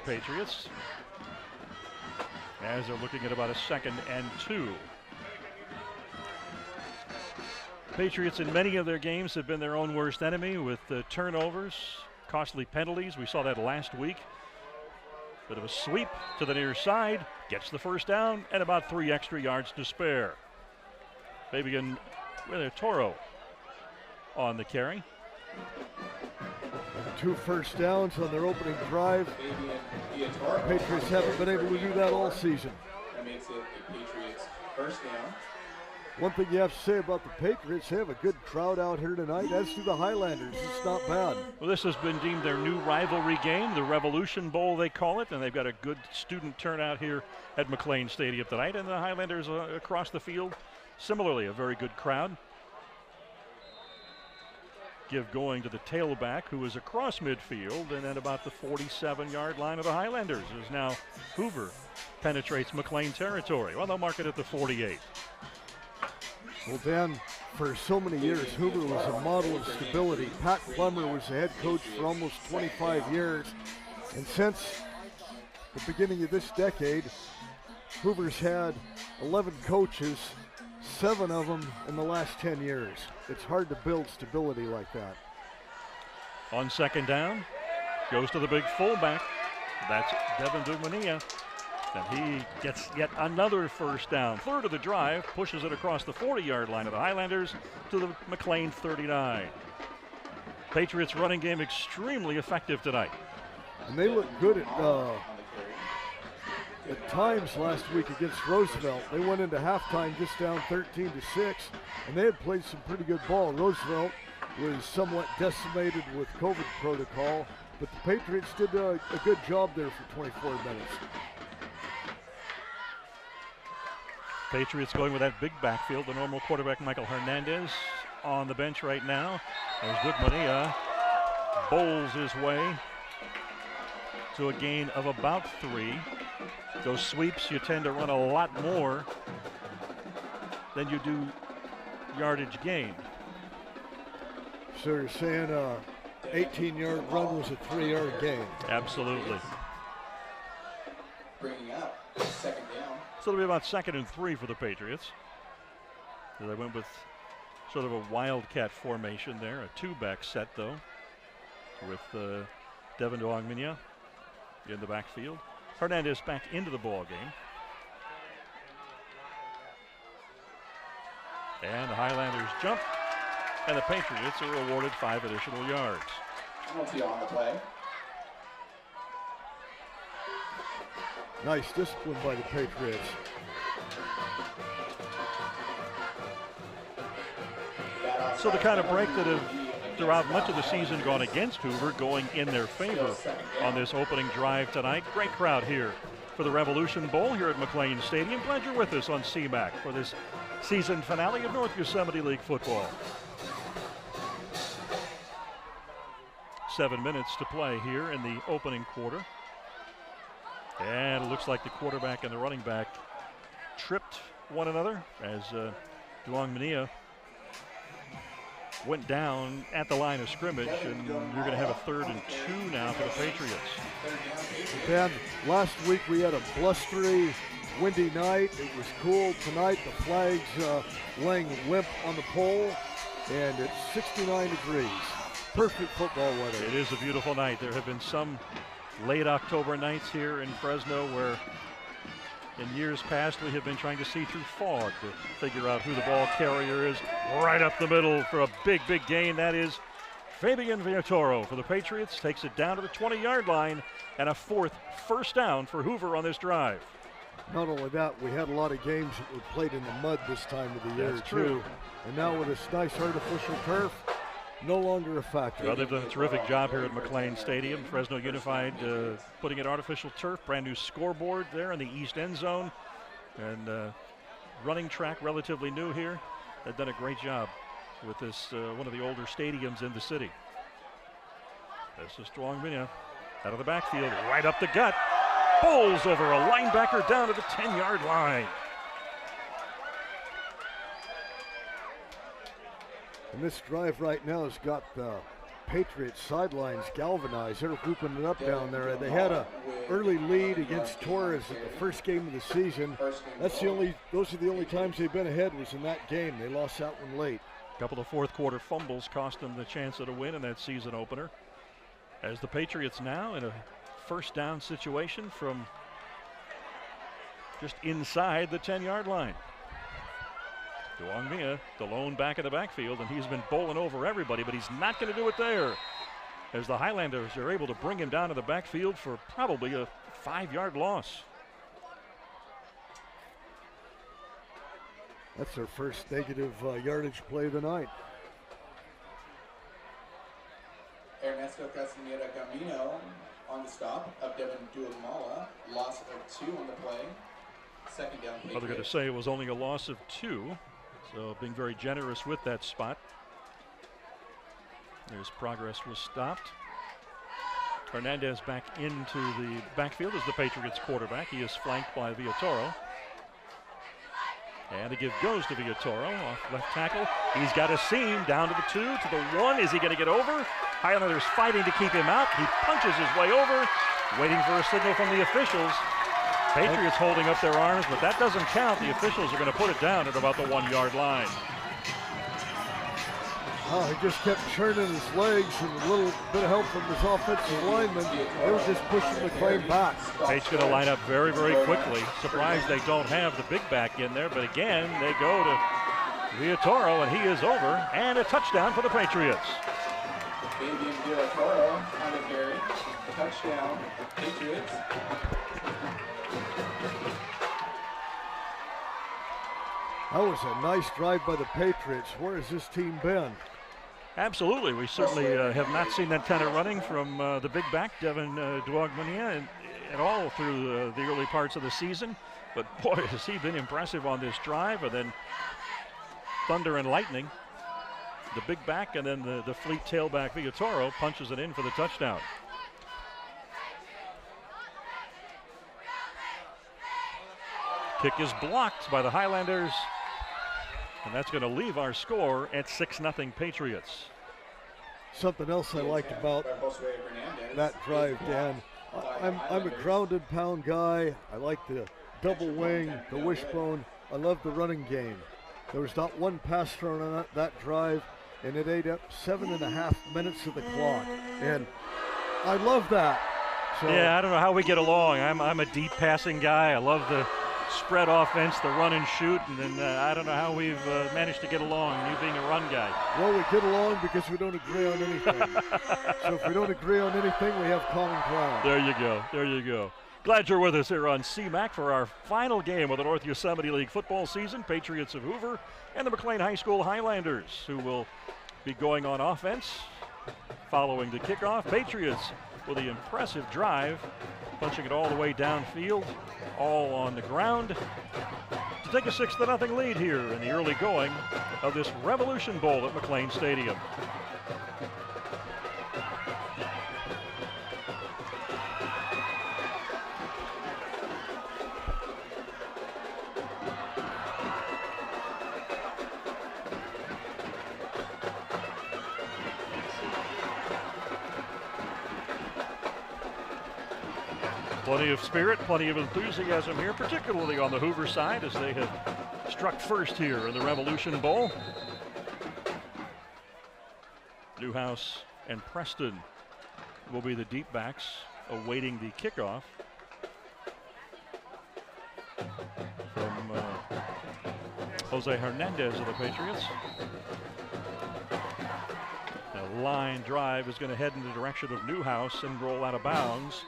Patriots, as they're looking at about a 2nd and 2. Patriots in many of their games have been their own worst enemy with turnovers, costly penalties. We saw that last week. Bit of a sweep to the near side, gets the first down, and about 3 extra yards to spare. Fabian Toro on the carry. 2 first downs on their opening drive. Patriots haven't been able to do that all season. That makes it a Patriots first down. One thing you have to say about the Patriots, they have a good crowd out here tonight, as do the Highlanders. It's not bad. Well, this has been deemed their new rivalry game, the Revolution Bowl they call it, and they've got a good student turnout here at McLane Stadium tonight, and the Highlanders across the field, similarly a very good crowd. Give going to the tailback, who is across midfield and at about the 47-yard line of the Highlanders, as now Hoover penetrates McLane territory. Well, they'll mark it at the 48. Well, Dan, for so many years, Hoover was a model of stability. Pat Plummer was the head coach for almost 25 years. And since the beginning of this decade, Hoover's had 11 coaches, 7 of them in the last 10 years. It's hard to build stability like that. On 2nd down, goes to the big fullback. That's Devin Dugmania. And he gets yet another first down. 3rd of the drive, pushes it across the 40-yard line of the Highlanders to the McLane 39. Patriots running game extremely effective tonight. And they look good at times last week against Roosevelt. They went into halftime just down 13-6, and they had played some pretty good ball. Roosevelt was somewhat decimated with COVID protocol, but the Patriots did a good job there for 24 minutes. Patriots going with that big backfield. The normal quarterback Michael Hernandez on the bench right now. As Dugmania bowls his way to a gain of about 3. Those sweeps, you tend to run a lot more than you do yardage gain. So you're saying an 18-yard run was a 3-yard gain? Absolutely. Bringing up 2nd down. So it'll be about 2nd and 3 for the Patriots. So they went with sort of a wildcat formation there, a 2-back set though, with Devin Dugmania in the backfield. Hernandez back into the ball game. And the Highlanders jump, and the Patriots are awarded 5 additional yards. Penalty on the play. Nice discipline by the Patriots. So the kind of break that have throughout much of the season gone against Hoover going in their favor on this opening drive tonight. Great crowd here for the Revolution Bowl here at McLane Stadium. Glad you're with us on CMAC for this season finale of North Yosemite League football. 7 minutes to play here in the opening quarter. And it looks like the quarterback and the running back tripped one another as Dugmania went down at the line of scrimmage, and you're going to have a 3rd and 2 now for the Patriots. Dan, last week we had a blustery, windy night. It was cool. Tonight the flag's laying limp on the pole, and it's 69 degrees. Perfect football weather. It is a beautiful night. There have been some late October nights here in Fresno where in years past we have been trying to see through fog to figure out who the ball carrier is. Right up the middle for a big gain. That is Fabian Villatoro for the Patriots. Takes it down to the 20-yard line, and a 4th first down for Hoover on this drive. Not only that, we had a lot of games that were played in the mud this time of the year. That's true. And now with this nice artificial turf, no longer a factor. Well, they've done a terrific job here at McLane Stadium. Fresno Unified putting in artificial turf, brand new scoreboard there in the east end zone, and running track relatively new here. They've done a great job with this, one of the older stadiums in the city. This is Dugmania out of the backfield, right up the gut. Bowls over a linebacker down to the 10-yard line. And this drive right now has got the Patriots sidelines galvanized. They're whooping it up down there. They had a early lead against Torres at the first game of the season. Those are the only times they've been ahead was in that game. They lost that one late. A couple of fourth quarter fumbles cost them the chance at a win in that season opener. As the Patriots now in a first down situation from just inside the 10-yard line. Duong Mia, the lone back in the backfield, and he's been bowling over everybody, but he's not going to do it there. As the Highlanders are able to bring him down to the backfield for probably a 5-yard loss. That's their first negative yardage play of the night. Ernesto Castaneda Camino on the stop of Devin Duamala. Loss of 2 on the play. Second down. Well, they're going to say it was only a loss of 2. So being very generous with that spot. There's progress was stopped. Hernandez back into the backfield as the Patriots quarterback. He is flanked by Villatoro. And the give goes to Villatoro off left tackle. He's got a seam down to the 2, to the 1. Is he going to get over? Highlanders fighting to keep him out. He punches his way over, waiting for a signal from the officials. Patriots holding up their arms, but that doesn't count. The officials are going to put it down at about the 1-yard line. Oh, he just kept churning his legs, and a little bit of help from his offensive lineman. They were just pushing McLane back. Pate's going to line up very, very quickly. Surprised they don't have the big back in there, but again, they go to Villatoro, and he is over, and a touchdown for the Patriots. Fabian Villatoro on the carry. Touchdown, Patriots. That was a nice drive by the Patriots. Where has this team been? Absolutely. We certainly have not seen that kind of running from the big back, Devin Duagmania, at all through the early parts of the season. But boy, has he been impressive on this drive. And then thunder and lightning. The big back and then the fleet tailback Villatoro punches it in for the touchdown. Kick is blocked by the Highlanders. And that's going to leave our score at 6-0 Patriots. Something else I liked about that drive, Dan. I'm a grounded pound guy. I like the double wing, the wishbone. I love the running game. There was not one pass thrown on that drive, and it ate up 7.5 minutes of the clock. And I love that. So yeah, I don't know how we get along. I'm a deep passing guy. I love the spread offense, the run and shoot, and then I don't know how we've managed to get along, you being a run guy. Well, we get along because we don't agree on anything. So if we don't agree on anything, we have common ground. There you go, there you go. Glad you're with us here on CMAC for our final game of the North Yosemite League football season. Patriots of Hoover and the McLane High School Highlanders, who will be going on offense following the kickoff. Patriots with the impressive drive, punching it all the way downfield, all on the ground, to take a 6-0 lead here in the early going of this Revolution Bowl at McLane Stadium. Plenty of spirit, plenty of enthusiasm here, particularly on the Hoover side as they have struck first here in the Revolution Bowl. Newhouse and Preston will be the deep backs awaiting the kickoff from Jose Hernandez of the Patriots. The line drive is going to head in the direction of Newhouse and roll out of bounds.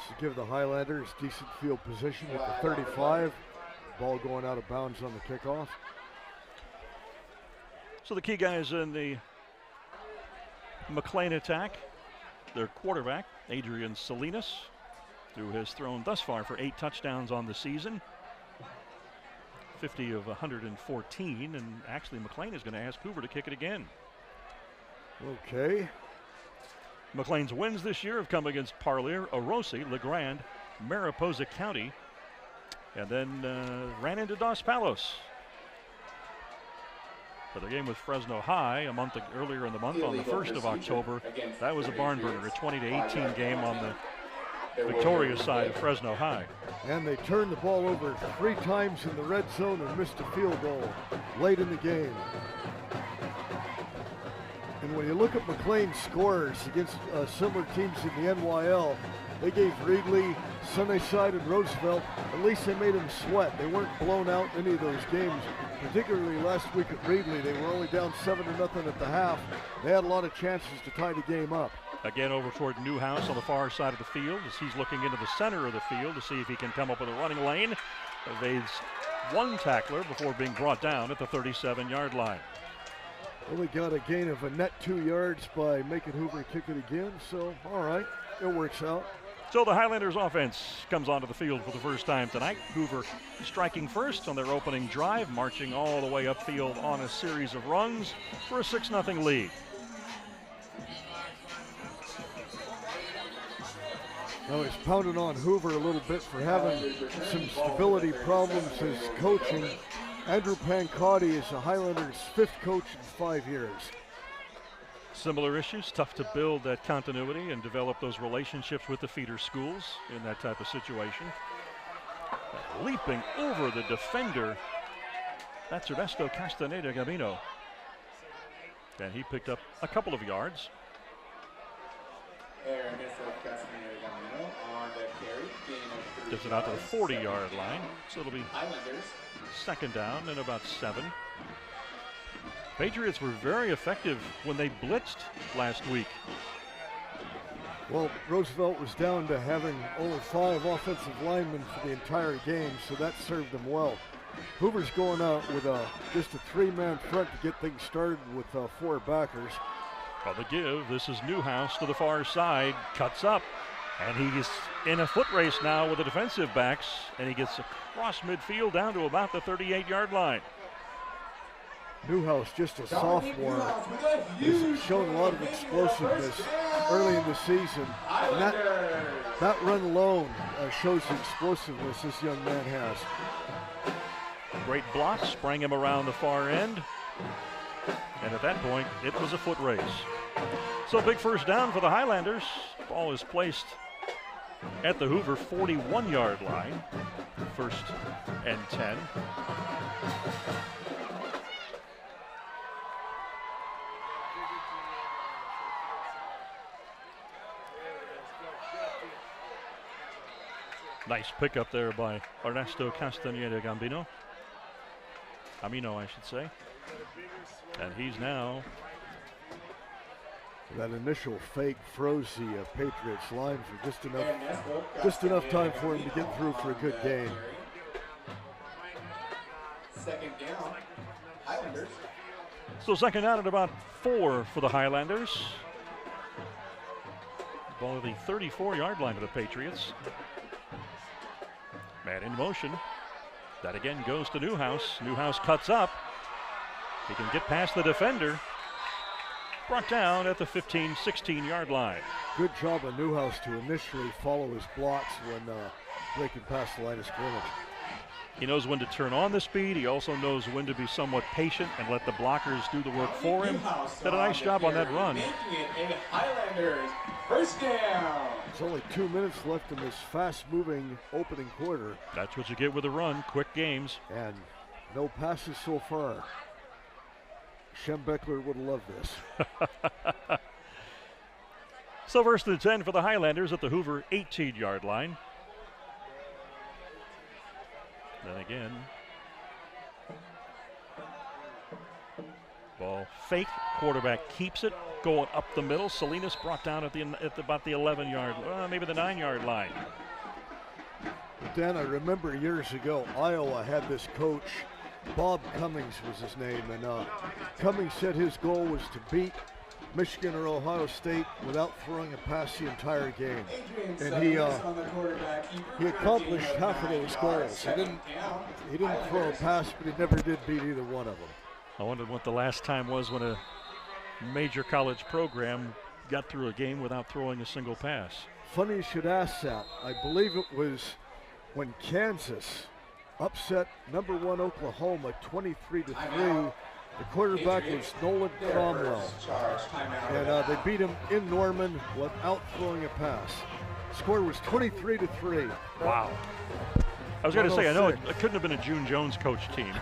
To give the Highlanders decent field position at the 35. Ball going out of bounds on the kickoff. So the key guys in the McLane attack, their quarterback, Adrian Salinas, who has thrown thus far for 8 touchdowns on the season. 50 of 114, and actually McLane is going to ask Hoover to kick it again. Okay. McLane's wins this year have come against Parlier, Orosi, LeGrand, Mariposa County, and then ran into Dos Palos. But the game with Fresno High a month earlier in the month on the 1st of October, that was a barn burner, a 20-18 game on the victorious side of Fresno High. And they turned the ball over 3 times in the red zone and missed a field goal late in the game. And when you look at McLane's scores against similar teams in the NYL, they gave Reedley, Sunnyside, and Roosevelt, at least they made them sweat. They weren't blown out in any of those games. Particularly last week at Reedley, they were only down 7-0 at the half. They had a lot of chances to tie the game up. Again over toward Newhouse on the far side of the field as he's looking into the center of the field to see if he can come up with a running lane. Evades one tackler before being brought down at the 37-yard line. Only got a gain of a net 2 yards by making Hoover kick it again, so all right, it works out. So the Highlanders offense comes onto the field for the first time tonight. Hoover striking first on their opening drive, marching all the way upfield on a series of runs for a 6-0 lead. Now he's pounding on Hoover a little bit for having some stability problems as coaching. Andrew Pancotti is the Highlanders' 5th coach in 5 years. Similar issues, tough to build that continuity and develop those relationships with the feeder schools in that type of situation. Leaping over the defender, that's Ernesto Castaneda Gabino. And he picked up a couple of yards. Ernesto Castaneda Gabino on the carry, gain of 3 Gets it out to the 40-yard line, so it'll be Highlanders. 2nd down and about 7. Patriots were very effective when they blitzed last week. Well, Roosevelt was down to having only 5 offensive linemen for the entire game, so that served them well. Hoover's going out with just a 3-man front to get things started with 4 backers. On the give, this is Newhouse to the far side, cuts up, and he's in a foot race now with the defensive backs, and he gets across midfield down to about the 38-yard line. Newhouse, just a sophomore, has shown a lot of explosiveness early in the season. And that run alone shows the explosiveness this young man has. Great block, sprang him around the far end. And at that point, it was a foot race. So big first down for the Highlanders. Ball is placed at the Hoover 41-yard line. 1st and 10. Nice pickup there by Ernesto Castaneda Gambino. Camino, I should say. And he's now. That initial fake froze the Patriots line for just enough time for him to get through for a good gain. 2nd down, Highlanders. So 2nd down at about 4 for the Highlanders. Ball at the 34-yard line of the Patriots. Man in motion. That again goes to Newhouse. Newhouse cuts up. He can get past the defender. Brought down at the 15, 16-yard line. Good job of Newhouse to initially follow his blocks when breaking past the line of scrimmage. He knows when to turn on the speed. He also knows when to be somewhat patient and let the blockers do the work for him. Did a nice job on that run. Making it a Highlanders 1st down. There's only 2 minutes left in this fast-moving opening quarter. That's what you get with a run, quick games. And no passes so far. Schembechler would have loved this. So 1st and 10 for the Highlanders at the Hoover 18-yard line. Then again, ball fake, quarterback keeps it, going up the middle. Salinas brought down at about the 11-yard, maybe the 9-yard line. Dan, I remember years ago, Iowa had this coach, Bob Cummings was his name, and Cummings said his goal was to beat Michigan or Ohio State without throwing a pass the entire game. And he accomplished half of those goals. He didn't throw a pass, but he never did beat either one of them. I wondered what the last time was when a major college program got through a game without throwing a single pass. Funny you should ask that. I believe it was when Kansas upset #1 Oklahoma 23-3 The quarterback was Nolan Cromwell, and they beat him in Norman without throwing a pass. Score was 23-3. Wow. I was going to say, I know it couldn't have been a June Jones coach team.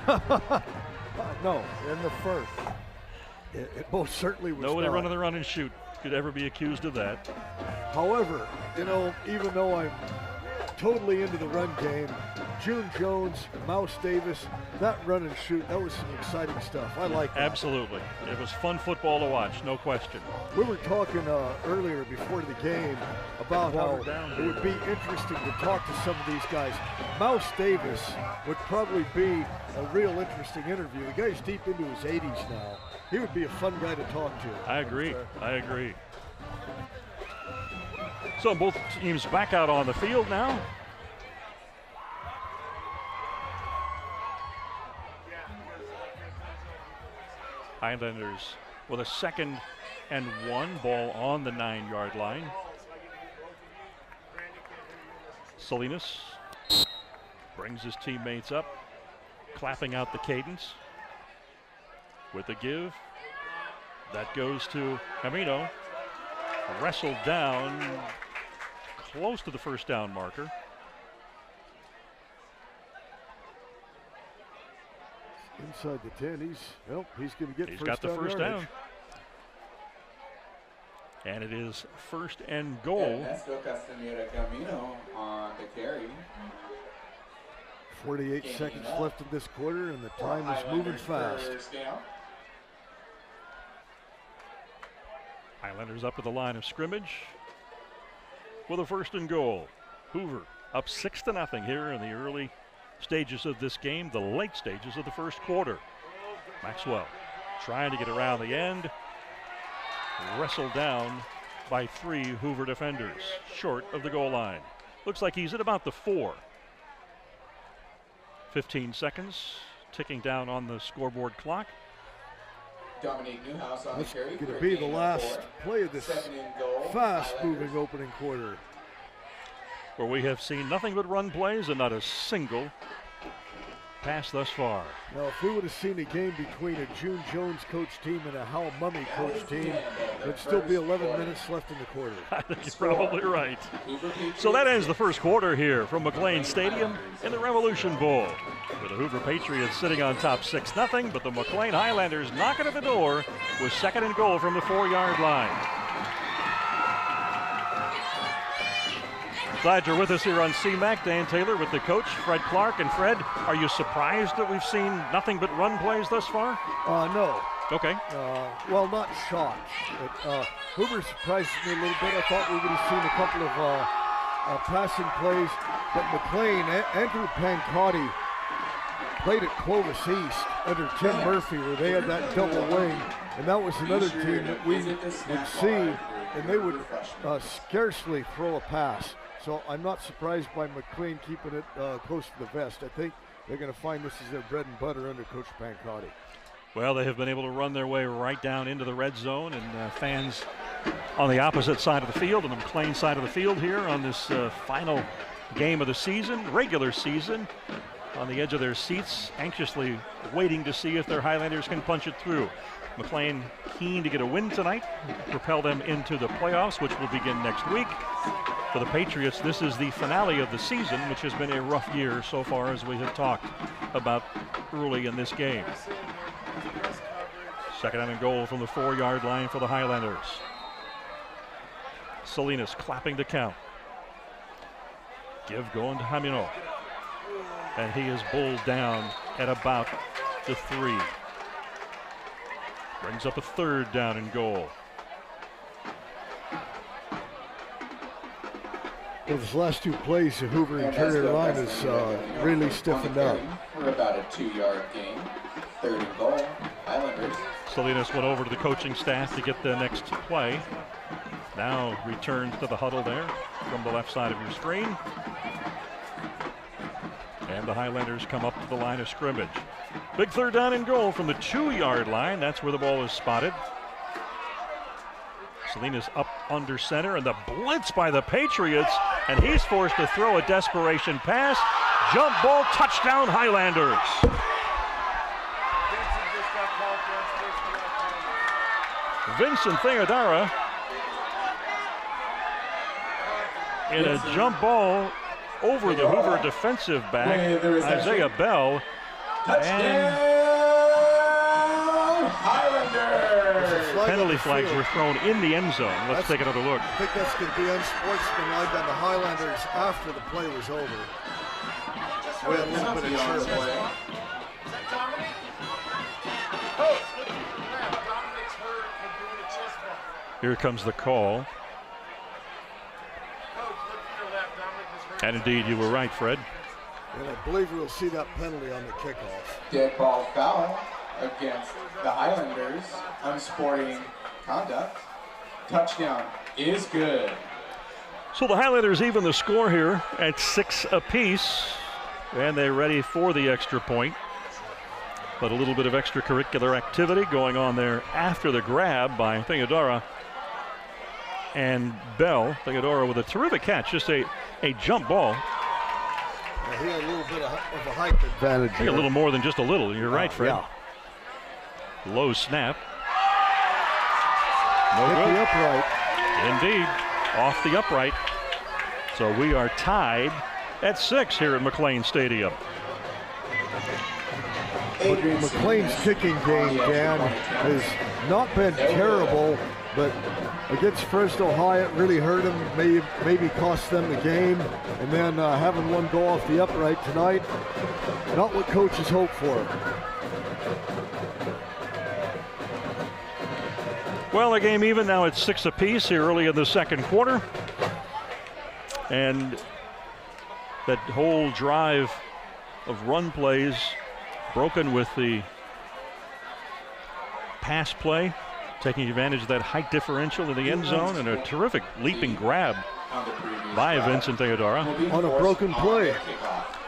No, in the first. It most certainly was Nobody not. running the run and shoot could ever be accused of that. However, you know, even though I'm totally into the run game, June Jones, Mouse Davis, that run and shoot, that was some exciting stuff. I like that. Absolutely. It was fun football to watch, no question. We were talking earlier before the game about how it would be interesting to talk to some of these guys. Mouse Davis would probably be a real interesting interview. The guy's deep into his 80s now. He would be a fun guy to talk to. I agree. I agree. So both teams back out on the field now. Highlanders with a 2nd and 1, ball on the 9-yard line. Salinas brings his teammates up, clapping out the cadence. With the give, that goes to Camino. Wrestled down close to the first down marker. Inside the 10, he's going to get He's first got the down first yardage. down. And it is 1st and goal. Ernesto Castaneda Camino on the carry. 48 seconds left in this quarter, and the time is moving fast. Highlanders up to the line of scrimmage with a 1st and goal. Hoover up 6-0 here in the early stages of this game, the late stages of the first quarter. Maxwell trying to get around the end. Wrestled down by 3 Hoover defenders, short of the goal line. Looks like he's at about the 4. 15 seconds ticking down on the scoreboard clock. Dominique Newhouse on the carry. It's going to be the last play of this fast-moving opening quarter, where we have seen nothing but run plays and not a single pass thus far. Now, if we would have seen a game between a June Jones coach team and a Hal Mummy coach team, there'd still be 11 minutes left in the quarter. I think you're probably right. So that ends the first quarter here from McLane Stadium in the Revolution Bowl, with the Hoover Patriots sitting on top 6-0, but the McLane Highlanders knocking at the door with 2nd and goal from the 4-yard line. Glad you're with us here on CMAC. Dan Taylor with the coach, Fred Clark. And Fred, are you surprised that we've seen nothing but run plays thus far? No. Okay. Well, not shocked. But, Hoover surprised me a little bit. I thought we would have seen a couple of passing plays. But McLane, Andrew Pancotti played at Clovis East under Tim Murphy, where they had that double wing. And that was another team that we would see, and they would scarcely throw a pass. So I'm not surprised by McLean keeping it close to the vest. I think they're going to find this is their bread and butter under Coach Pancotti. Well, they have been able to run their way right down into the red zone, and fans on the opposite side of the field, on the McLean side of the field here on this final game of the season, regular season, on the edge of their seats, anxiously waiting to see if their Highlanders can punch it through. McLean keen to get a win tonight, propel them into the playoffs, which will begin next week. For the Patriots, this is the finale of the season, which has been a rough year so far, as we have talked about early in this game. 2nd and goal from the 4-yard line for the Highlanders. Salinas clapping the count. Give going to Hamino. And he is bowled down at about the 3. Brings up a 3rd down and goal. Well, his last 2 plays, the Hoover interior line is really stiffened up. For about a 2-yard gain. 3rd and goal, Highlanders. Salinas went over to the coaching staff to get the next play. Now returns to the huddle there from the left side of your screen. And the Highlanders come up to the line of scrimmage. Big 3rd down and goal from the 2-yard line. That's where the ball is spotted. Salinas up under center, and the blitz by the Patriots, and he's forced to throw a desperation pass. Jump ball, touchdown Highlanders. Vincent Theodora in a jump ball over the Hoover defensive back, Isaiah Bell. Touchdown, Highlanders! Penalty flags were thrown in the end zone. Let's take another look. I think that's going to be unsportsmanlike on the Highlanders after the play was over. We had a little bit of chirp. Here comes the call. And indeed, you were right, Fred. And I believe we'll see that penalty on the kickoff. Dead ball foul against the Highlanders. Unsporting conduct. Touchdown is good. So the Highlanders even the score here at 6 apiece. And they're ready for the extra point. But a little bit of extracurricular activity going on there after the grab by Theodora and Bell. Theodora with a terrific catch, just a jump ball. Yeah, he had a little bit of a height advantage. I think a little more than just a little. You're right, Fred. Yeah. Low snap. No Hit good. the upright. Indeed, off the upright. So we are tied at 6 here at McLane Stadium. McLane's kicking game, Dan, has not been terrible, but against Fresno High, it really hurt them, maybe cost them the game. And then having one go off the upright tonight, not what coaches hope for. Well, the game even now at 6 apiece here early in the second quarter. And that whole drive of run plays broken with the pass play, taking advantage of that height differential in the end zone, and a terrific leaping grab by Vincent Theodora. On a broken play.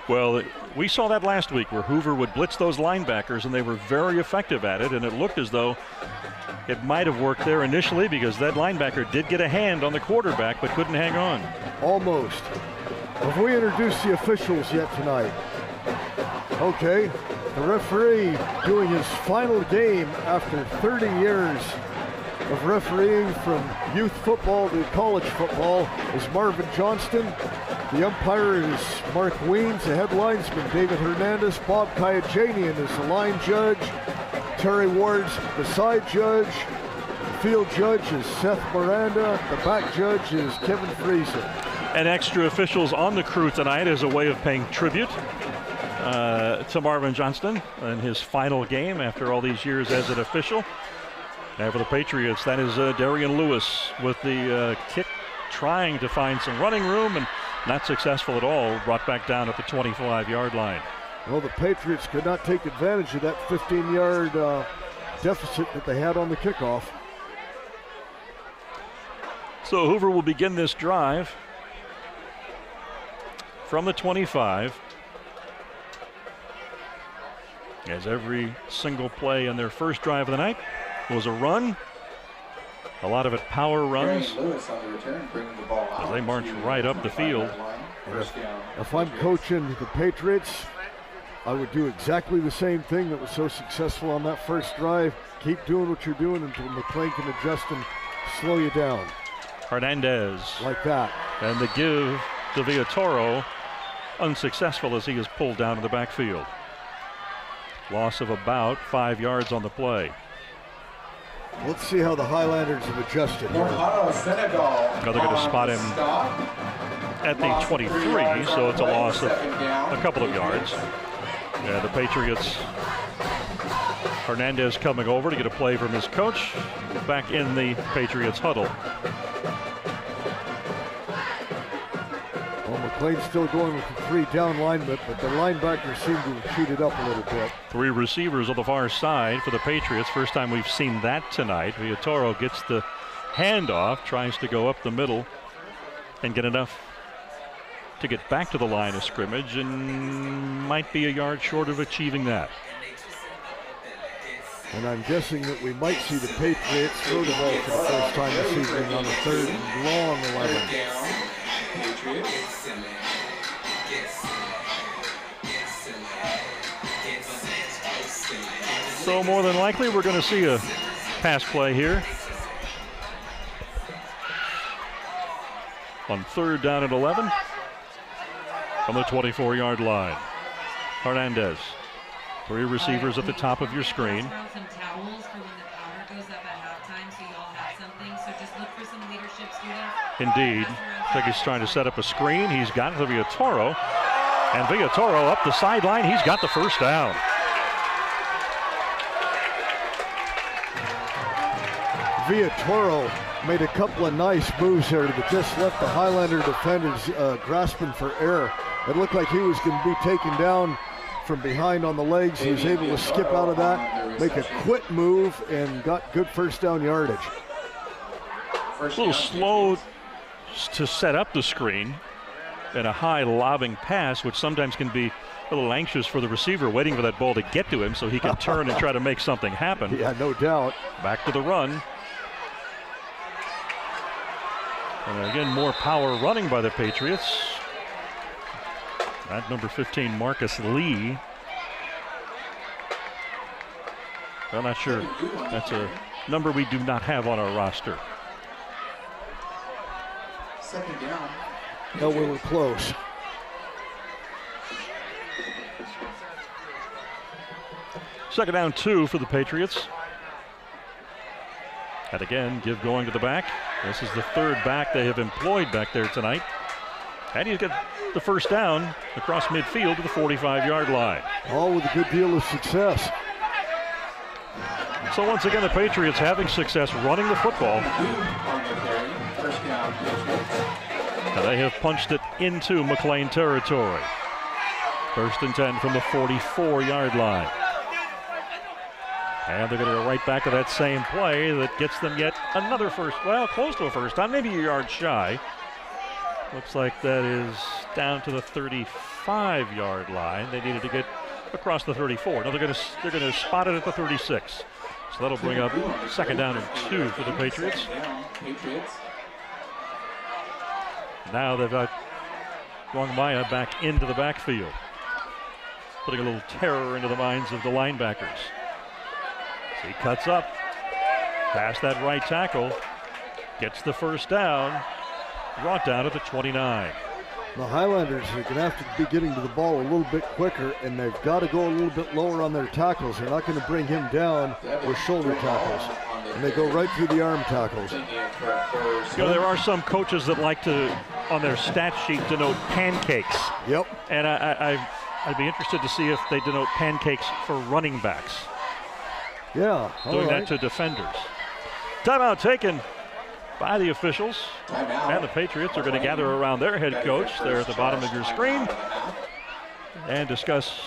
Well, we saw that last week where Hoover would blitz those linebackers, and they were very effective at it, and it looked as though it might have worked there initially because that linebacker did get a hand on the quarterback but couldn't hang on. Almost. Have we introduced the officials yet tonight? Okay. The referee doing his final game after 30 years of refereeing from youth football to college football is Marvin Johnston. The umpire is Mark Weens. The head linesman David Hernandez. Bob Kayajanian is the line judge. Terry Ward's the side judge. The field judge is Seth Miranda. The back judge is Kevin Friesen. And extra officials on the crew tonight as a way of paying tribute to Marvin Johnston in his final game after all these years as an official. And for the Patriots, that is Darian Lewis with the kick, trying to find some running room and not successful at all. Brought back down at the 25-yard line. Well, the Patriots could not take advantage of that 15-yard deficit that they had on the kickoff. So Hoover will begin this drive from the 25. As every single play in their first drive of the night was a run. A lot of it power runs. Lewis on the return, bringing the ball out As they march right up the field. If I'm coaching the Patriots, I would do exactly the same thing that was so successful on that first drive. Keep doing what you're doing until McLane can adjust and slow you down. Hernandez. Like that. And the give to Villatoro, unsuccessful as he is pulled down in the backfield. Loss of about 5 yards on the play. Let's see how the Highlanders have adjusted here. Now they're going to spot him at the 23, so it's a loss of a couple of yards. Yeah, the Patriots, Hernandez coming over to get a play from his coach back in the Patriots huddle. Well, McLane's still going with the 3 down linemen, but the linebackers seem to have cheated up a little bit. 3 receivers on the far side for the Patriots. First time we've seen that tonight. Villatoro gets the handoff, tries to go up the middle and get enough to get back to the line of scrimmage, and might be a yard short of achieving that. And I'm guessing that we might see the Patriots throw the ball for the first time this evening on the 3rd and long 11. So more than likely we're going to see a pass play here on 3rd down and 11 from the 24-yard line. Hernandez. 3 receivers at the top of your screen. Some towels for when the powder goes up at halftime, so you all have something. So just look for some leadership students. Indeed. Looks like he's trying to set up a screen. He's got it to Villatoro. And Villatoro up the sideline. He's got the first down. Villatoro made a couple of nice moves there that just left the Highlander defenders grasping for air. It looked like he was going to be taken down from behind on the legs. He was able to skip out of that, make a quick move, and got good first down yardage. A little slow to set up the screen, and a high lobbing pass, which sometimes can be a little anxious for the receiver, waiting for that ball to get to him so he can turn and try to make something happen. Yeah, no doubt. Back to the run. And again, more power running by the Patriots. That number 15, Marcus Lee. I'm not sure. That's a number we do not have on our roster. 2nd down. No, we were close. Second down 2 for the Patriots. And again, give going to the back. This is the 3rd back they have employed back there tonight. And he's got the first down across midfield to the 45-yard line. All with a good deal of success. So once again, the Patriots having success running the football. And they have punched it into McLane territory. 1st and 10 from the 44-yard line. And they're going to go right back to that same play that gets them yet another first, well, close to a first down, maybe a yard shy. Looks like that is down to the 35-yard line. They needed to get across the 34. Now they're going to spot it at the 36. So that'll bring up 2nd down and 2 for the Patriots. Now they've got Guangmaya back into the backfield, putting a little terror into the minds of the linebackers. So he cuts up, past that right tackle, gets the first down, brought down at the 29. The Highlanders are going to have to be getting to the ball a little bit quicker, and they've got to go a little bit lower on their tackles. They're not going to bring him down with shoulder tackles, and they go right through the arm tackles. You know, there are some coaches that like to, on their stat sheet, denote pancakes. Yep. And I'd be interested to see if they denote pancakes for running backs. Yeah, doing that to defenders. Timeout taken by the officials. And the Patriots are going to gather around their head coach there at the bottom of your screen and discuss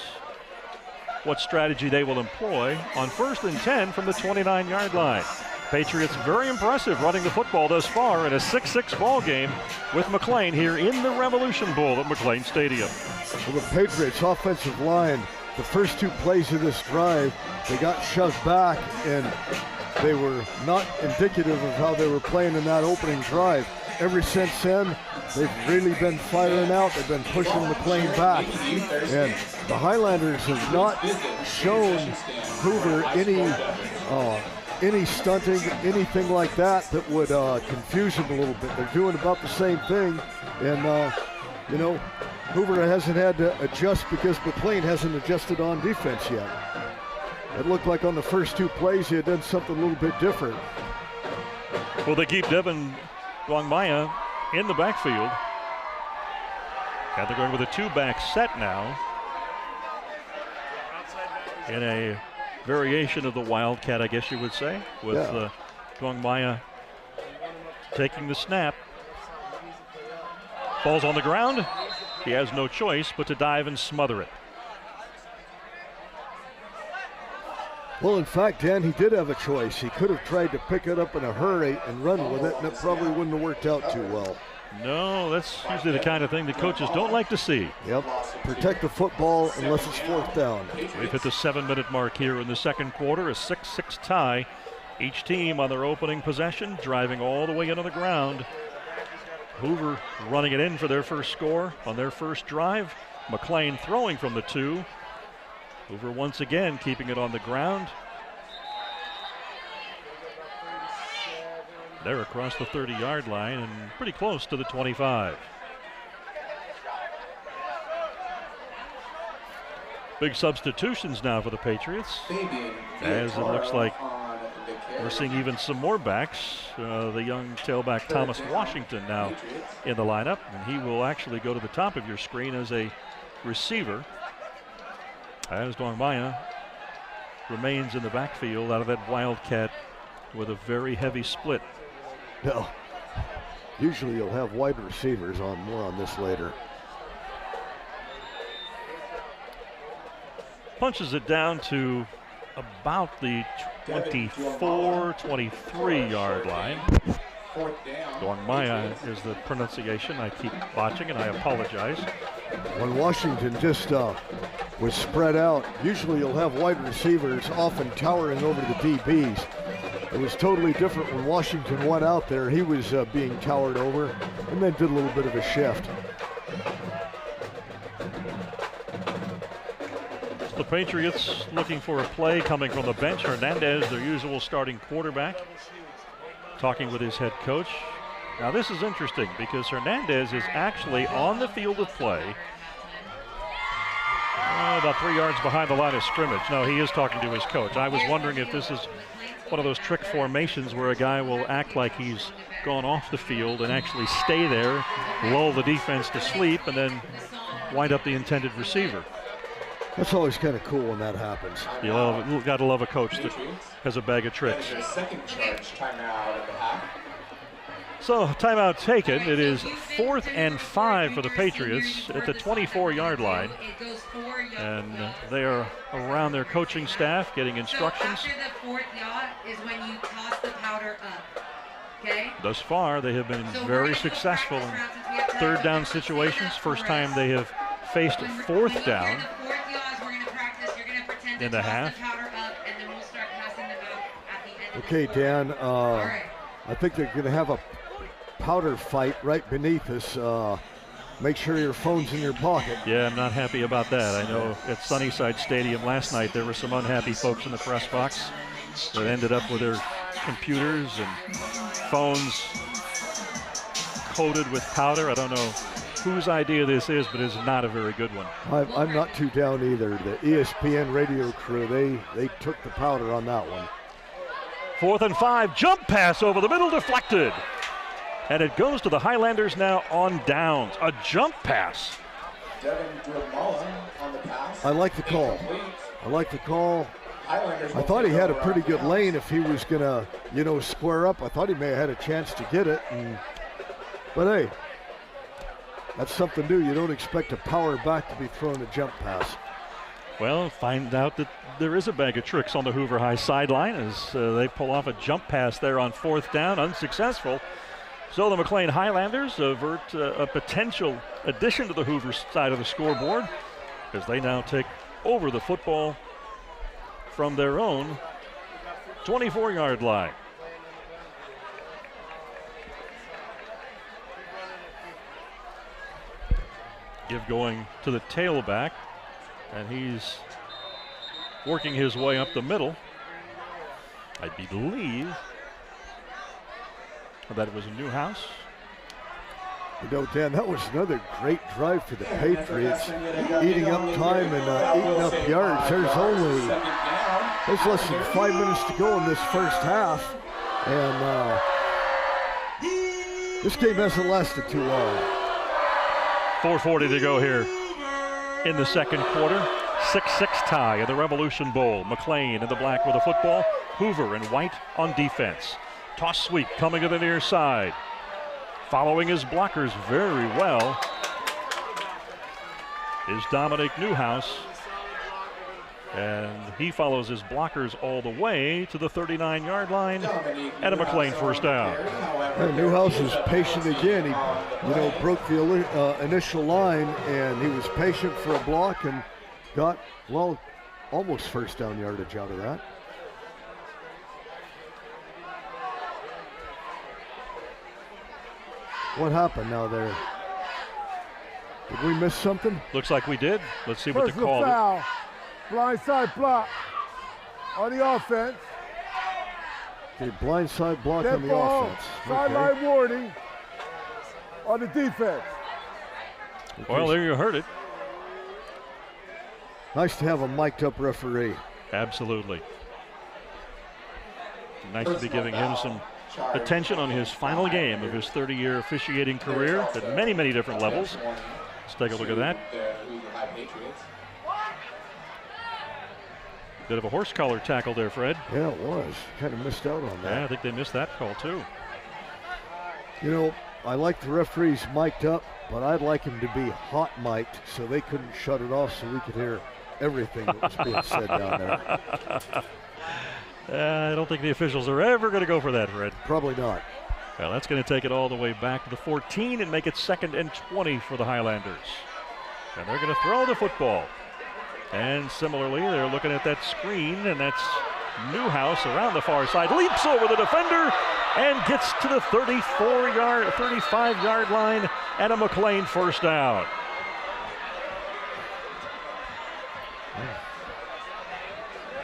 what strategy they will employ on 1st and 10 from the 29-yard line. Patriots very impressive running the football thus far in a 6-6 ball game with McLane here in the Revolution Bowl at McLane Stadium. Well, the Patriots offensive line, the first 2 plays of this drive, they got shoved back, and they were not indicative of how they were playing in that opening drive. Ever since then, they've really been firing out. They've been pushing McLane back. And the Highlanders have not shown Hoover any stunting, anything like that would confuse him a little bit. They're doing about the same thing. And, you know, Hoover hasn't had to adjust because McLane hasn't adjusted on defense yet. It looked like on the first 2 plays he had done something a little bit different. Well, they keep Devin Guangmaya in the backfield. And they're going with a 2-back set now in a variation of the Wildcat, I guess you would say, with Guangmaya taking the snap. Ball's on the ground. He has no choice but to dive and smother it. Well, in fact, Dan, he did have a choice. He could have tried to pick it up in a hurry and run with it, and it probably wouldn't have worked out too well. No, that's usually the kind of thing the coaches don't like to see. Yep, protect the football unless it's 4th down. We've hit the 7-minute mark here in the second quarter, a 6-6 tie. Each team on their opening possession, driving all the way into the ground. Hoover running it in for their first score on their first drive. McLane throwing from the 2. Hoover once again keeping it on the ground. They're across the 30-yard line and pretty close to the 25. Big substitutions now for the Patriots, as it looks like we're seeing even some more backs. The young tailback Thomas Washington now in the lineup, and he will actually go to the top of your screen as a receiver, as Dongmaya remains in the backfield out of that Wildcat with a very heavy split. No, usually you'll have wide receivers on, more on this later. Punches it down to about the 24, 23-yard line. Dongmaya is the pronunciation. I keep botching, and I apologize. When Washington just was spread out, usually you'll have wide receivers often towering over the DBs. It was totally different when Washington went out there. He was being towered over and then did a little bit of a shift. The Patriots looking for a play coming from the bench. Hernandez, their usual starting quarterback, talking with his head coach. Now this is interesting because Hernandez is actually on the field of play, about 3 yards behind the line of scrimmage. No, he is talking to his coach. I was wondering if this is one of those trick formations where a guy will act like he's gone off the field and actually stay there, lull the defense to sleep, and then wind up the intended receiver. That's always kind of cool when that happens. You gotta love a coach that has a bag of tricks. Second charge timeout at the half. So timeout taken. It is 4th and 5 for the Patriots at the 24-yard line. And they are around their coaching staff getting instructions. So after the 4th yacht is when you toss the powder up, okay? Thus far, they have been very successful in third down situations. First time they have faced 4th down in the half. Okay, Dan, I think they're going to have a powder fight right beneath us. Make sure your phone's in your pocket. Yeah, I'm not happy about that. I know at Sunnyside Stadium last night there were some unhappy folks in the press box that ended up with their computers and phones coated with powder. I don't know whose idea this is, but it's not a very good one. I'm not too down either. The ESPN radio crew, they took the powder on that one. 4th and 5, jump pass over the middle, deflected. And it goes to the Highlanders now on downs. A jump pass. On the pass. I like the call. I like the call. I thought he had a pretty good lane if he was going to, square up. I thought he may have had a chance to get it. But hey, that's something new. You don't expect a power back to be throwing a jump pass. Well, find out that there is a bag of tricks on the Hoover High sideline as they pull off a jump pass there on 4th down, unsuccessful. So the McLane Highlanders avert a potential addition to the Hoover side of the scoreboard as they now take over the football from their own 24-yard line. Give going to the tailback, and he's working his way up the middle. I believe that it was a Newhouse. Dan, that was another great drive for the Patriots, eating up time and eating up yards. There's less than 5 minutes to go in this first half, and this game hasn't lasted too long. 4:40 to go here in the second quarter. 6-6 tie in the Revolution Bowl. McLane in the black with the football. Hoover in white on defense. Toss sweep coming to the near side. Following his blockers very well is Dominic Newhouse. And he follows his blockers all the way to the 39-yard line and a McLane first down. And Newhouse was patient again. He, broke the initial line, and he was patient for a block and got, almost first down yardage out of that. What happened now there? Did we miss something? Looks like we did. Let's see what the call is. Blindside block on the offense. Okay, blindside block Dead on the ball. offense. Sideline warning on the defense. Okay. Well, there you heard it. Nice to have a mic'd up referee. Absolutely. Nice to be giving him some attention on his final game of his 30-year officiating career at many, many different levels. Let's take a look at that. Bit of a horse collar tackle there, Fred. Yeah, it was. Kind of missed out on that. Yeah, I think they missed that call too. You know, I like the referees mic'd up, but I'd like him to be hot mic'd so they couldn't shut it off so we could hear everything that was being said down there. I don't think the officials are ever going to go for that, Fred. Probably not. Well, that's going to take it all the way back to the 14 and make it 2nd and 20 for the Highlanders. And they're going to throw the football. And similarly, they're looking at that screen, and that's Newhouse around the far side, leaps over the defender and gets to the 35-yard line, and a McLane first down.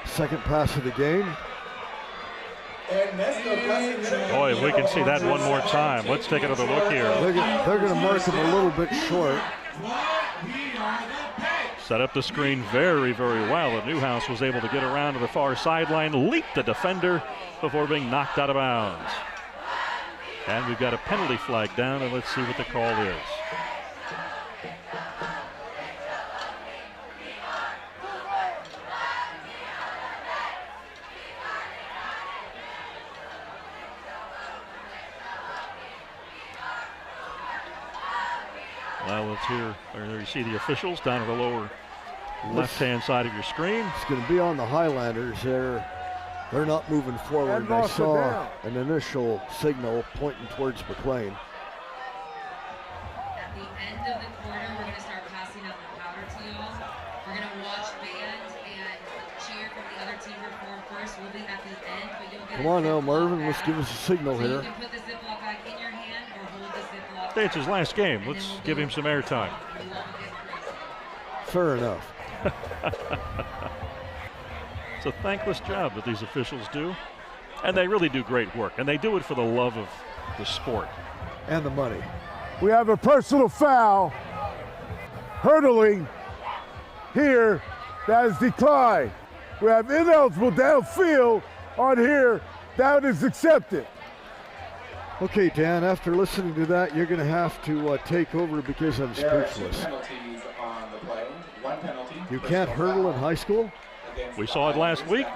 Second pass of the game. Boy, if we can see that one more time. Let's take another look here. They're going to mark him a little bit short. Set up the screen very, very well. And Newhouse was able to get around to the far sideline, leap the defender before being knocked out of bounds. And we've got a penalty flag down, and let's see what the call is. Well, let's hear, or there you see the officials down at the lower left-hand side of your screen. It's going to be on the Highlanders. They're not moving forward. I saw an initial signal pointing towards McLane. At the end of the quarter, we're going to start passing out the powder to y'all. We're going to watch band and cheer from the other team reform first. We'll be at the end, but you'll get Come on now, Marvin. Let's give us a signal here. You can put the Ziploc bag in your hand or hold the Ziploc. It's his last game. Let's give him some airtime. Fair enough. It's a thankless job that these officials do, and they really do great work, and they do it for the love of the sport. And the money. We have a personal foul, hurdling here, that is declined. We have ineligible downfield on here, that is accepted. Okay, Dan, after listening to that, you're going to have to take over because I'm speechless. Penalties on the play. One penalty. You can't hurdle in high school? We saw it last week.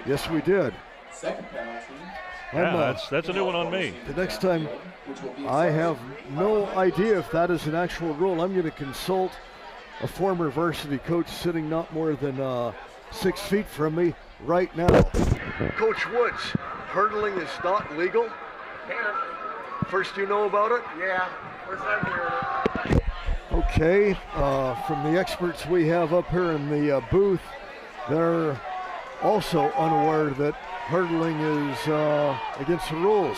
Yes, we did. Second penalty. Yeah, that's a new one on me. The next time, I have no idea if that is an actual rule. I'm going to consult a former varsity coach sitting not more than 6 feet from me right now. Coach Woods, hurdling is not legal? First you know about it? Yeah, first time hearing it. Okay, from the experts we have up here in the booth, they're also unaware that hurdling is against the rules.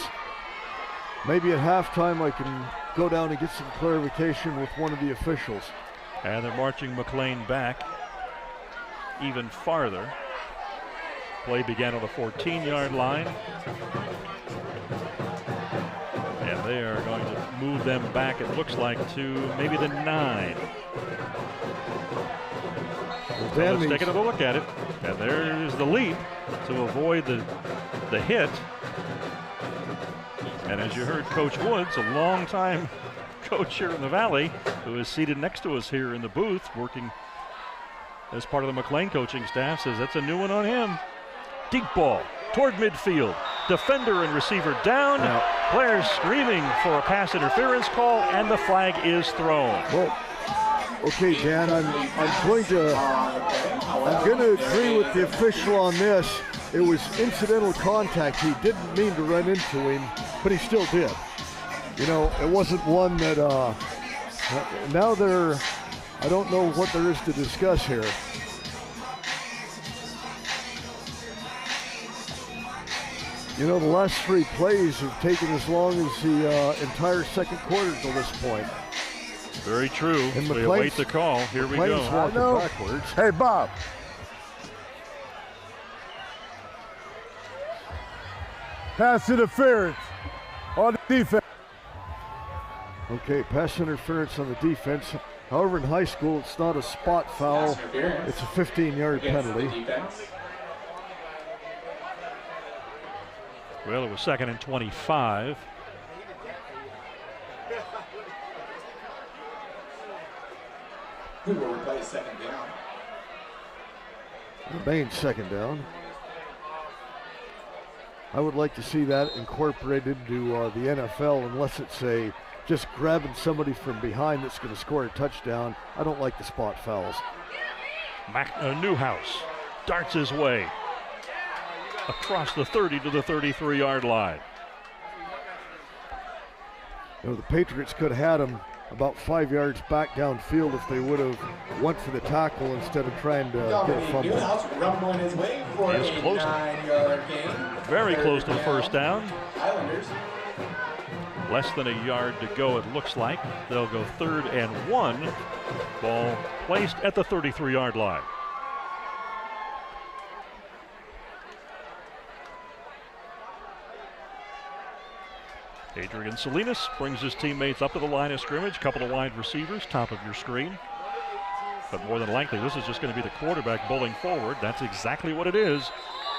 Maybe at halftime I can go down and get some clarification with one of the officials. And they're marching McLane back even farther. Play began on the 14-yard line. And they are going to move them back, it looks like, to maybe the 9. So let's take another look at it. And there's the leap to avoid the hit. And as you heard Coach Woods, a long-time coach here in the Valley, who is seated next to us here in the booth, working as part of the McLane coaching staff, says that's a new one on him. Deep ball toward midfield. Defender and receiver down. Players screaming for a pass interference call, and the flag is thrown. Well, okay, Dan, I'm going to agree with the official on this. It was incidental contact. He didn't mean to run into him, but he still did. You know, it wasn't one that now I don't know what there is to discuss here. You know, the last 3 plays have taken as long as the entire second quarter to this point. Very true. And We await the call. Here we go. Walking backwards. Hey, Bob. pass interference on the defense. Okay, pass interference on the defense. However, in high school, it's not a spot foul. It's a 15-yard penalty. Well, it was 2nd and 25. Hoover would play 2nd down. Remains 2nd down. I would like to see that incorporated into the NFL, unless it's just grabbing somebody from behind that's going to score a touchdown. I don't like the spot fouls. Newhouse darts his way across the 30 to the 33-yard line. You know, the Patriots could have had him about 5 yards back downfield if they would have went for the tackle instead of trying to get a fumble. Newhouse rumbling his way for He is a close. 9-yard gain. Very close to the first down. Highlanders. Less than a yard to go, it looks like. They'll go 3rd and 1. Ball placed at the 33-yard line. Adrian Salinas brings his teammates up to the line of scrimmage. Couple of wide receivers, top of your screen. But more than likely, this is just going to be the quarterback bowling forward. That's exactly what it is.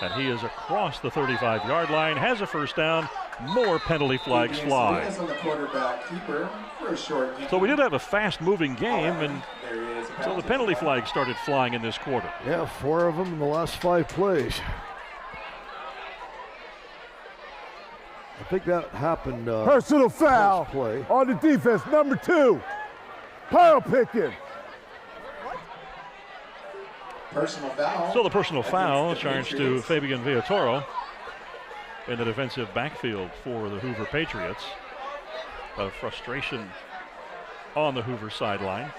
And he is across the 35-yard line, has a first down. More penalty flags fly. On the quarterback keeper for a short gain. So we did have a fast-moving game, and so the penalty flags started flying in this quarter. Yeah, 4 of them in the last 5 plays. I think that happened. Personal foul play. on the defense, number 2. Pile picking. Personal foul. So the personal foul against the charged to Patriots. Fabian Villatoro in the defensive backfield for the Hoover Patriots. A frustration on the Hoover sideline.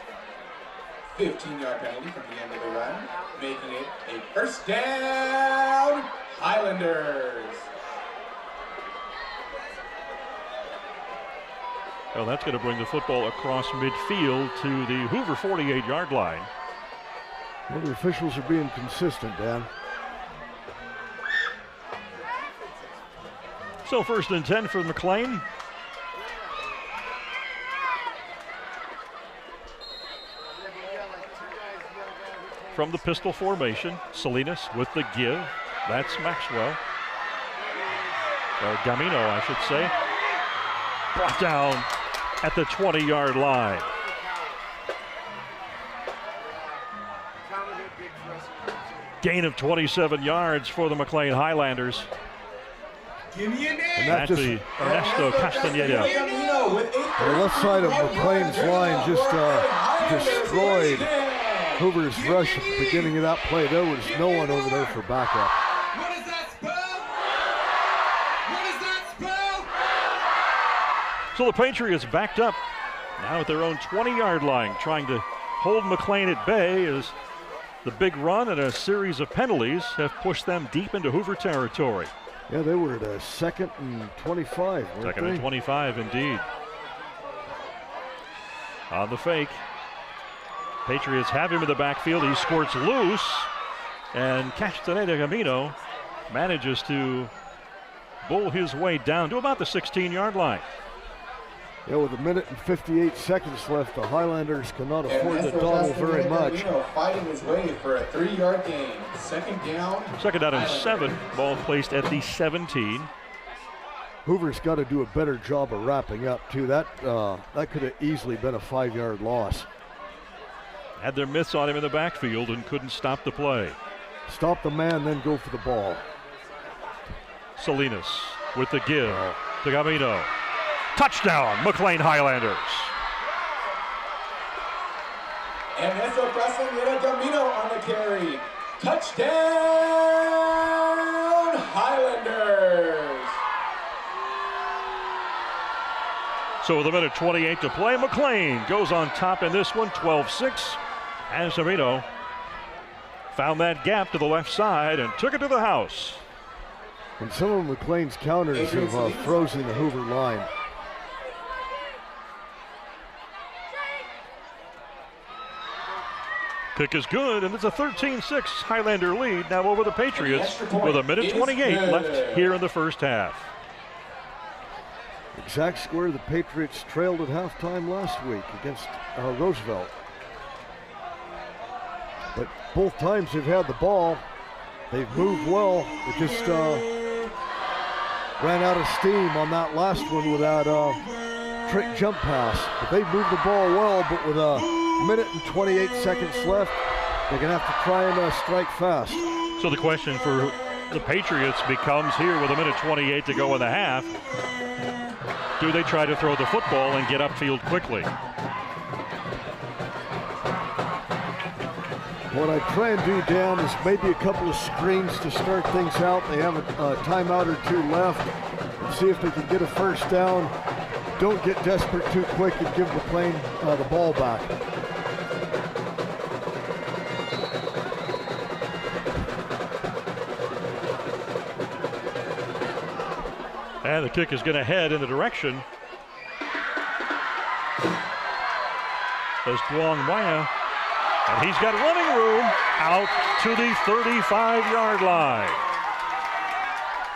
15-yard penalty from the end of the run, making it a first down. Highlanders. Well, that's going to bring the football across midfield to the Hoover 48-yard line. Well, the officials are being consistent, Dan. So 1st and 10 for McLane. From the pistol formation, Salinas with the give. That's Maxwell. Or Gamino, I should say. Brought down at the 20-yard line. Gain of 27 yards for the McLane Highlanders. Give me a name. And that That's just, the Ernesto Castaneda. the left side of McLean's line just destroyed Hoover's rush at the beginning of that play. There was no one over there for backup. What does that spell? What does that spell? So the Patriots backed up now at their own 20-yard line, trying to hold McLane at bay as the big run and a series of penalties have pushed them deep into Hoover territory. Yeah, they were at a 2nd and 25, weren't 2nd they? and 25, indeed. On the fake, Patriots have him in the backfield. He squirts loose, and Castaneda Camino manages to bull his way down to about the 16-yard line. Yeah, with 1 minute and 58 seconds left, the Highlanders cannot afford to dawdle very much. Fighting his way for a 3-yard gain. 2nd down. 2nd down and 7. Ball placed at the 17. Hoover's got to do a better job of wrapping up, too. That could have easily been a 5-yard loss. Had their mitts on him in the backfield and couldn't stop the play. Stop the man, then go for the ball. Salinas with the give to Gamino. Touchdown, McLane Highlanders. Ernesto Castaneda Camino on the carry. Touchdown, Highlanders. So with 1:28 to play, McLane goes on top in this one, 12-6. And Camino found that gap to the left side and took it to the house. And some of McLean's counters have frozen the Hoover line. Kick is good, and it's a 13-6 Highlander lead now over the Patriots with 1:28 left here in the first half. Exact score, the Patriots trailed at halftime last week against Roosevelt. But both times they've had the ball, they've moved well. They just ran out of steam on that last one with that trick jump pass. But they moved the ball well, but with 1:28 left, they're going to have to try and strike fast. So the question for the Patriots becomes here with 1:28 to go in the half, do they try to throw the football and get upfield quickly? What I try and do, Dan, is maybe a couple of screens to start things out. They have a timeout or two left. And see if they can get a first down. Don't get desperate too quick and give McLane the ball back. And the kick is going to head in the direction as Duong Maya. And he's got running room out to the 35-yard line.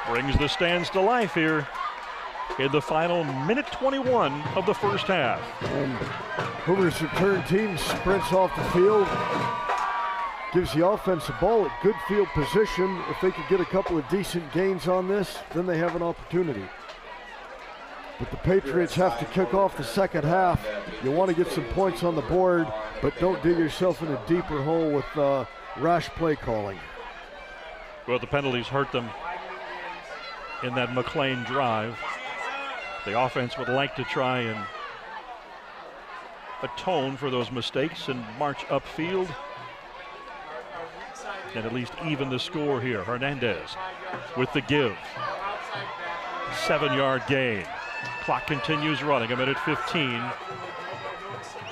Brings the stands to life here in the final 1:21 of the first half. And Hoover's return team sprints off the field, gives the offense the ball at good field position. If they could get a couple of decent gains on this, then they have an opportunity. But the Patriots have to kick off the second half. You want to get some points on the board, but don't dig yourself in a deeper hole with rash play calling. Well, the penalties hurt them in that McLane drive. The offense would like to try and atone for those mistakes and march upfield and at least even the score here. Hernandez with the give. 7-yard gain. Clock continues running, 1:15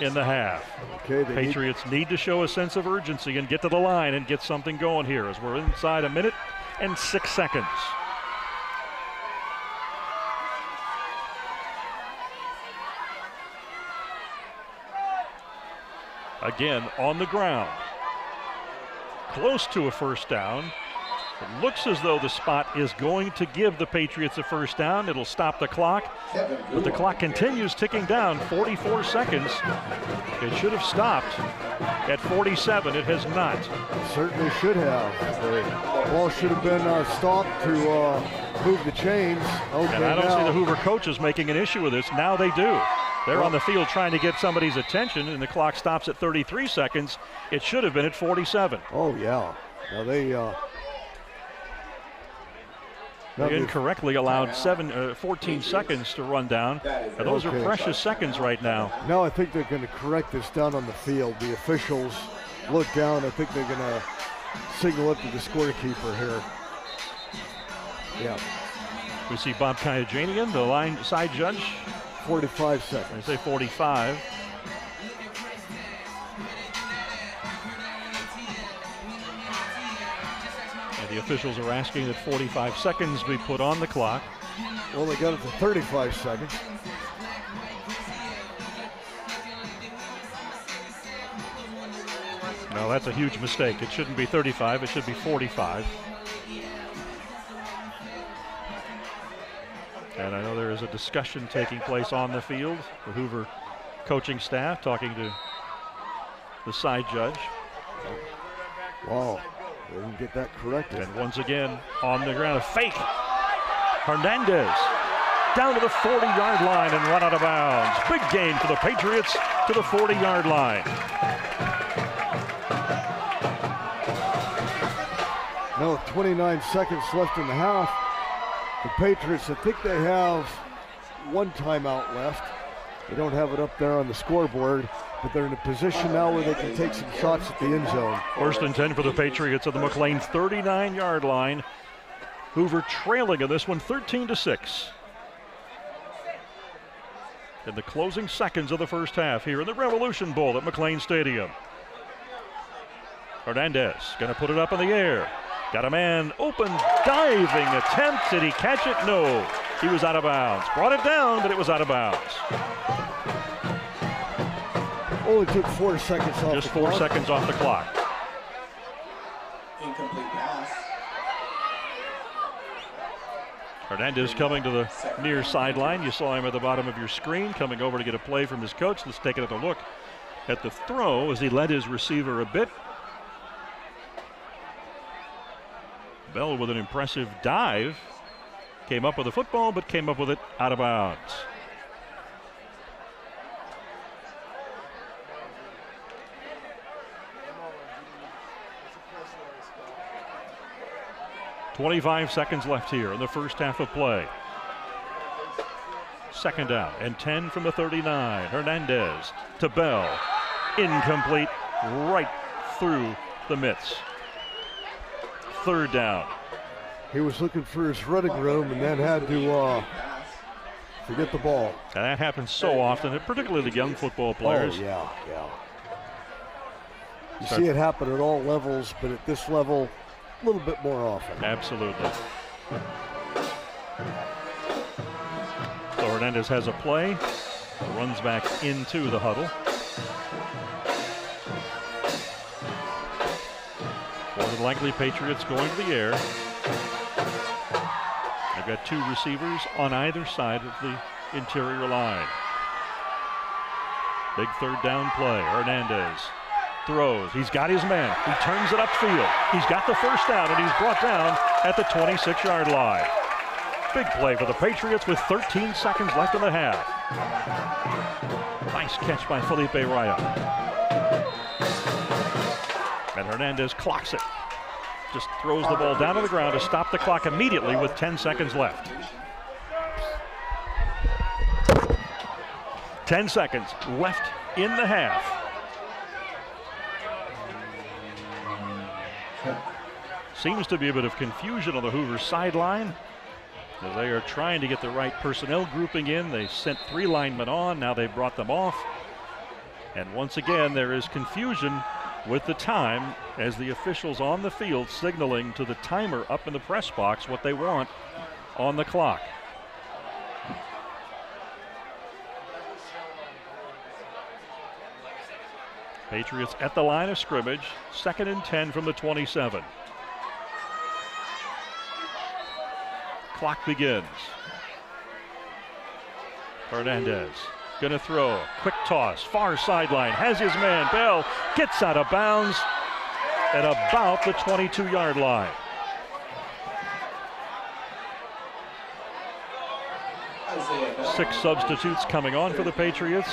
in the half. Okay, Patriots need to show a sense of urgency and get to the line and get something going here as we're inside 1:06. Again on the ground. Close to a first down. It looks as though the spot is going to give the Patriots a first down. It'll stop the clock, but the clock continues ticking down. 44 seconds. It should have stopped at 47. It has not. Certainly should have. The ball should have been stopped to move the chains. Okay, and I don't see the Hoover coaches making an issue with this. Now they do. They're on the field trying to get somebody's attention, and the clock stops at 33 seconds. It should have been at 47. Oh, yeah. Now they incorrectly allowed 14 seconds to run down. And those are precious seconds right now. Now I think they're going to correct this down on the field. The officials look down. I think they're going to signal up to the scorekeeper here. Yeah. We see Bob Kayajanian, the line side judge. 45 seconds. I say 45. And the officials are asking that 45 seconds be put on the clock. Well, they got it to 35 seconds. No, that's a huge mistake. It shouldn't be 35, it should be 45. And I know there is a discussion taking place on the field. The Hoover coaching staff talking to the side judge. Wow, they didn't get that corrected. And once again, on the ground, a fake. Hernandez down to the 40-yard line and run out of bounds. Big gain for the Patriots to the 40-yard line. Now with 29 seconds left in the half, the Patriots, I think they have one timeout left. They don't have it up there on the scoreboard, but they're in a position now where they can take some shots at the end zone. First and 10 for the Patriots at the McLane 39-yard line. Hoover trailing in this one 13-6. In the closing seconds of the first half here in the Revolution Bowl at McLane Stadium. Hernandez gonna put it up in the air. Got a man open, diving attempt. Did he catch it? No. He was out of bounds. Brought it down, but it was out of bounds. Only took 4 seconds off Just the 4 clock. seconds off the clock. Incomplete pass. Hernandez coming to the near sideline. You saw him at the bottom of your screen, coming over to get a play from his coach. Let's take another look at the throw as he led his receiver a bit. Bell with an impressive dive. Came up with the football, but came up with it out of bounds. .25 seconds left here in the first half of play. Second down and 10 from the 39. Hernandez to Bell. Incomplete, right through the mitts. Third down. He was looking for his running room and then had to forget the ball. And that happens so often, particularly the young football players. Oh, yeah. You see it happen at all levels, but at this level, a little bit more often. Absolutely. So Hernandez has a play, runs back into the huddle. More than likely, Patriots going to the air. They've got 2 receivers on either side of the interior line. Big third down play. Hernandez throws. He's got his man. He turns it upfield. He's got the first down, and he's brought down at the 26-yard line. Big play for the Patriots with 13 seconds left in the half. Nice catch by Felipe Raya. And Hernandez clocks it. Just throws the ball down to the ground to stop the clock immediately with 10 seconds left. 10 seconds left in the half. Seems to be a bit of confusion on the Hoover sideline as they are trying to get the right personnel grouping in. They sent 3 linemen on, now they've brought them off. And once again, there is confusion with the time as the officials on the field signaling to the timer up in the press box what they want on the clock. Patriots at the line of scrimmage, 2nd and 10 from the 27. Clock begins. Hernandez gonna throw, quick toss, far sideline, has his man, Bell gets out of bounds at about the 22-yard line. Six substitutes coming on for the Patriots.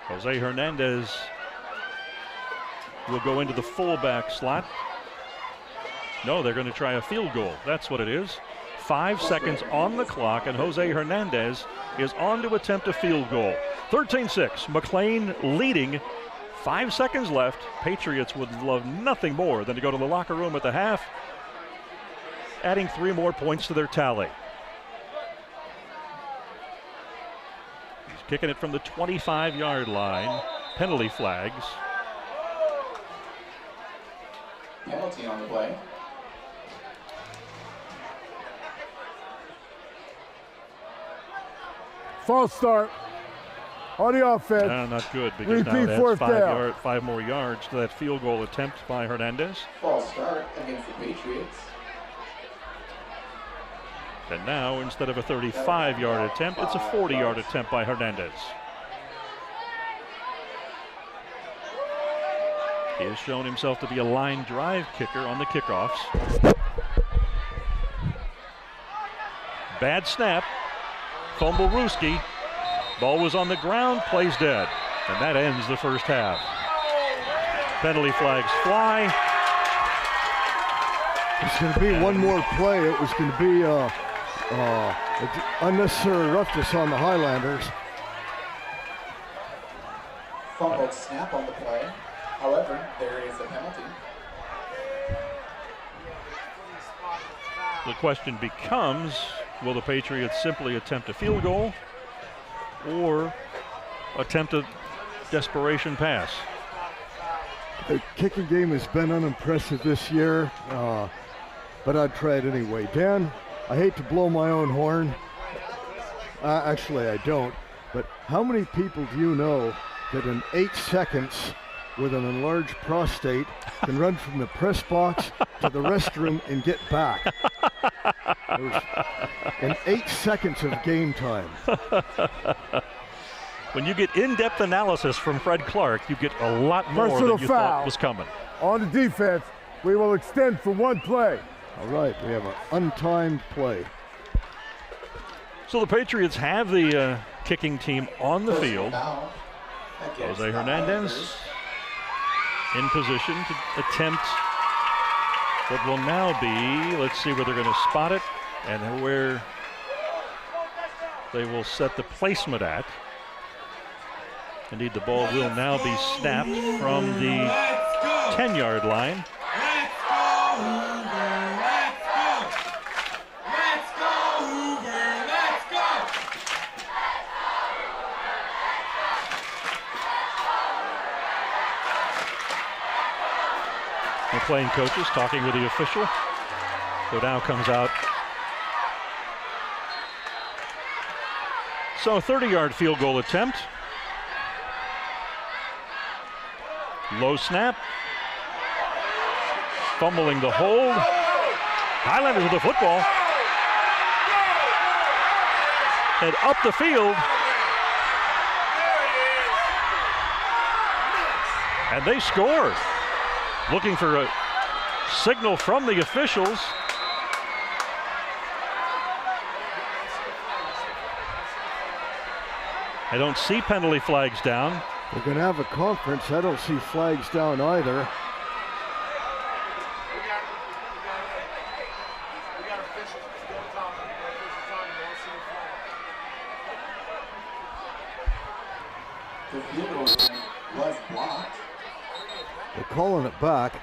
Jose Hernandez will go into the fullback slot. No, they're going to try a field goal. That's what it is. 5 seconds on the clock, and Jose Hernandez is on to attempt a field goal. 13-6, McLane leading. 5 seconds left. Patriots would love nothing more than to go to the locker room at the half, adding 3 more points to their tally. He's kicking it from the 25-yard line. Penalty flags. Penalty on the play. False start on the offense. Not good, because now it adds 5 more yards to that field goal attempt by Hernandez. False start against the Patriots. And now, instead of a 35-yard attempt, it's a 40-yard attempt by Hernandez. He has shown himself to be a line drive kicker on the kickoffs. Bad snap. Fumble Ruski. Ball was on the ground, plays dead. And that ends the first half. Penalty flags fly. It's going to be one more play. It was going to be unnecessary roughness on the Highlanders. Fumbled snap on the play. However, there is a penalty. The question becomes, will the Patriots simply attempt a field goal or attempt a desperation pass? The kicking game has been unimpressive this year, but I'd try it anyway. Dan, I hate to blow my own horn, actually I don't, but how many people do you know that in 8 seconds with an enlarged prostate can run from the press box to the restroom and get back? In 8 seconds of game time. When you get in-depth analysis from Fred Clark, you get a lot more Personal than you foul thought was coming. On the defense, we will extend for 1 play. All right, we have an untimed play. So the Patriots have the kicking team on the field. Jose Hernandez in position to attempt what will now be, let's see where they're going to spot it and where they will set the placement at. Indeed, the ball will now be snapped from the 10-yard line. Let's go, Hoover! Let's go! Let's go, Hoover! Let's go! McLane coaches talking with the official, who now comes out. So a 30-yard field goal attempt. Low snap. Fumbling the hold. Highlanders with the football. And up the field. And they score. Looking for a signal from the officials. I don't see penalty flags down. We're going to have a conference. I don't see flags down either. The field goal was blocked. They're calling it back.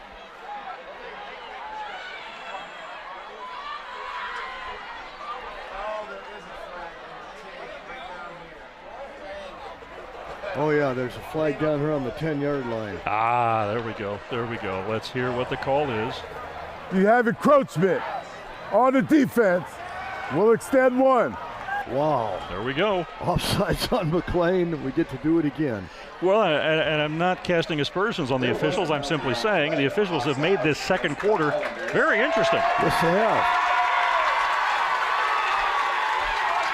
Oh yeah, there's a flag down here on the 10-yard line. Ah, there we go. There we go. Let's hear what the call is. You have encroachment on the defense. We'll extend 1. Wow. There we go. Offsides on McLane. We get to do it again. Well, and I'm not casting aspersions on the officials. I'm simply saying the officials have made this second quarter very interesting. Yes, they have.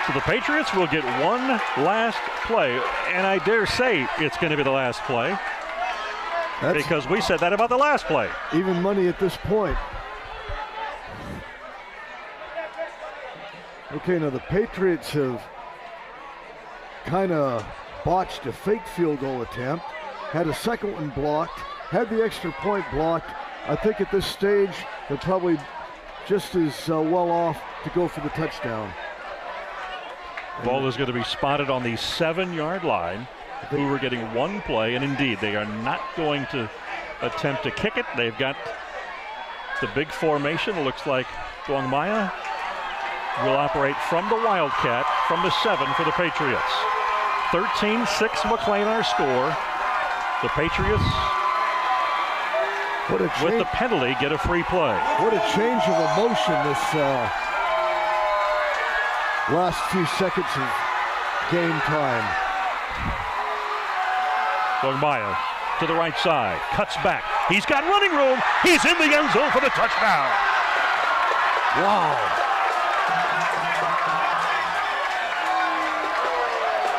So the Patriots will get one last play, and I dare say it's going to be the last play. Because we said that about the last play. Even money at this point. Okay, now the Patriots have kind of botched a fake field goal attempt, had a second one blocked, had the extra point blocked. I think at this stage they're probably just as well off to go for the touchdown. Ball is going to be spotted on the 7-yard line. Hoover getting one play, and indeed they are not going to attempt to kick it. They've got the big formation. It looks like Maya will operate from the Wildcat from the 7 for the Patriots. 13-6 McLane our score. The Patriots, with the penalty, get a free play. What a change of emotion this last few seconds of game time. Maya to the right side, cuts back. He's got running room. He's in the end zone for the touchdown. Wow.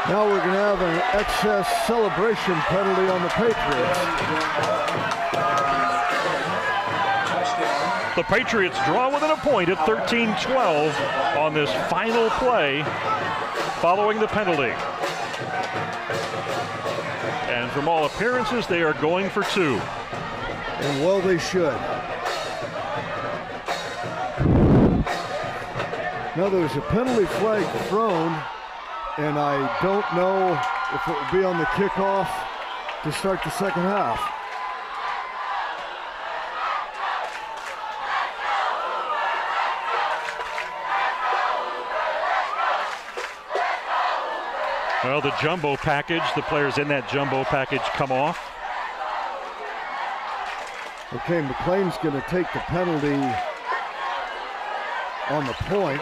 Now we're going to have an excess celebration penalty on the Patriots. The Patriots draw within a point at 13-12 on this final play following the penalty. And from all appearances, they are going for 2. And well, they should. Now there's a penalty flag thrown, and I don't know if it will be on the kickoff to start the second half. Well, the jumbo package, the players in that jumbo package come off. Okay, McLane's going to take the penalty on the point.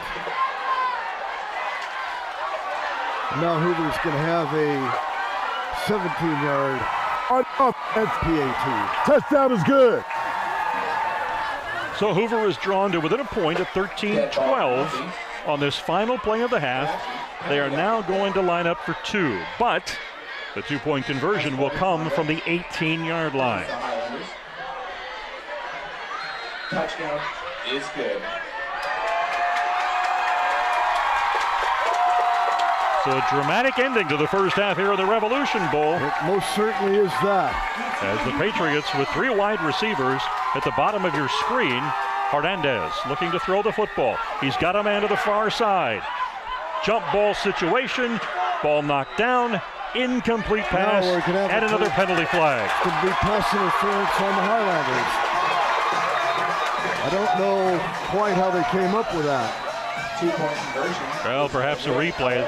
Now Hoover's going to have a 17-yard PAT. Touchdown is good. So Hoover is drawn to within a point at 13-12 on this final play of the half. They are now going to line up for 2, but the 2-point conversion will come from the 18-yard line. Touchdown is good. So a dramatic ending to the first half here of the Revolution Bowl. It most certainly is that. As the Patriots with 3 wide receivers at the bottom of your screen. Hernandez looking to throw the football. He's got a man to the far side. Jump ball situation. Ball knocked down. Incomplete pass. And another penalty flag. It's going to be pass interference on the Highlanders. I don't know quite how they came up with that. 2-point conversion. Well, perhaps a replay.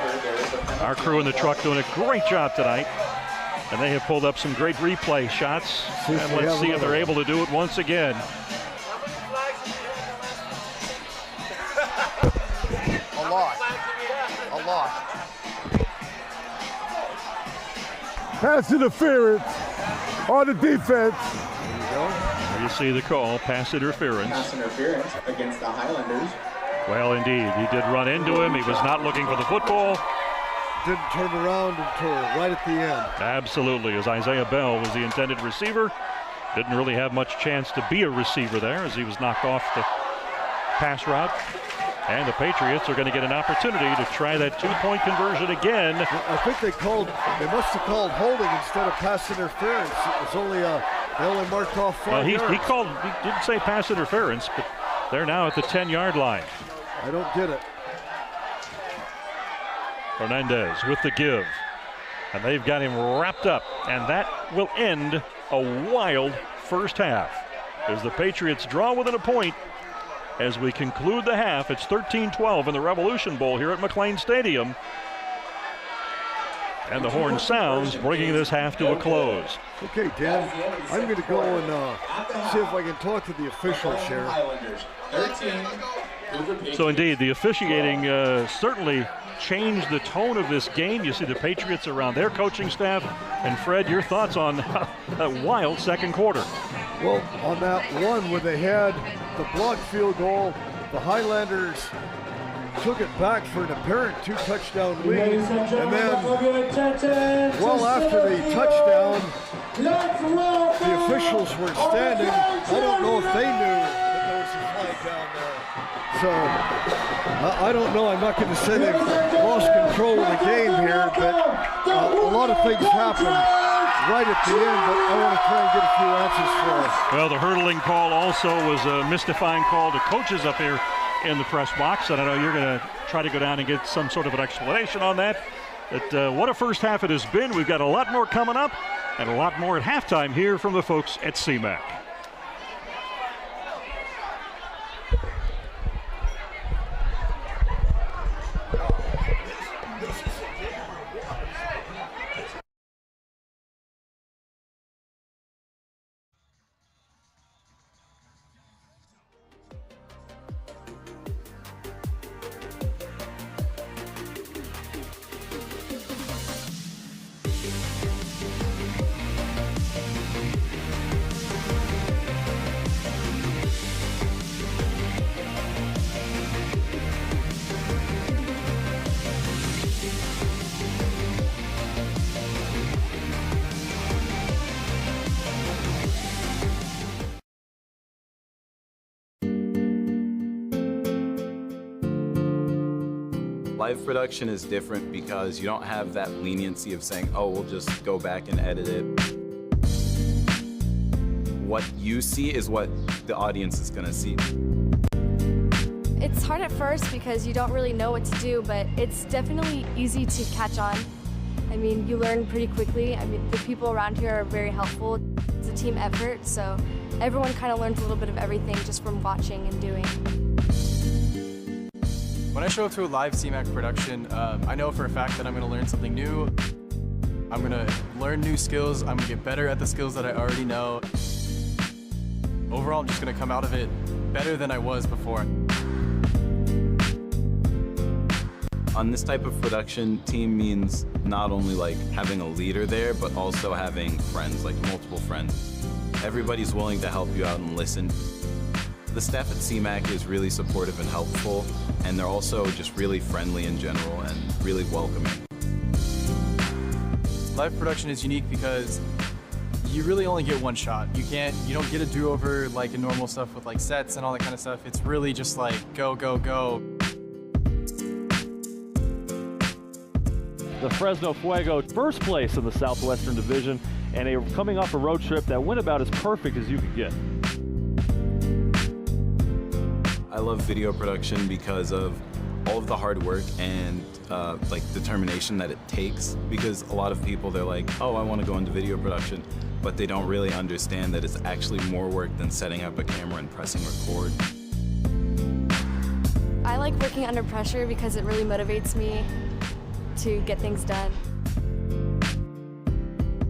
Our crew in the truck doing a great job tonight. And they have pulled up some great replay shots. And let's see if they're able to do it once again. A lot. Pass interference on the defense. There you see the call, pass interference. Pass interference against the Highlanders. Well, indeed, he did run into him. He was not looking for the football. Didn't turn around until right at the end. Absolutely, as Isaiah Bell was the intended receiver. Didn't really have much chance to be a receiver there as he was knocked off the pass route. And the Patriots are going to get an opportunity to try that 2-point conversion again. I think they must have called holding instead of pass interference. It was only they only marked off 5 yards. He didn't say pass interference, but they're now at the 10-yard line. I don't get it. Hernandez with the give. And they've got him wrapped up. And that will end a wild first half. As the Patriots draw within a point as we conclude the half. It's 13-12 in the Revolution Bowl here at McLane Stadium. And the horn sounds, bringing this half to a close. Okay, Dan, I'm going to go and see if I can talk to the officials here. So indeed, the officiating certainly changed the tone of this game. You see the Patriots around their coaching staff. And Fred, your thoughts on that wild second quarter? Well, on that one where they had the blocked field goal, the Highlanders took it back for an apparent 2-touchdown lead. And then, well after the touchdown, the officials were standing. I don't know if they knew that there was a flag down there. So, I don't know. I'm not going to say they've lost control of the game here, but a lot of things happened right at the end, but I want to try and get a few answers for us. Well, the hurdling call also was a mystifying call to coaches up here in the press box, and I know you're going to try to go down and get some sort of an explanation on that. But what a first half it has been. We've got a lot more coming up and a lot more at halftime here from the folks at CMAC. Live production is different because you don't have that leniency of saying, oh, we'll just go back and edit it. What you see is what the audience is gonna see. It's hard at first because you don't really know what to do, but it's definitely easy to catch on. I mean, you learn pretty quickly. I mean, the people around here are very helpful. It's a team effort, so everyone kind of learns a little bit of everything just from watching and doing. When I show up to a live CMAC production, I know for a fact that I'm going to learn something new. I'm going to learn new skills. I'm going to get better at the skills that I already know. Overall, I'm just going to come out of it better than I was before. On this type of production, team means not only like having a leader there, but also having friends, like multiple friends. Everybody's willing to help you out and listen. The staff at CMAC is really supportive and helpful, and they're also just really friendly in general and really welcoming. Live production is unique because you really only get one shot. You don't get a do-over like in normal stuff with like sets and all that kind of stuff. It's really just like go, go, go. The Fresno Fuego, first place in the Southwestern Division, and coming off a road trip that went about as perfect as you could get. I love video production because of all of the hard work and like determination that it takes, because a lot of people, they're like, oh, I want to go into video production, but they don't really understand that it's actually more work than setting up a camera and pressing record. I like working under pressure because it really motivates me to get things done.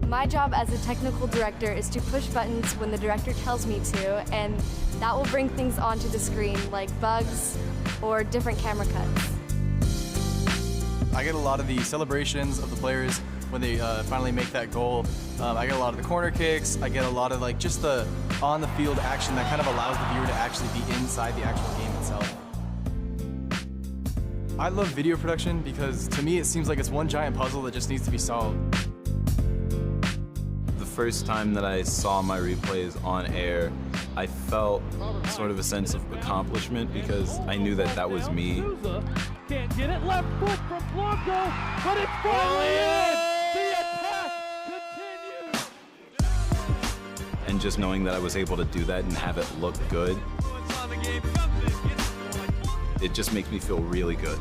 My job as a technical director is to push buttons when the director tells me to, and that will bring things onto the screen, like bugs or different camera cuts. I get a lot of the celebrations of the players when they finally make that goal. I get a lot of the corner kicks. I get a lot of like just the on-the-field action that kind of allows the viewer to actually be inside the actual game itself. I love video production because to me it seems like it's one giant puzzle that just needs to be solved. The first time that I saw my replays on air, I felt sort of a sense of accomplishment because I knew that that was me. Can't get it, left foot from Blanco, but it's finally in! The attack continues! And just knowing that I was able to do that and have it look good, it just makes me feel really good.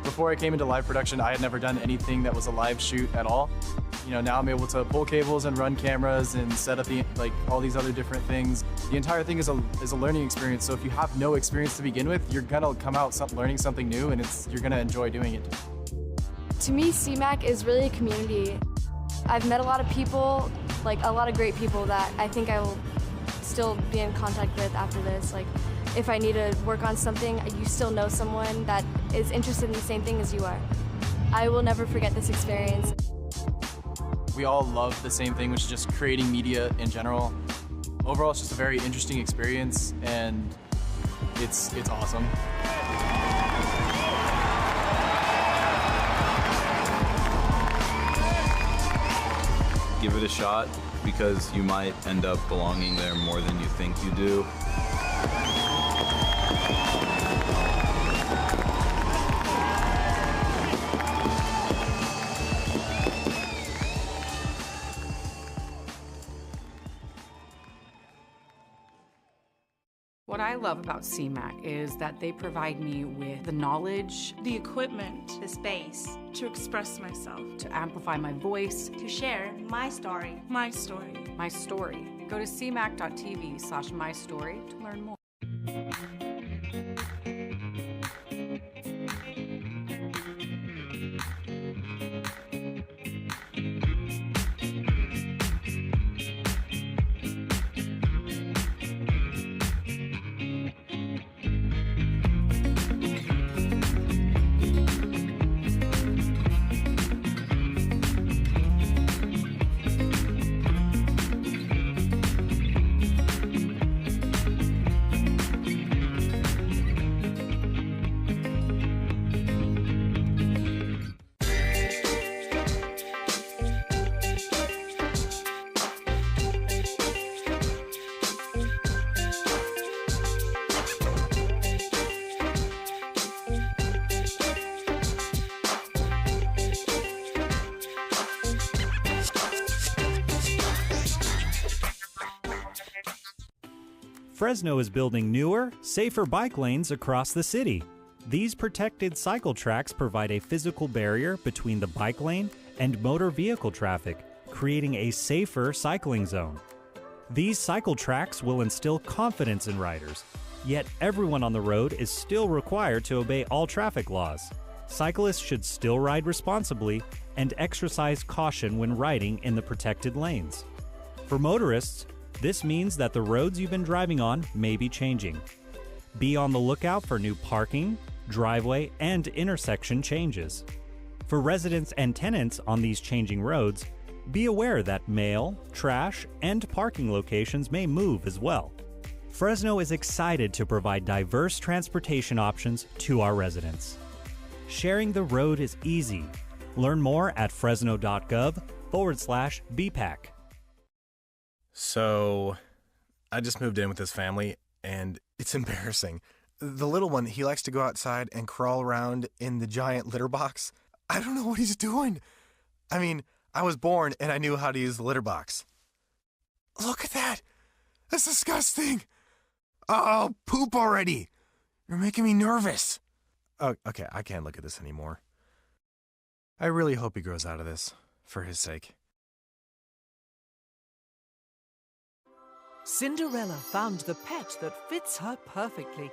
Before I came into live production, I had never done anything that was a live shoot at all. You know, now I'm able to pull cables and run cameras and set up all these other different things. The entire thing is a learning experience. So if you have no experience to begin with, you're gonna come out learning something new, and you're gonna enjoy doing it. To me, CMAC is really a community. I've met a lot of people, like a lot of great people that I think I will still be in contact with after this. Like, if I need to work on something, you still know someone that is interested in the same thing as you are. I will never forget this experience. We all love the same thing, which is just creating media in general. Overall, it's just a very interesting experience, and it's awesome. Give it a shot because you might end up belonging there more than you think you do. What I love about CMAC is that they provide me with the knowledge, the equipment, the space to express myself, to amplify my voice, to share my story. My story. My story. Go to cmac.tv/mystory to learn more. Fresno is building newer, safer bike lanes across the city. These protected cycle tracks provide a physical barrier between the bike lane and motor vehicle traffic, creating a safer cycling zone. These cycle tracks will instill confidence in riders, yet everyone on the road is still required to obey all traffic laws. Cyclists should still ride responsibly and exercise caution when riding in the protected lanes. For motorists, this means that the roads you've been driving on may be changing. Be on the lookout for new parking, driveway, and intersection changes. For residents and tenants on these changing roads, be aware that mail, trash, and parking locations may move as well. Fresno is excited to provide diverse transportation options to our residents. Sharing the road is easy. Learn more at fresno.gov/BPAC. So, I just moved in with this family, and it's embarrassing. The little one, he likes to go outside and crawl around in the giant litter box. I don't know what he's doing. I mean, I was born and I knew how to use the litter box. Look at that! That's disgusting! Oh, poop already! You're making me nervous. Oh, okay, I can't look at this anymore. I really hope he grows out of this, for his sake. Cinderella found the pet that fits her perfectly.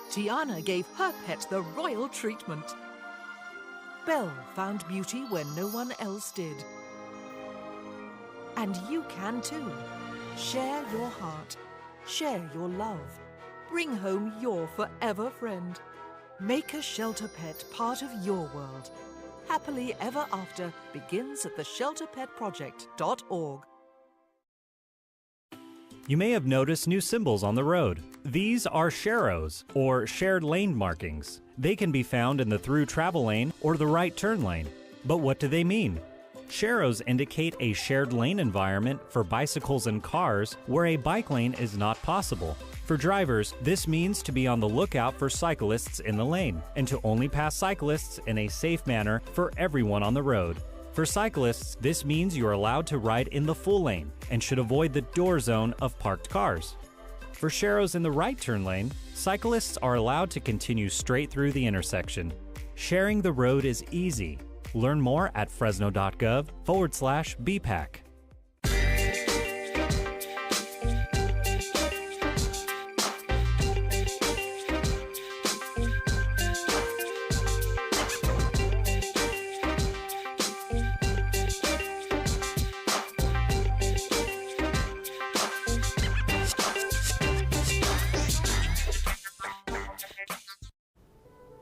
Tiana gave her pet the royal treatment. Belle found beauty where no one else did. And you can too. Share your heart. Share your love. Bring home your forever friend. Make a shelter pet part of your world. Happily Ever After begins at theshelterpetproject.org. You may have noticed new symbols on the road. These are sharrows, or shared lane markings. They can be found in the through travel lane or the right turn lane. But what do they mean? Sharrows indicate a shared lane environment for bicycles and cars where a bike lane is not possible. For drivers, this means to be on the lookout for cyclists in the lane and to only pass cyclists in a safe manner for everyone on the road. For cyclists, this means you are allowed to ride in the full lane and should avoid the door zone of parked cars. For sharrows in the right turn lane, cyclists are allowed to continue straight through the intersection. Sharing the road is easy. Learn more at fresno.gov/BPAC.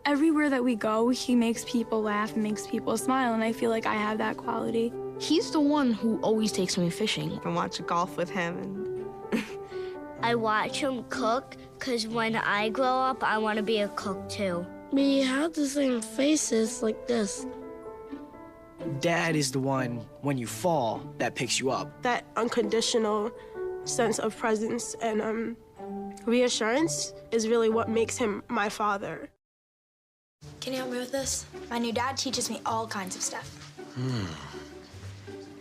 Everywhere that we go, he makes people laugh and makes people smile, and I feel like I have that quality. He's the one who always takes me fishing. I watch golf with him. And I watch him cook, because when I grow up, I want to be a cook too. We have the same faces like this. Dad is the one, when you fall, that picks you up. That unconditional sense of presence and reassurance is really what makes him my father. Can you help me with this? My new dad teaches me all kinds of stuff.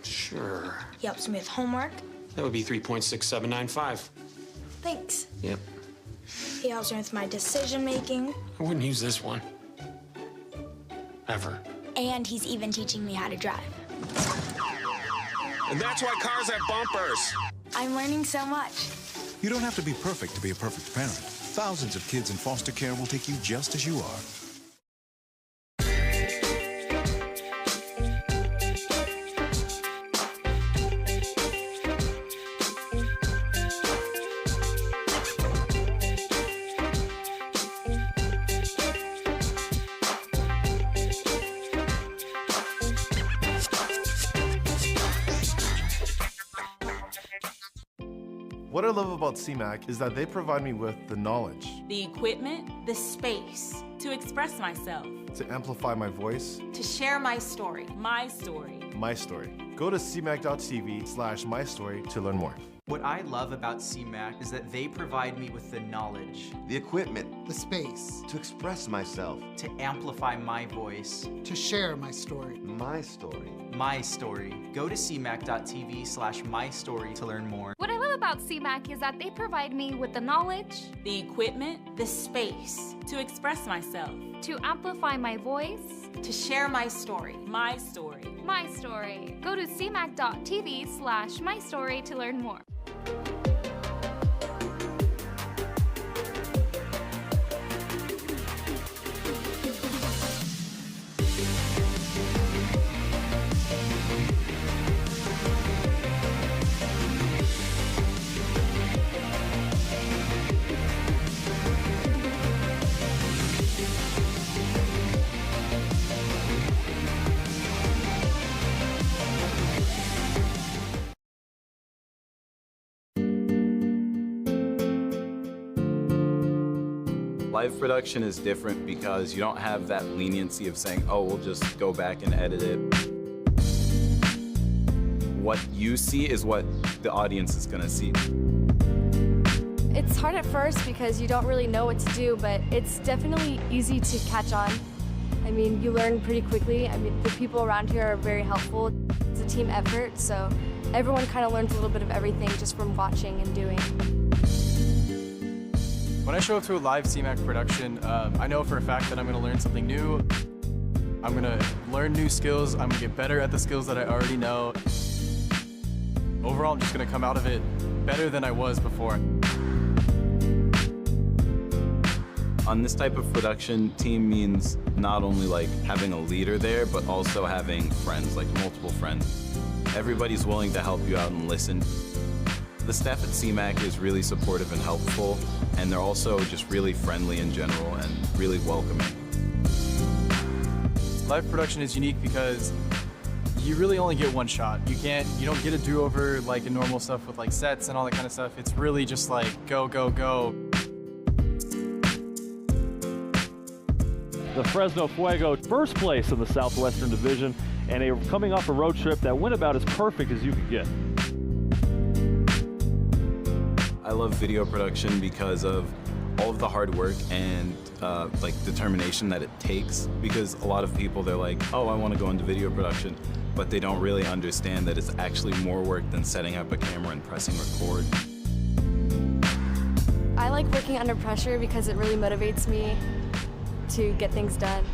Sure. He helps me with homework. That would be 3.6795. Thanks. Yep. He helps me with my decision making. I wouldn't use this one. Ever. And he's even teaching me how to drive. And that's why cars have bumpers. I'm learning so much. You don't have to be perfect to be a perfect parent. Thousands of kids in foster care will take you just as you are. What I love about CMAC is that they provide me with the knowledge, the equipment, the space to express myself, to amplify my voice, to share my story, my story. Go to cmac.tv/mystory to learn more. What I love about CMAC is that they provide me with the knowledge, the equipment, the space to express myself, to amplify my voice, to share my story. My story. My story. Go to cmac.tv/mystory to learn more. What I love about CMAC is that they provide me with the knowledge, the equipment, the space to express myself, to amplify my voice, to share my story, my story. My story. Go to cmac.tv/mystory to learn more. Live production is different because you don't have that leniency of saying, oh, we'll just go back and edit it. What you see is what the audience is going to see. It's hard at first because you don't really know what to do, but it's definitely easy to catch on. I mean, you learn pretty quickly. I mean, the people around here are very helpful. It's a team effort, so everyone kind of learns a little bit of everything just from watching and doing. When I show up to a live CMAC production, I know for a fact that I'm going to learn something new. I'm going to learn new skills. I'm going to get better at the skills that I already know. Overall, I'm just going to come out of it better than I was before. On this type of production, team means not only like having a leader there, but also having friends, like multiple friends. Everybody's willing to help you out and listen. The staff at CMAC is really supportive and helpful, and they're also just really friendly in general and really welcoming. Live production is unique because you really only get one shot. You don't get a do-over like in normal stuff with like sets and all that kind of stuff. It's really just like go, go, go. The Fresno Fuego first place in the Southwestern Division, and they were coming off a road trip that went about as perfect as you could get. I love video production because of all of the hard work and like determination that it takes, because a lot of people, they're like, oh, I want to go into video production, but they don't really understand that it's actually more work than setting up a camera and pressing record. I like working under pressure because it really motivates me to get things done.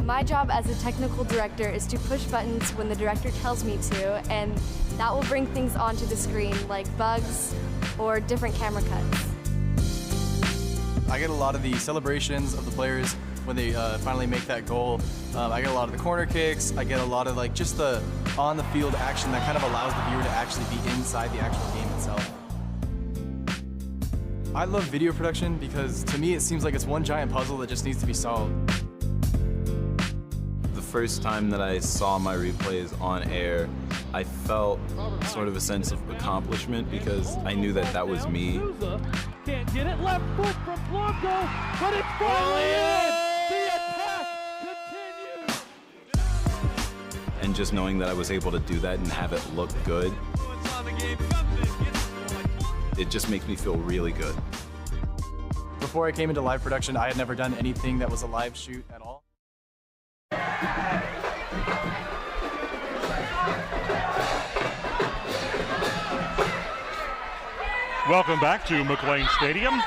My job as a technical director is to push buttons when the director tells me to, and that will bring things onto the screen like bugs or different camera cuts. I get a lot of the celebrations of the players when they finally make that goal. I get a lot of the corner kicks. I get a lot of like just the on-the-field action that kind of allows the viewer to actually be inside the actual game itself. I love video production because to me it seems like it's one giant puzzle that just needs to be solved. The first time that I saw my replays on air, I felt sort of a sense of accomplishment because I knew that that was me. Can't get it, left foot from Blanco, but it's finally in! The attack continues! And just knowing that I was able to do that and have it look good, it just makes me feel really good. Before I came into live production, I had never done anything that was a live shoot at all. Welcome back to McLane Stadium.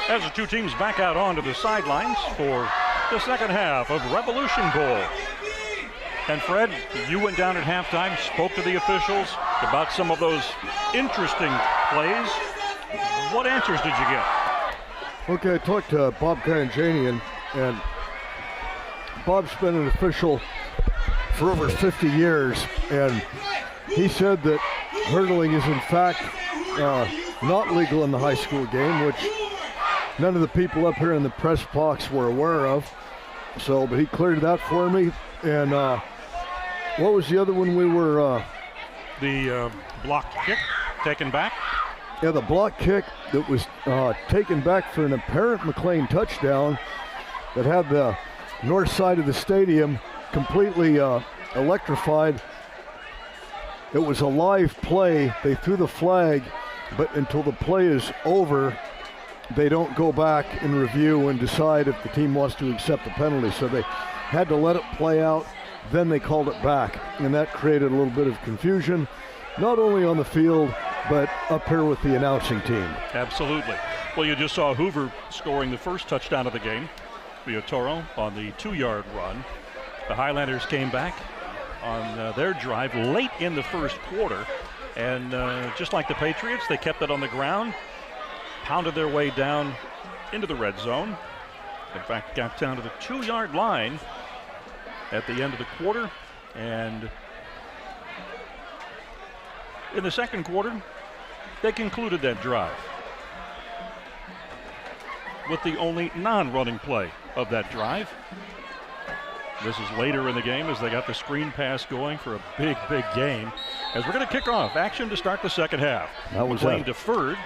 As the two teams back out onto the sidelines for the second half of Revolution Bowl. And Fred, you went down at halftime, spoke to the officials about some of those interesting plays. What answers did you get? Okay, I talked to Bob Carangenian, and Bob's been an official for over 50 years, and he said that hurdling is in fact not legal in the high school game, which none of the people up here in the press box were aware of. So, but he cleared that for me. And what was the other one we were? The block kick taken back. Yeah, the block kick that was taken back for an apparent McLane touchdown that had the north side of the stadium completely electrified. It was a live play. They threw the flag, but until the play is over, they don't go back and review and decide if the team wants to accept the penalty. So they had to let it play out, then they called it back. And that created a little bit of confusion, not only on the field, but up here with the announcing team. Absolutely. Well, you just saw Hoover scoring the first touchdown of the game via Toro on the 2-yard run. The Highlanders came back on their drive late in the first quarter, and just like the Patriots, they kept it on the ground, pounded their way down into the red zone. In fact, got down to the 2-yard line at the end of the quarter, and in the second quarter, they concluded that drive with the only non-running play of that drive. This is later in the game as they got the screen pass going for a big, big game. As we're going to kick off action to start the second half. That was McLane deferred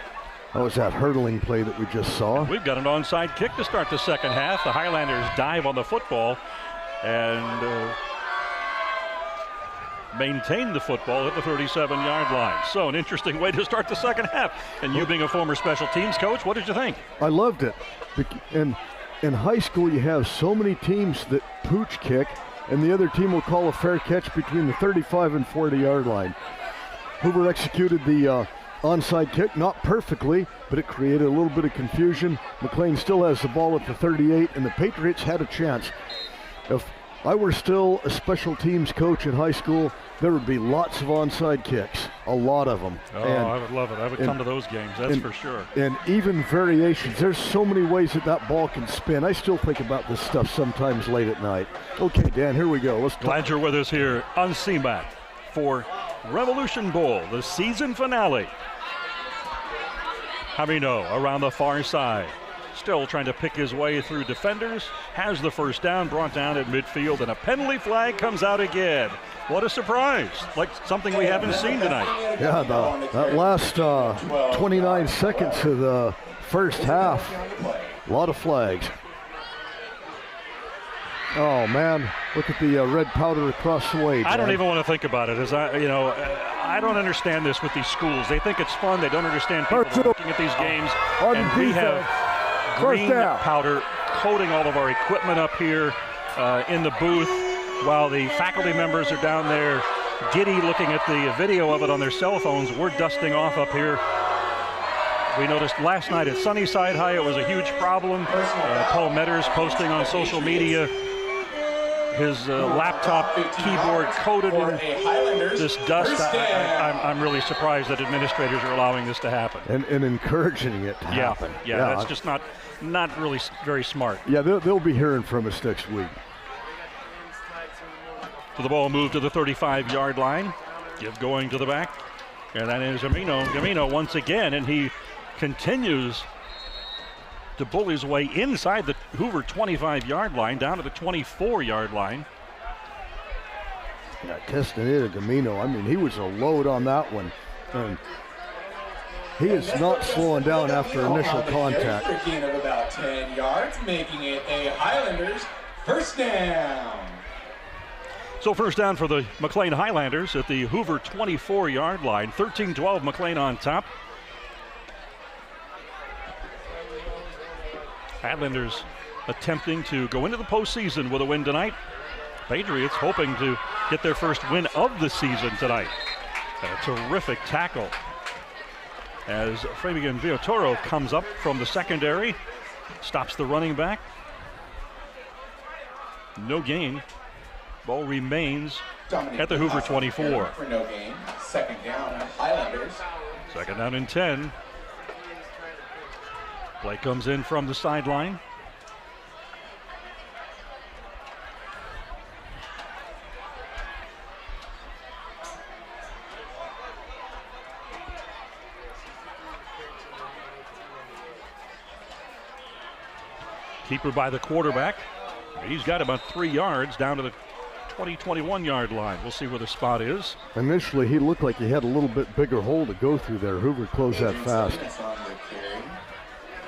That was that hurdling play that we just saw. We've got an onside kick to start the second half. The Highlanders dive on the football and maintain the football at the 37-yard line. So an interesting way to start the second half. And you being a former special teams coach, what did you think? I loved it. And in high school, you have so many teams that pooch kick, and the other team will call a fair catch between the 35 and 40-yard line. Hoover executed the onside kick, not perfectly, but it created a little bit of confusion. McLane still has the ball at the 38, and the Patriots had a chance. If I were still a special teams coach in high school, there would be lots of onside kicks, a lot of them. Oh, I would love it. I would come to those games, that's for sure. And even variations. There's so many ways that ball can spin. I still think about this stuff sometimes late at night. Okay, Dan, here we go. Let's talk. Glad you're with us here on CMAC for Revolution Bowl, the season finale. Jamino around the far side. Still trying to pick his way through defenders. Has the first down, brought down at midfield, and a penalty flag comes out again. What a surprise. Like something we haven't seen tonight. Yeah, that last 29 seconds of the first half, a lot of flags. Oh, man, look at the red powder across the way. I don't even want to think about it. I don't understand this with these schools. They think it's fun. They don't understand people looking at these games. And we have green powder coating all of our equipment up here in the booth while the faculty members are down there giddy looking at the video of it on their cell phones. We're dusting off up here. We noticed last night at Sunnyside High it was a huge problem. Paul Metters posting on social media his laptop keyboard coated in this dust. I'm really surprised that administrators are allowing this to happen. And encouraging it to happen. Yeah, that's just not really very smart. Yeah, they'll be hearing from us next week. So the ball moved to the 35-yard line. Give going to the back. And that is Jamino once again, and he continues to bully his way inside the Hoover 25-yard line, down to the 24-yard line. Yeah, testing it at Jamino. I mean, he was a load on that one. And he is not slowing down after initial contact. For a gain of about 10 yards, making it a Highlanders first down. So first down for the McLane Highlanders at the Hoover 24-yard line. 13-12 McLane on top. Highlanders attempting to go into the postseason with a win tonight. Patriots hoping to get their first win of the season tonight. A terrific tackle as Fabian Villatoro comes up from the secondary, stops the running back. No gain. Ball remains at the Hoover 24. For no gain. Second down, Highlanders. Second down and 10. Play comes in from the sideline. Keeper by the quarterback. He's got about 3 yards down to the 21-yard line. We'll see where the spot is. Initially, he looked like he had a little bit bigger hole to go through there. Hoover closed that fast.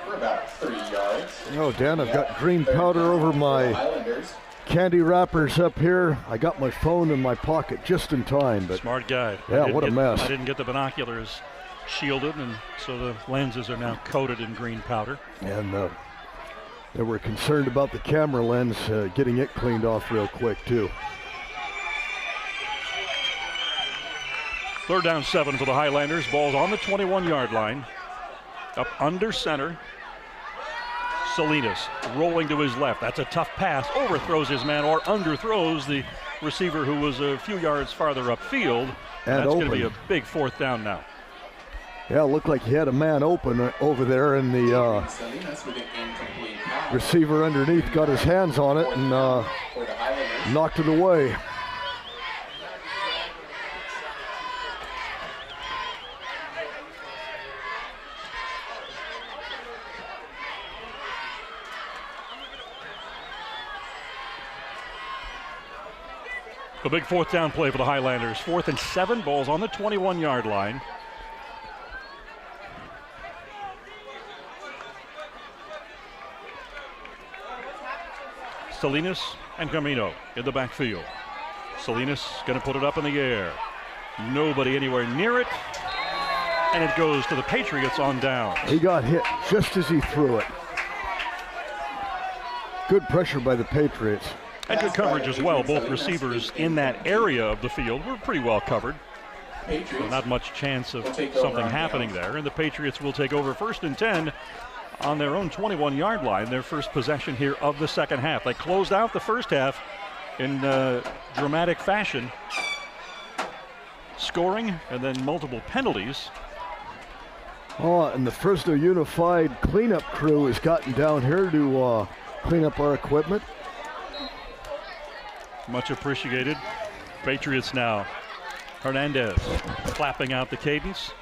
For about 3 yards. Oh, Dan, I've got green powder over my candy wrappers up here. I got my phone in my pocket just in time. But smart guy. Yeah, what a mess. I didn't get the binoculars shielded, and so the lenses are now coated in green powder. And they were concerned about the camera lens, getting it cleaned off real quick, too. Third down 7 for the Highlanders. Ball's on the 21-yard line. Up under center. Salinas rolling to his left. That's a tough pass. Overthrows his man or underthrows the receiver who was a few yards farther upfield. And that's going to be a big fourth down now. Yeah, it looked like he had a man open over there, and the receiver underneath got his hands on it and knocked it away. A big fourth down play for the Highlanders. 4th and 7, ball's on the 21-yard line. Salinas and Camino in the backfield. Salinas going to put it up in the air. Nobody anywhere near it. And it goes to the Patriots on down. He got hit just as he threw it. Good pressure by the Patriots. And good coverage as well. Both receivers in that area of the field were pretty well covered. So not much chance of something happening there. And the Patriots will take over 1st and 10 on their own 21-yard line, their first possession here of the second half. They closed out the first half in dramatic fashion, scoring and then multiple penalties. Oh, and the Fresno Unified cleanup crew has gotten down here to clean up our equipment. Much appreciated. Patriots now. Hernandez clapping out the cadence.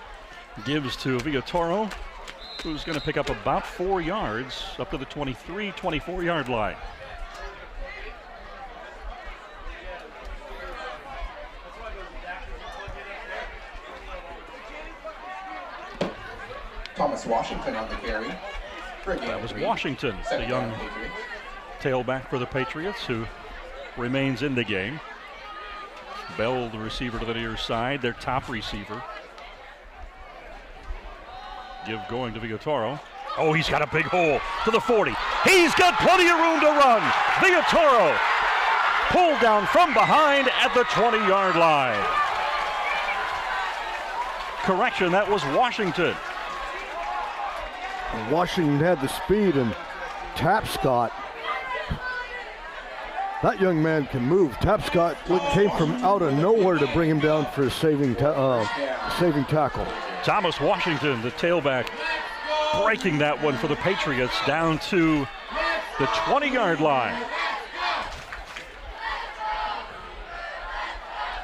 Gives to Villatoro, who's going to pick up about 4 yards up to the 23, 24-yard line. Thomas Washington on the carry. That was Washington, the young tailback for the Patriots, who remains in the game. Bell, the receiver to the near side, their top receiver. Give going to Villatoro. Oh, he's got a big hole to the 40. He's got plenty of room to run. Villatoro pulled down from behind at the 20-yard line. Correction, that was Washington. Washington had the speed, and Tapscott, that young man can move. Tapscott came from out of nowhere to bring him down for a saving tackle. Thomas Washington, the tailback, breaking that one for the Patriots down to the 20-yard line.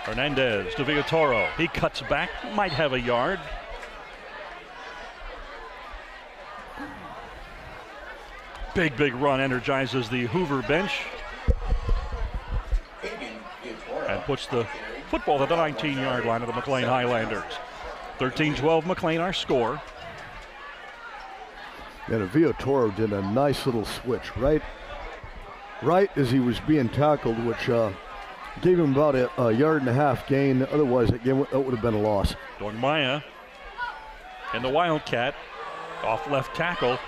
Hernandez to Villatoro. He cuts back, might have a yard. Big run energizes the Hoover bench and puts the football at the 19-yard line of the McLane Highlanders. 13-12 McLane, our score. And Villatoro did a nice little switch right as he was being tackled, which gave him about a yard and a half gain. Otherwise, that would have been a loss. Dornmaya and the Wildcat off left tackle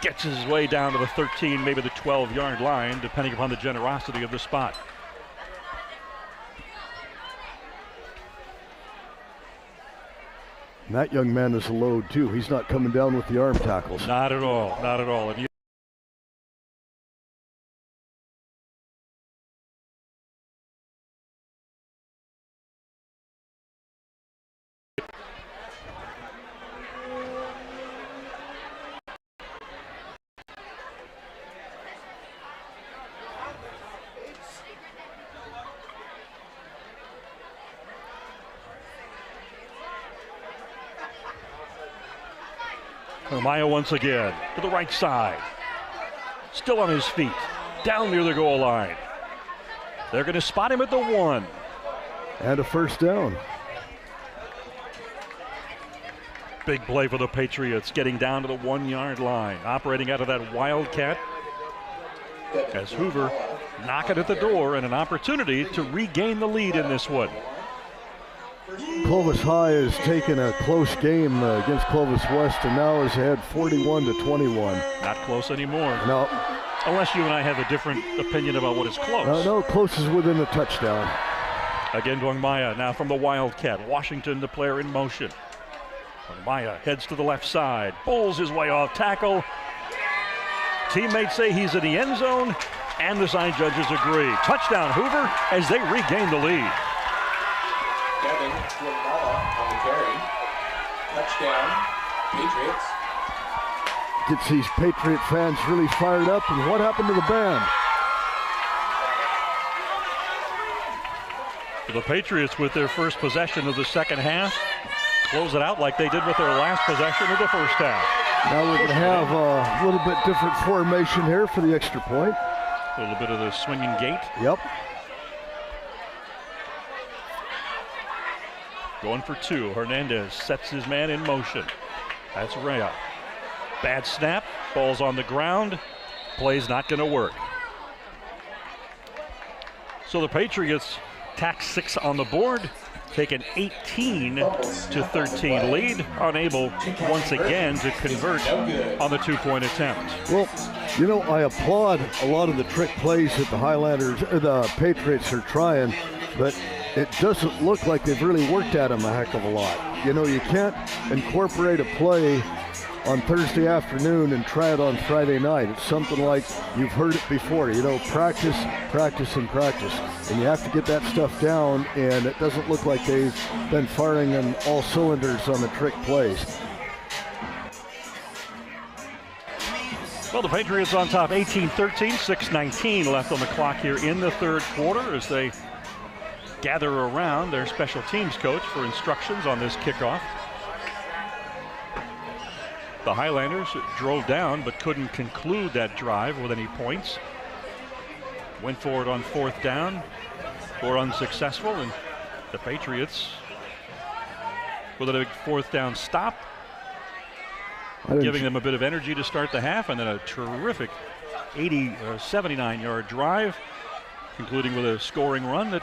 gets his way down to the 13, maybe the 12-yard line, depending upon the generosity of the spot. And that young man is a load, too. He's not coming down with the arm tackles. Not at all, not at all. And Maya once again to the right side. Still on his feet. Down near the goal line. They're going to spot him at the 1. And a first down. Big play for the Patriots, getting down to the 1-yard line. Operating out of that Wildcat as Hoover knocking at the door and an opportunity to regain the lead in this one. Clovis High has taken a close game against Clovis West and now is ahead 41-21. Not close anymore. No. Unless you and I have a different opinion about what is close. No, close is within a touchdown. Again, Dornmaya now from the Wildcat. Washington, the player in motion. Dornmaya heads to the left side. Bowls his way off tackle. Teammates say he's in the end zone, and the side judges agree. Touchdown, Hoover, as they regain the lead. Devin Wimala on the carry. Touchdown, Patriots. Gets these Patriot fans really fired up, and what happened to the band? The Patriots with their first possession of the second half close it out like they did with their last possession of the first half. Now we're going to have a little bit different formation here for the extra point. A little bit of the swinging gate. Yep. Going for 2. Hernandez sets his man in motion. That's Rea. Bad snap. Ball's on the ground. Play's not going to work. So the Patriots tack 6 on the board, take an 18-13 lead, unable once again to convert on the 2-point attempt. Well, you know, I applaud a lot of the trick plays that the Patriots are trying, but it doesn't look like they've really worked at them a heck of a lot. You know, you can't incorporate a play on Thursday afternoon and try it on Friday night. It's something like you've heard it before, you know, practice, practice, and practice. And you have to get that stuff down, and it doesn't look like they've been firing on all cylinders on the trick plays. Well, the Patriots on top 18-13, 6:19 left on the clock here in the third quarter as they gather around their special teams coach for instructions on this kickoff. The Highlanders drove down but couldn't conclude that drive with any points. Went for it on 4th down, were unsuccessful, and the Patriots with a big 4th down stop, giving them a bit of energy to start the half, and then a terrific 79-yard drive, concluding with a scoring run that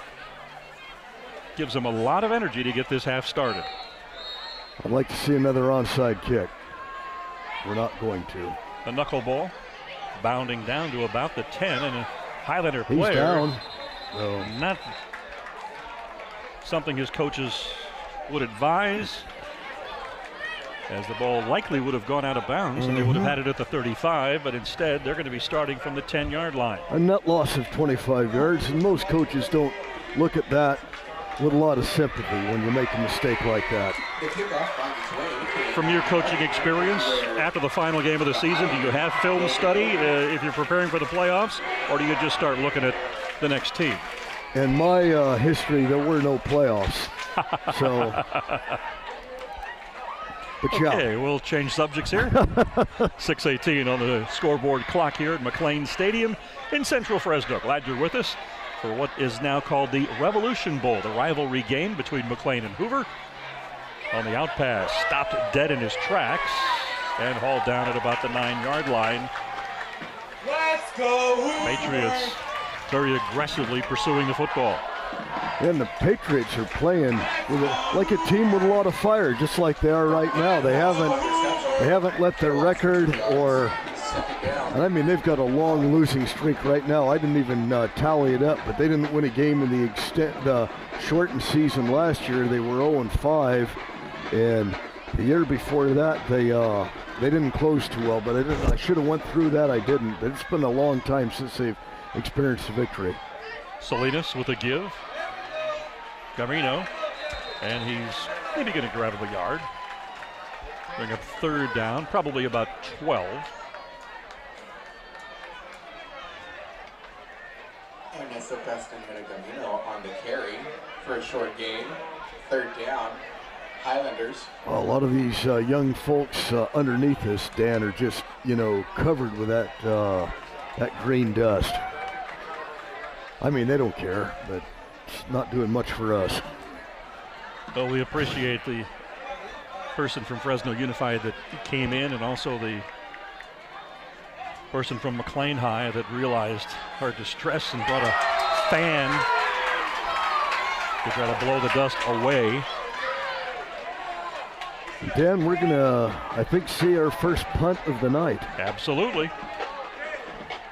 gives them a lot of energy to get this half started. I'd like to see another onside kick. We're not going to. A knuckleball bounding down to about the 10, and a Highlander He's player. Down. Not something his coaches would advise, as the ball likely would have gone out of bounds and they would have had it at the 35, but instead they're going to be starting from the 10-yard line. A net loss of 25 yards, and most coaches don't look at that with a lot of sympathy when you make a mistake like that. From your coaching experience, after the final game of the season, do you have film study if you're preparing for the playoffs, or do you just start looking at the next team? In my history, there were no playoffs. So, but yeah. Okay, we'll change subjects here. 6:18 on the scoreboard clock here at McLane Stadium in Central Fresno. Glad you're with us for what is now called the Revolution Bowl, the rivalry game between McLane and Hoover. On the out pass, stopped dead in his tracks and hauled down at about the 9-yard line. Let's go Patriots very aggressively pursuing the football. And the Patriots are playing with like a team with a lot of fire, just like they are right now. They haven't let their record and I mean, they've got a long losing streak right now. I didn't even tally it up, but they didn't win a game in the shortened season last year. They were 0-5, and the year before that, they didn't close too well. But I should have went through that. I didn't. But it's been a long time since they've experienced a victory. Salinas with a give. Garino, and he's maybe going to grab him a yard. Bring up 3rd down, probably about 12. Ernesto Castaneda-Gamino on the carry for a short gain. 3rd down, Highlanders. Well, a lot of these young folks underneath us, Dan, are just, you know, covered with that green dust. I mean, they don't care, but it's not doing much for us. Well, we appreciate the person from Fresno Unified that came in, and also the person from McLane High that realized our distress and brought a fan to try to blow the dust away. Dan, we're gonna, I think, see our first punt of the night. Absolutely.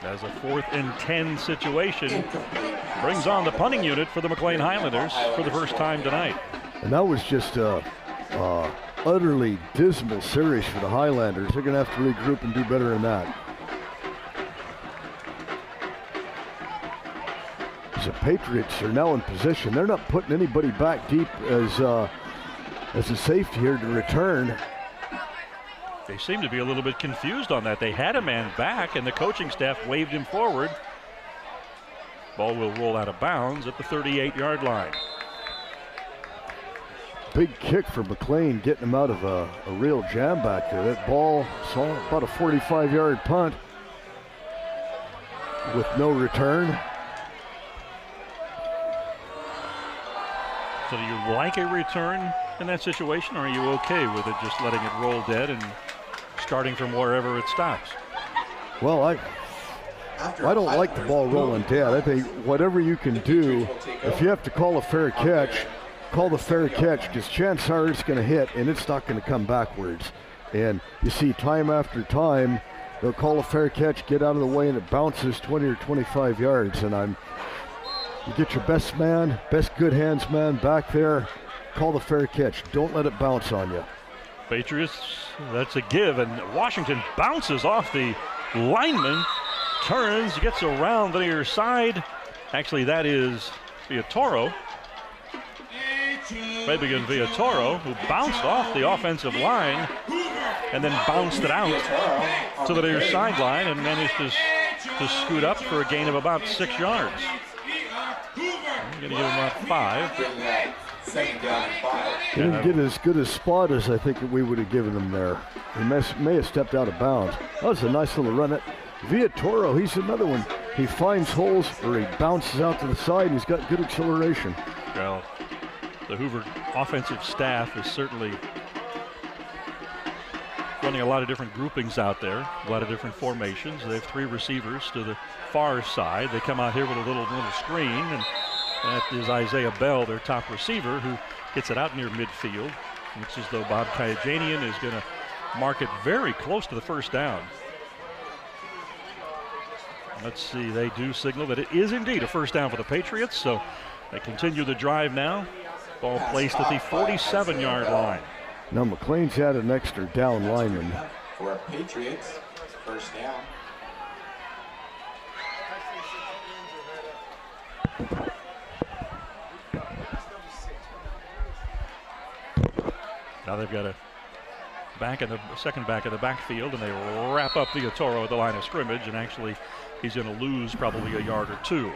As a 4th and 10 situation brings on the punting unit for the McLane Highlanders for the first time tonight. And that was just a utterly dismal series for the Highlanders. They're gonna have to regroup and do better than that. The Patriots are now in position. They're not putting anybody back deep as a safety here to return. They seem to be a little bit confused on that. They had a man back, and the coaching staff waved him forward. Ball will roll out of bounds at the 38-yard line. Big kick for McLane, getting him out of a real jam back there. That ball saw about a 45-yard punt with no return. So do you like a return in that situation, or are you okay with it just letting it roll dead and starting from wherever it stops? Well, I don't like the ball rolling dead. I think whatever you can do, if you have to call a fair catch, call the fair catch, because chances are it's going to hit and it's not going to come backwards. And you see time after time, they'll call a fair catch, get out of the way, and it bounces 20 or 25 yards. And you get your best man, best good hands man back there, call the fair catch. Don't let it bounce on you. Patriots, that's a give, and Washington bounces off the lineman, turns, gets around the near side. Actually, that is Villatoro. Fabian Villatoro, who bounced off the offensive line and then bounced it out to the near sideline and managed to scoot up for a gain of about 6 yards. I'm going to give him about 5. Second down and 5. He didn't get as good a spot as I think we would have given him there. He may have stepped out of bounds. That was a nice little run. Villatoro, he's another one. He finds holes or he bounces out to the side and he's got good acceleration. Well, the Hoover offensive staff is certainly running a lot of different groupings out there, a lot of different formations. They have 3 receivers to the far side. They come out here with a little screen, and that is Isaiah Bell, their top receiver, who gets it out near midfield. Looks as though Bob Kayajanian is going to mark it very close to the first down. Let's see, they do signal that it is indeed a first down for the Patriots, so they continue the drive now. Ball placed at the 47-yard line. Now McLane's had an extra down lineman. For Patriots, first down. Now they've got a second back in the backfield, and they wrap up Villatoro at the line of scrimmage, and actually he's going to lose probably a yard or 2.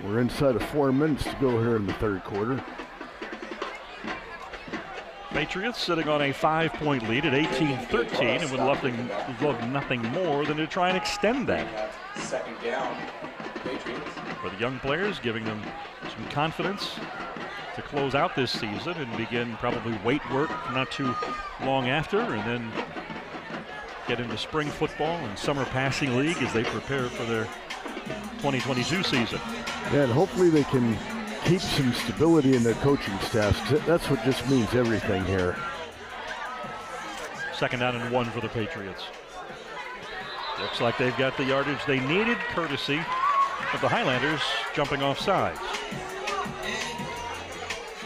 We're inside of 4 minutes to go here in the third quarter. Patriots sitting on a 5-point lead at 18-13 and would love nothing more than to try and extend that. Second down, Patriots. For the young players, giving them some confidence to close out this season and begin probably weight work not too long after, and then get into spring football and summer passing league as they prepare for their 2022 season. Yeah, and hopefully they can keep some stability in their coaching staff. That's what just means everything here. Second down and 1 for the Patriots. Looks like they've got the yardage they needed, courtesy of the Highlanders jumping off sides.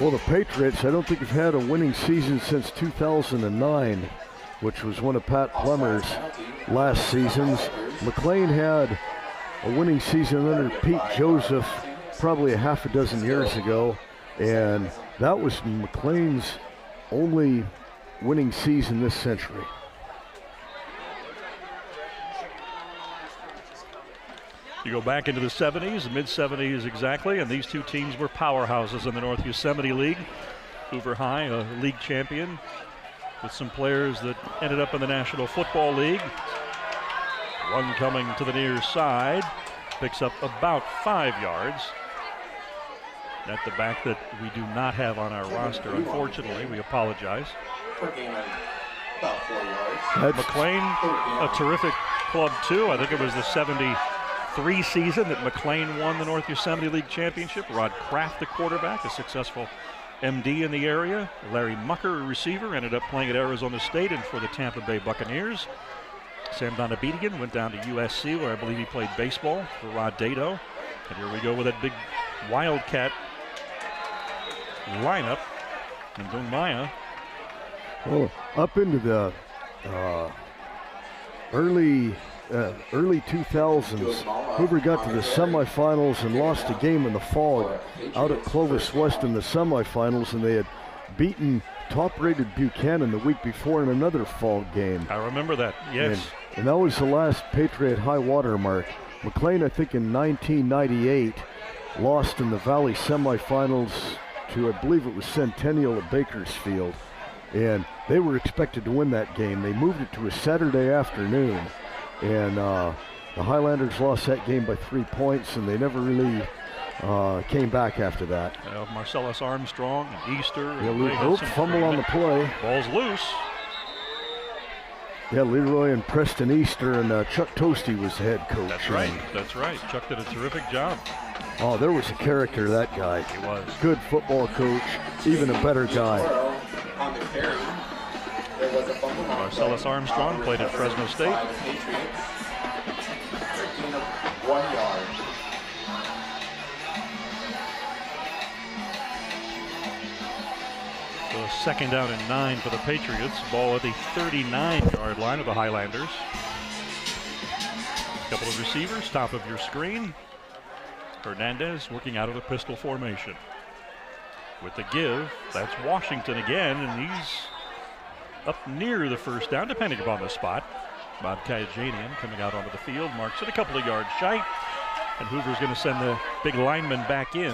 Well, the Patriots, I don't think have had a winning season since 2009, which was one of Pat Plummer's last seasons. McLane had a winning season under Pete Joseph probably a half a dozen years ago, and that was McLane's only winning season this century. You go back into the 70s, mid-70s exactly, and these two teams were powerhouses in the North Yosemite League. Hoover High, a league champion, with some players that ended up in the National Football League. One coming to the near side, picks up about 5 yards. At the back that we do not have on our roster, unfortunately. We apologize. About 4 yards. McLane, a terrific club too. I think it was the 73 season that McLane won the North Yosemite League Championship. Rod Kraft, the quarterback, a successful MD in the area. Larry Mucker, a receiver, ended up playing at Arizona State and for the Tampa Bay Buccaneers. Sam Donabedian went down to USC, where I believe he played baseball for Rod Dato. And here we go with that big Wildcat lineup. And Maya. Well, up into the early 2000s, Hoover got to the semifinals and lost a game in the fall out at Clovis West in the semifinals, and they had beaten top-rated Buchanan the week before in another fall game. I remember that, yes. And that was the last Patriot high water mark. McLane, I think in 1998, lost in the Valley semifinals to, I believe it was Centennial at Bakersfield. And they were expected to win that game. They moved it to a Saturday afternoon. And the Highlanders lost that game by 3 points, and they never really came back after that. Marcellus Armstrong and Easter. Fumble on the play. Ball's loose. Yeah, Leroy and Preston Easter, and Chuck Toasty was head coach. That's right. That's right. Chuck did a terrific job. Oh, there was a character, that guy. He was. Good football coach, even a better guy. On the carry, there was a fumble. Marcellus Armstrong played at Fresno State. 13 of 1 yard. So a second down and 9 for the Patriots. Ball at the 39-yard line of the Highlanders. Couple of receivers, top of your screen. Hernandez working out of the pistol formation. With the give, that's Washington again, and he's up near the first down, depending upon the spot. Bob Kajanian coming out onto the field, marks it a couple of yards shy, and Hoover's going to send the big lineman back in.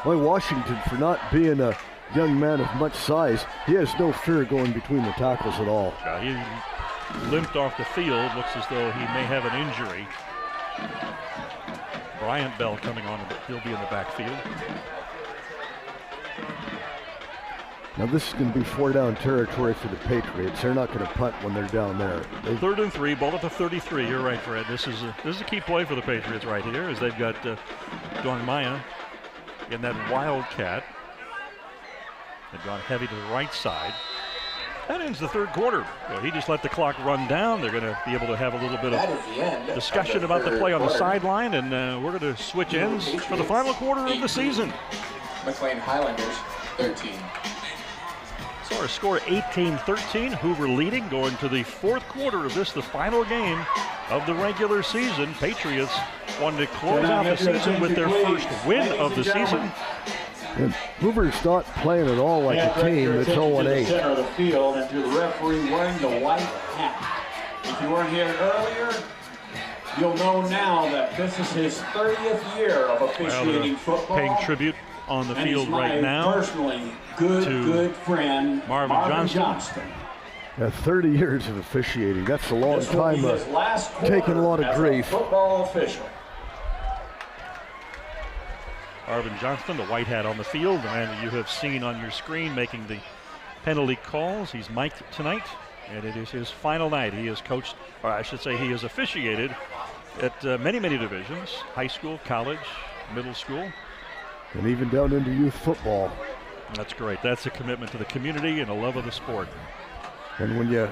Boy, Washington, for not being a young man of much size, he has no fear going between the tackles at all. He limped off the field, looks as though he may have an injury. Bryant Bell coming on, he'll be in the backfield. Now this is going to be 4-down territory for the Patriots. They're not going to punt when they're down there. 3rd and 3, ball at the 33. You're right, Fred. This is a key play for the Patriots right here, as they've got Don Maya in that wildcat. They've gone heavy to the right side. That ends the 3rd quarter. Well, he just let the clock run down. They're going to be able to have a little bit of discussion about the play on the sideline, and we're going to switch ends for the final quarter of the season. McLane Highlanders, 13. So our score 18-13. Hoover leading, going to the 4th quarter of this, the final game of the regular season. Patriots wanted to close out the season with their first win of the season. And Hoover's not playing at all like a team. It's 0-8. Center of the field, and to the referee wearing the white hat. If you weren't here earlier, you'll know now that this is his 30th year of officiating football. Paying tribute on the field right now. Personally, good friend Marvin Johnston. Yeah, 30 years of officiating. That's a long time. Taking a lot of grief. Football official. Marvin Johnston, the white hat on the field, and you have seen on your screen making the penalty calls. He's mic'd tonight, and it is his final night. He has coached, or I should say he has officiated at many divisions, high school, college, middle school. And even down into youth football. That's great. That's a commitment to the community and a love of the sport. And when you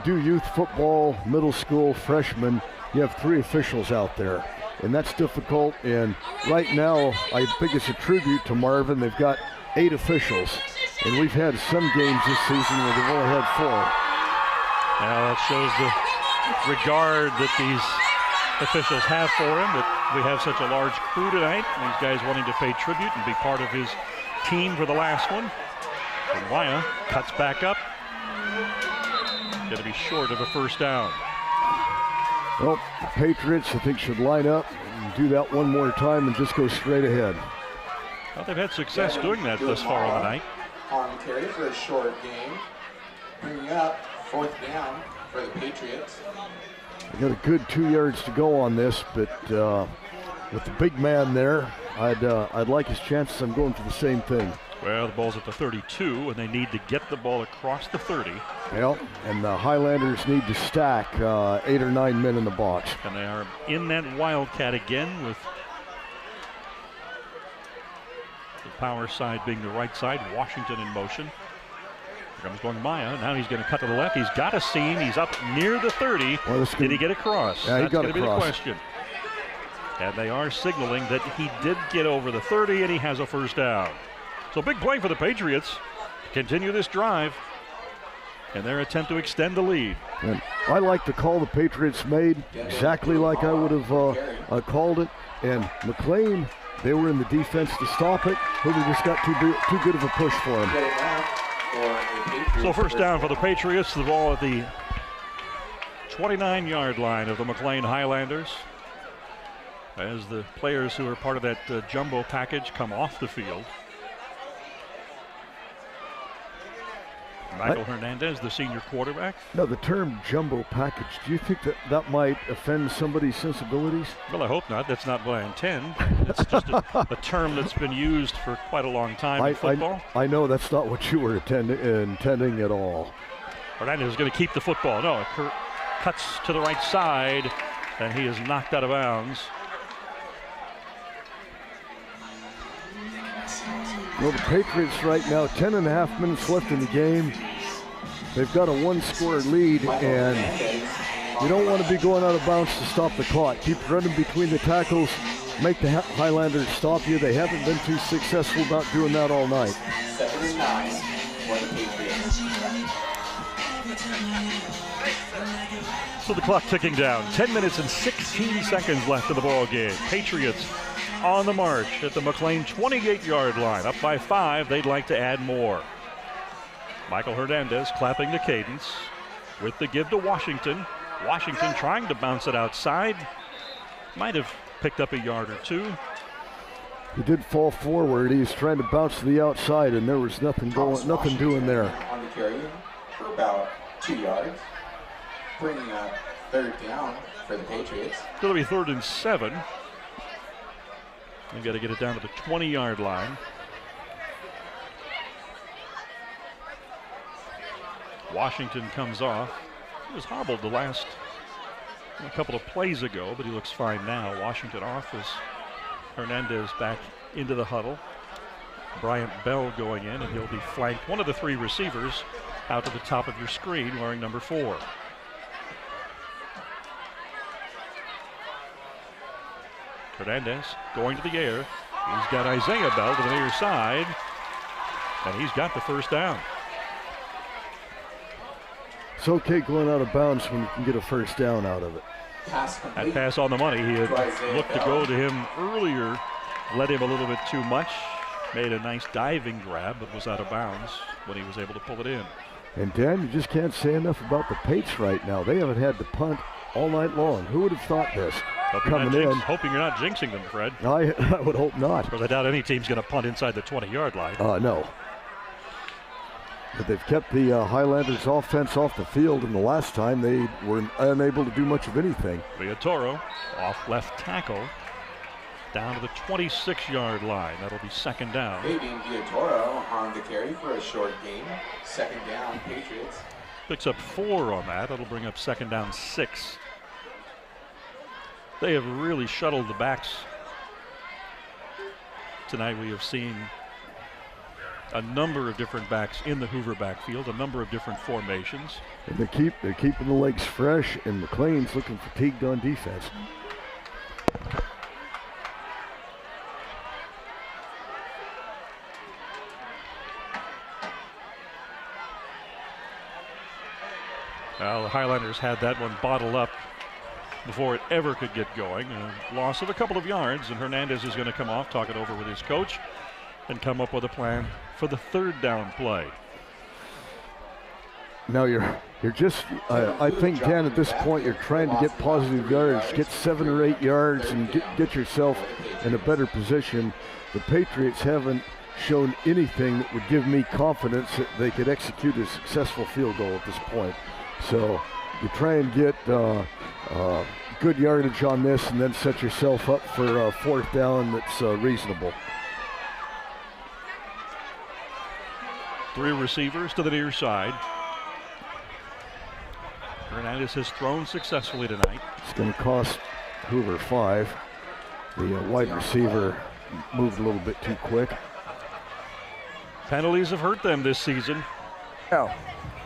do youth football, middle school, freshman, you have 3 officials out there. And that's difficult, and right now I think it's a tribute to Marvin. They've got 8 officials, and we've had some games this season where they've only had 4. Now that shows the regard that these officials have for him, that we have such a large crew tonight. These guys wanting to pay tribute and be part of his team for the last one. And Maya cuts back up. Going to be short of a first down. Well, the Patriots, I think, should line up and do that one more time and just go straight ahead. Well, they've had success doing that thus far on the night. On carry for a short game. Bringing up 4th down for the Patriots. They got a good 2 yards to go on this, but with the big man there, I'd like his chances. I'm going for the same thing. Well, the ball's at the 32, and they need to get the ball across the 30. Well, and the Highlanders need to stack 8 or 9 men in the box. And they are in that wildcat again, with the power side being the right side. Washington in motion. Here comes going Maya. Now he's going to cut to the left. He's got a seam. He's up near the 30. Well, did he get across? Yeah, he got across. That's going to be the question. And they are signaling that he did get over the 30, and he has a first down. So big play for the Patriots to continue this drive and their attempt to extend the lead. And I like the call the Patriots made, exactly like I would have called it. And McLane, they were in the defense to stop it. Hoover just got too good of a push for him. So first down for the Patriots, the ball at the 29-yard line of the McLane Highlanders, as the players who are part of that jumbo package come off the field. Michael Hernandez, the senior quarterback. Now, the term jumbo package, do you think that might offend somebody's sensibilities? Well, I hope not. That's not what I intend. It's just a term that's been used for quite a long time in football. I know that's not what you were intending at all. Hernandez is going to keep the football. No, it cuts to the right side, and he is knocked out of bounds. Well, the Patriots right now, 10.5 minutes left in the game. They've got a one-score lead, and you don't want to be going out of bounds to stop the clock. Keep running between the tackles, make the Highlanders stop you. They haven't been too successful about doing that all night. 7-9 for the Patriots. So the clock ticking down. 10 minutes and 16 seconds left in the ball game. Patriots on the march at the McLane 28-yard line. Up by 5. They'd like to add more. Michael Hernandez clapping the cadence with the give to Washington. Washington trying to bounce it outside. Might have picked up a yard or two. He did fall forward. He was trying to bounce to the outside, and there was nothing doing there. On the carry for about 2 yards. Bringing up 3rd down for the Patriots. It's going to be 3rd and 7. They've got to get it down to the 20-yard line. Washington comes off. He was hobbled the last couple of plays ago, but he looks fine now. Washington off as Hernandez back into the huddle. Bryant Bell going in, and he'll be flanked. One of the 3 receivers out to the top of your screen wearing number 4. Hernandez going to the air. He's got Isaiah Bell to the near side, and he's got the 1st down. It's okay going out of bounds when you can get a 1st down out of it. That pass on the money. He had looked to go to him earlier, led him a little bit too much, made a nice diving grab, but was out of bounds when he was able to pull it in. And Dan, you just can't say enough about the Pates right now. They haven't had to punt all night long. Who would have thought this? Coming in. Hoping you're not jinxing them, Fred. I would hope not. Because I doubt any team's going to punt inside the 20-yard line. No. But they've kept the Highlanders offense off the field, and the last time they were unable to do much of anything. Villatoro off left tackle down to the 26-yard line. That'll be 2nd down. Fabian Villatoro on the carry for a short gain. 2nd down, Patriots. Picks up 4 on that. That'll bring up 2nd down 6. They have really shuttled the backs. Tonight we have seen a number of different backs in the Hoover backfield, a number of different formations. And they're keeping the legs fresh, and McLane's looking fatigued on defense. Well, the Highlanders had that one bottled up before it ever could get going. A loss of a couple of yards, and Hernandez is going to come off, talk it over with his coach, and come up with a plan for the 3rd down play. Now you're just, I think, Dan, at this point, you're trying to get positive yards, get 7 or 8 yards, and get yourself in a better position. The Patriots haven't shown anything that would give me confidence that they could execute a successful field goal at this point. So you try and get good yardage on this, and then set yourself up for a 4th down that's reasonable. 3 receivers to the near side. Hernandez has thrown successfully tonight. It's going to cost Hoover 5. The wide receiver moved a little bit too quick. Penalties have hurt them this season. Yeah.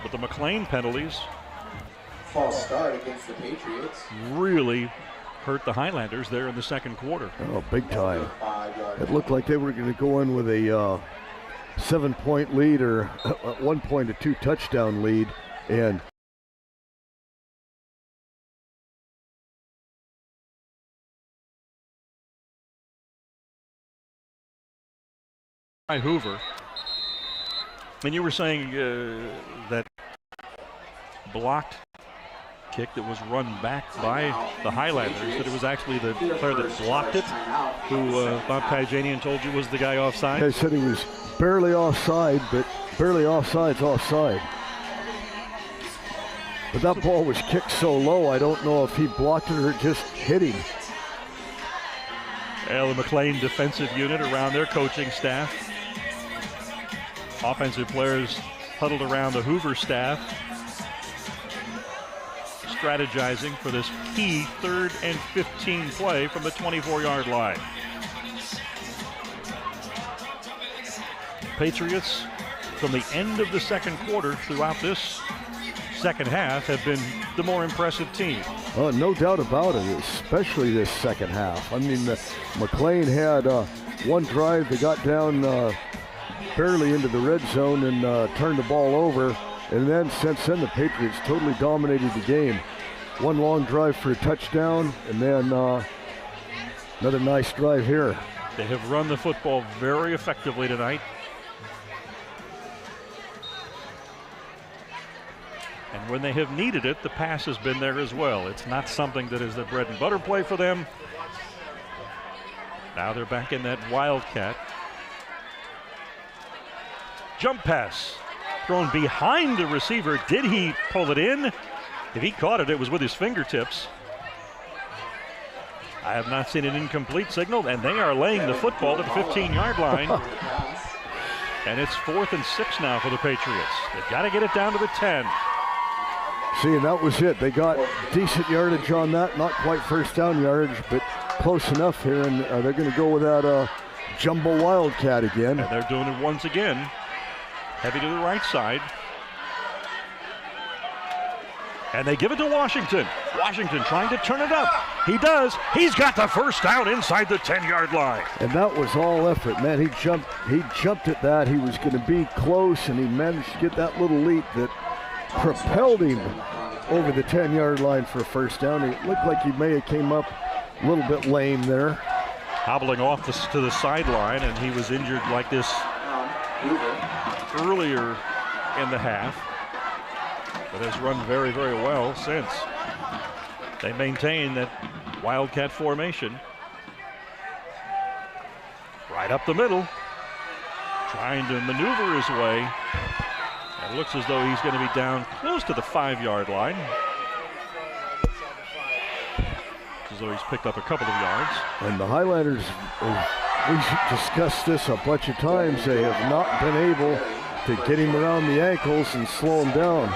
But the McLane penalties false start against the Patriots really hurt the Highlanders there in the 2nd quarter. Oh, big time. It looked like they were going to go in with a 7-point lead, or at one point a 2-touchdown lead, and Hoover. And you were saying that blocked kick that was run back by the Highlanders, that it was actually the player that blocked it, who Bob Kajanian told you was the guy offside? They said he was barely offside, but barely offside's offside. But that ball was kicked so low, I don't know if he blocked it or just hit him. Well, the McLane defensive unit around their coaching staff. Offensive players huddled around the Hoover staff. strategizing for this key 3rd and 15 play from the 24-yard line. Patriots, from the end of the second quarter throughout this second half, have been the more impressive team. Oh, no doubt about it, especially this second half. I mean, McLane had one drive that got down barely into the red zone and turned the ball over. And then since then, the Patriots totally dominated the game. One long drive for a touchdown, and then another nice drive here. They have run the football very effectively tonight. And when they have needed it, the pass has been there as well. It's not something that is the bread and butter play for them. Now they're back in that wildcat. Jump pass thrown behind the receiver. Did he pull it in? If he caught it, it was with his fingertips. I have not seen an incomplete signal, and they are laying the football to the 15-yard line. And it's 4th and 6 now for the Patriots. They've got to get it down to the 10. See, and that was it. They got decent yardage on that. Not quite first down yardage, but close enough here. And they're going to go with that jumbo wildcat again. And they're doing it once again. Heavy to the right side. And they give it to Washington. Washington trying to turn it up. He does. He's got the first down inside the 10-yard line. And that was all effort, man. He jumped at that. He was going to be close, and he managed to get that little leap that propelled him over the 10-yard line for a first down. It looked like he may have came up a little bit lame there. Hobbling off to the sideline, and he was injured like this earlier in the half, but has run very, very well since. They maintain that wildcat formation. Right up the middle, trying to maneuver his way. It looks as though he's going to be down close to the 5-yard line. As though he's picked up a couple of yards. And the Highlanders, we discussed this a bunch of times, they have not been able to get him around the ankles and slow him down.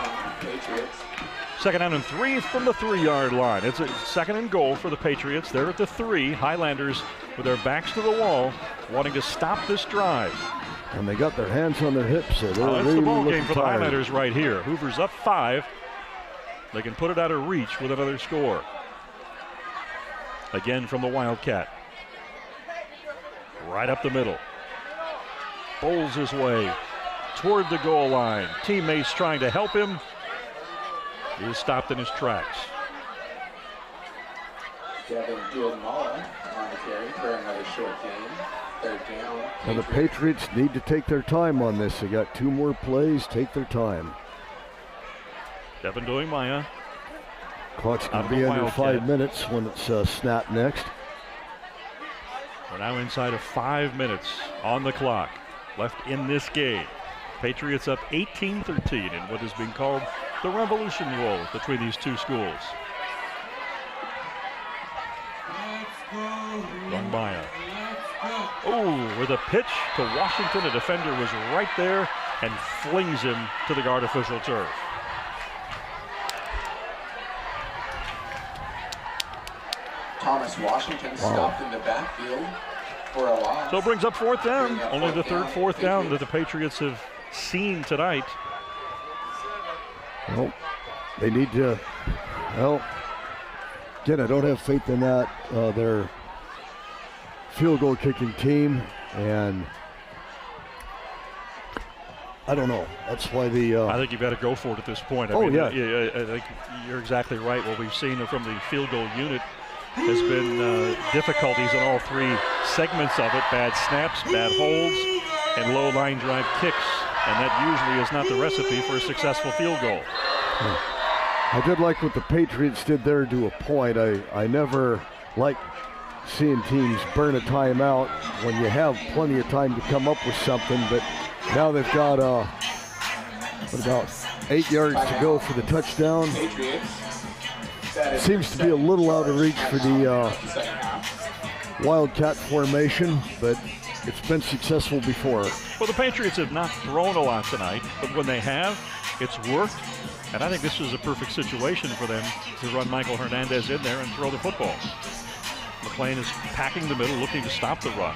2nd down and 3 from the 3-yard line. It's a 2nd and goal for the Patriots. They're at the 3. Highlanders with their backs to the wall, wanting to stop this drive. And they got their hands on their hips. So that's the ball game for the Highlanders right here. Hoover's up 5. They can put it out of reach with another score. Again from the wildcat. Right up the middle. Bowls his way toward the goal line. Teammates trying to help him. He is stopped in his tracks. Devin Diodmala on the carry for another short game. 3rd down. And the Patriots need to take their time on this. They got 2 more plays. Take their time. Devin Diodmala. Clock's going to be under 5 minutes when it's snapped next. We're now inside of 5 minutes on the clock left in this game. Patriots up 18-13 in what has been called the Revolution Roll between these two schools. Diodmala. Oh, with a pitch to Washington, a defender was right there and flings him to the artificial turf. Thomas Washington stopped in the backfield for a loss. So it brings up 4th down. Only the 3rd 4th down that the Patriots have seen tonight. Well, they need to, well, again, I don't have faith in that. Their field goal kicking team, and I don't know. That's why the... I think you've got to go for it at this point. I think you're exactly right. What we've seen from the field goal unit has been difficulties in all 3 segments of it. Bad snaps, bad holds, and low line drive kicks. And that usually is not the recipe for a successful field goal. I did like what the Patriots did there to a point. I never like seeing teams burn a timeout when you have plenty of time to come up with something, but now they've got about 8 yards to go for the touchdown. Seems to be a little out of reach for the wildcat formation, but it's been successful before. Well, the Patriots have not thrown a lot tonight, but when they have, it's worked. And I think this is a perfect situation for them to run Michael Hernandez in there and throw the football. McLane is packing the middle, looking to stop the run.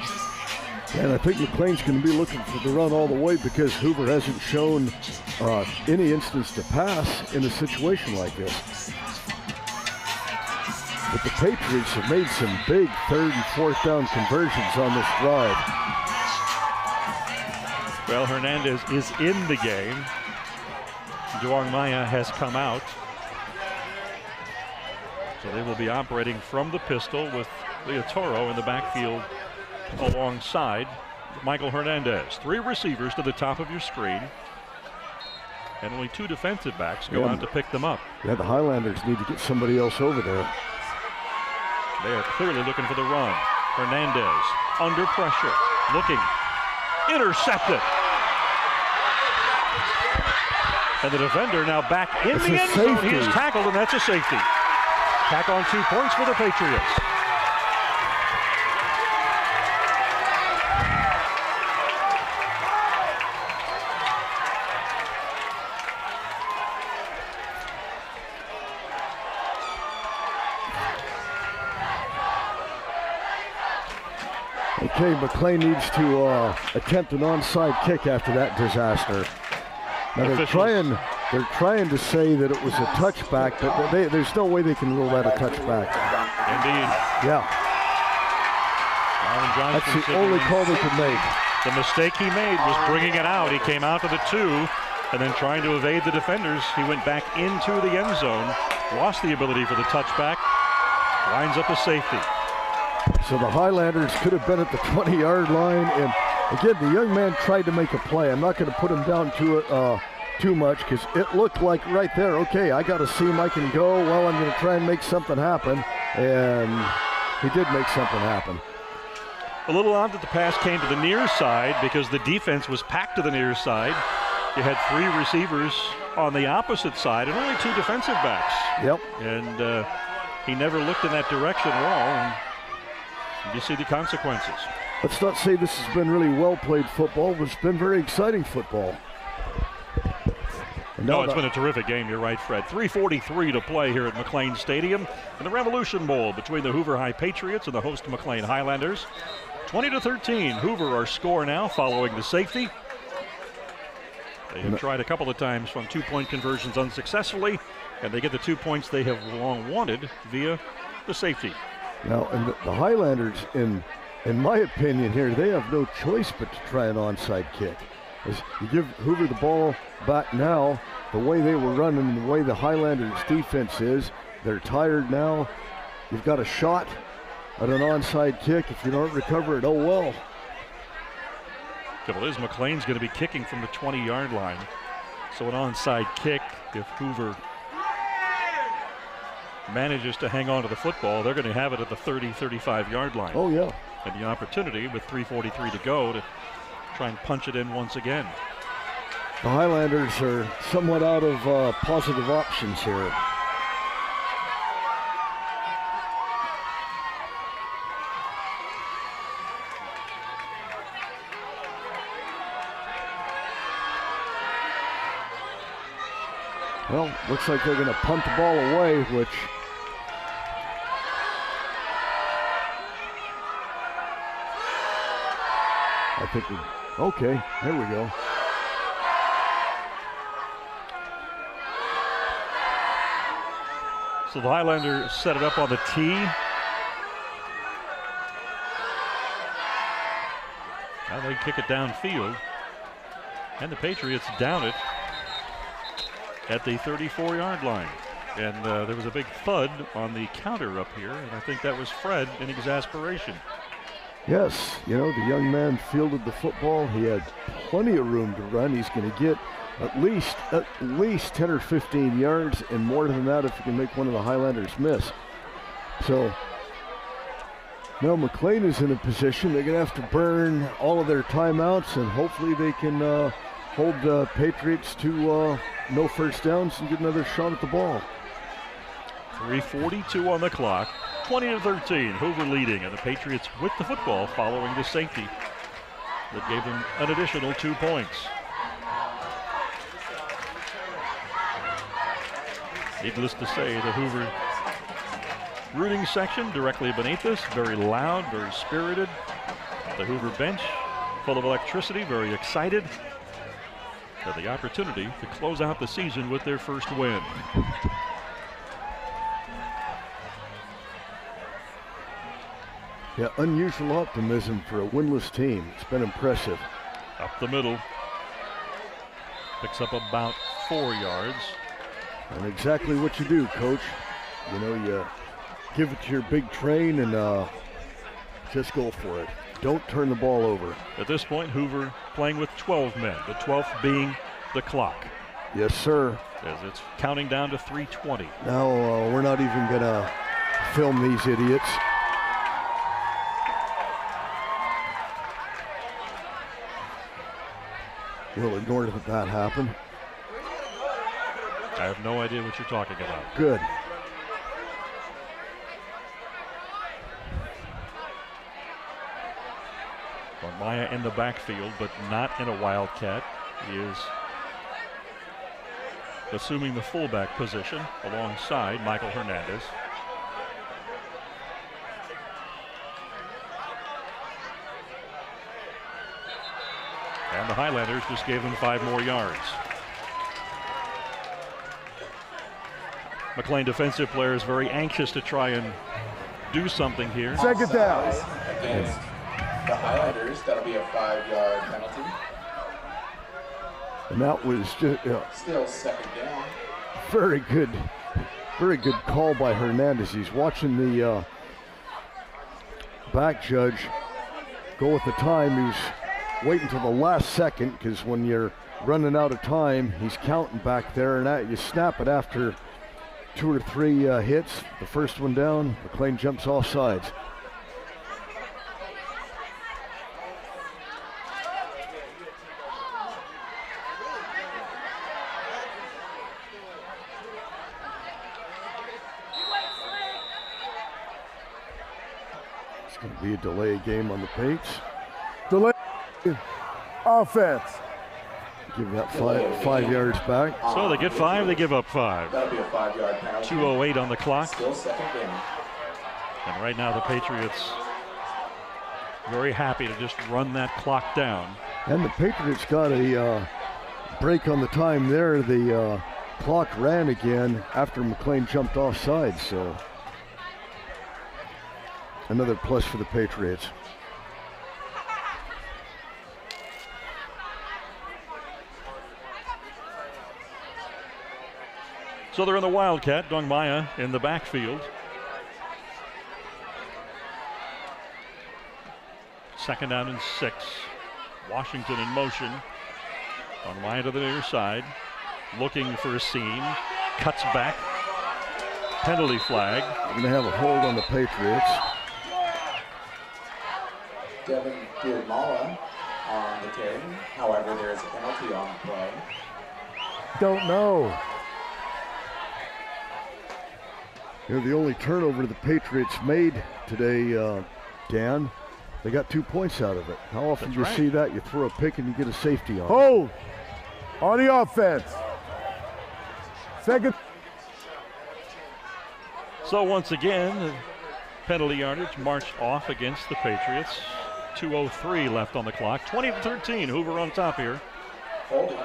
And I think McLane's going to be looking for the run all the way because Hoover hasn't shown any instance to pass in a situation like this. But the Patriots have made some big 3rd and 4th down conversions on this drive. Well, Hernandez is in the game. Duong Maya has come out. So they will be operating from the pistol with Leo Toro in the backfield alongside Michael Hernandez. 3 receivers to the top of your screen. And only 2 defensive backs go out to pick them up. Yeah, the Highlanders need to get somebody else over there. They are clearly looking for the run. Hernandez under pressure, looking, intercepted. And the defender now back in the end zone. He is tackled, and that's a safety. Tack on 2 points for the Patriots. Okay, McLane needs to attempt an onside kick after that disaster. Now they're trying to say that it was a touchback, but there's no way they can rule that a touchback. Indeed. Yeah. That's the only call they could make. The mistake he made was bringing it out. He came out to the 2 and then trying to evade the defenders. He went back into the end zone, lost the ability for the touchback, winds up a safety. So the Highlanders could have been at the 20-yard line, and again, the young man tried to make a play. I'm not going to put him down to it too much because it looked like right there, okay, I got a seam I can go. Well, I'm going to try and make something happen, and he did make something happen. A little odd that the pass came to the near side because the defense was packed to the near side. You had 3 receivers on the opposite side and only 2 defensive backs. Yep. And he never looked in that direction at all. And you see the consequences. Let's not say this has been really well-played football, but it's been very exciting football. No, it's been a terrific game. You're right, Fred. 3:43 to play here at McLane Stadium in the Revolution Bowl between the Hoover High Patriots and the host McLane Highlanders. 20-13. Hoover our score now following the safety. They have tried a couple of times from 2-point conversions unsuccessfully, and they get the 2 points they have long wanted via the safety. Now, and the Highlanders, in my opinion here, they have no choice but to try an onside kick. As you give Hoover the ball back now, the way they were running and the way the Highlanders defense is, they're tired now. You've got a shot at an onside kick. If you don't recover it, oh well. Trouble is, McLane's going to be kicking from the 20-yard line. So an onside kick, if Hoover manages to hang on to the football, they're going to have it at the 30-35-yard line. Oh, yeah. And the opportunity with 3:43 to go to try and punch it in once again. The Highlanders are somewhat out of positive options here. Well, looks like they're going to punt the ball away, which I think okay, there we go. So the Highlanders set it up on the tee. Now they kick it downfield. And the Patriots down it at the 34-yard line. And there was a big thud on the counter up here, and I think that was Fred in exasperation. Yes, you know, the young man fielded the football. He had plenty of room to run. He's going to get at least 10 or 15 yards, and more than that if he can make one of the Highlanders miss. So now McLane is in a position they're going to have to burn all of their timeouts, and hopefully they can hold the Patriots to no first downs and get another shot at the ball. 3:42 on the clock. 20-13, Hoover leading, and the Patriots with the football following the safety that gave them an additional 2 points. Needless to say, the Hoover rooting section directly beneath us, very loud, very spirited. The Hoover bench full of electricity, very excited for the opportunity to close out the season with their first win. Yeah, unusual optimism for a winless team. It's been impressive. Up the middle. Picks up about 4 yards. And exactly what you do, Coach. You know, you give it to your big train and just go for it. Don't turn the ball over. At this point, Hoover playing with 12 men, the 12th being the clock. Yes, sir. As it's counting down to 3:20. Now, we're not even going to film these idiots. We'll ignore that happened. I have no idea what you're talking about. Good. Maya in the backfield, but not in a wildcat. He is assuming the fullback position alongside Michael Hernandez. And the Highlanders just gave him 5 more yards. McLane defensive players very anxious to try and do something here. Second down. Against the Highlanders, that'll be a 5-yard penalty. And that was just Still second down. very good call by Hernandez. He's watching the back judge go with the time. He's waiting till the last second, because when you're running out of time, he's counting back there, and you snap it after 2 or 3 hits. The first one down, McLane jumps off sides. It's going to be a delay game on the Pates. Delay offense. Give that 5 yards back. So they get 5, they give up 5. That'll be a 5-yard penalty. 2:08 on the clock. Still second down. And right now the Patriots very happy to just run that clock down. And the Patriots got a break on the time there. The clock ran again after McLane jumped offside, so another plus for the Patriots. So they're in the Wildcat, Dongmaya in the backfield. Second down and 6. Washington in motion. Dongmaya to the near side. Looking for a seam. Cuts back. Penalty flag. We're going to have a hold on the Patriots. Devin Beardmala on the carry. However, there is a penalty on the play. Don't know. You know, the only turnover the Patriots made today, Dan, they got 2 points out of it. How often do you see that? You throw a pick and you get a safety on it. Hold on the offense. Second. So once again, the penalty yardage marched off against the Patriots. 2:03 left on the clock. 20-13, Hoover on top here. Holding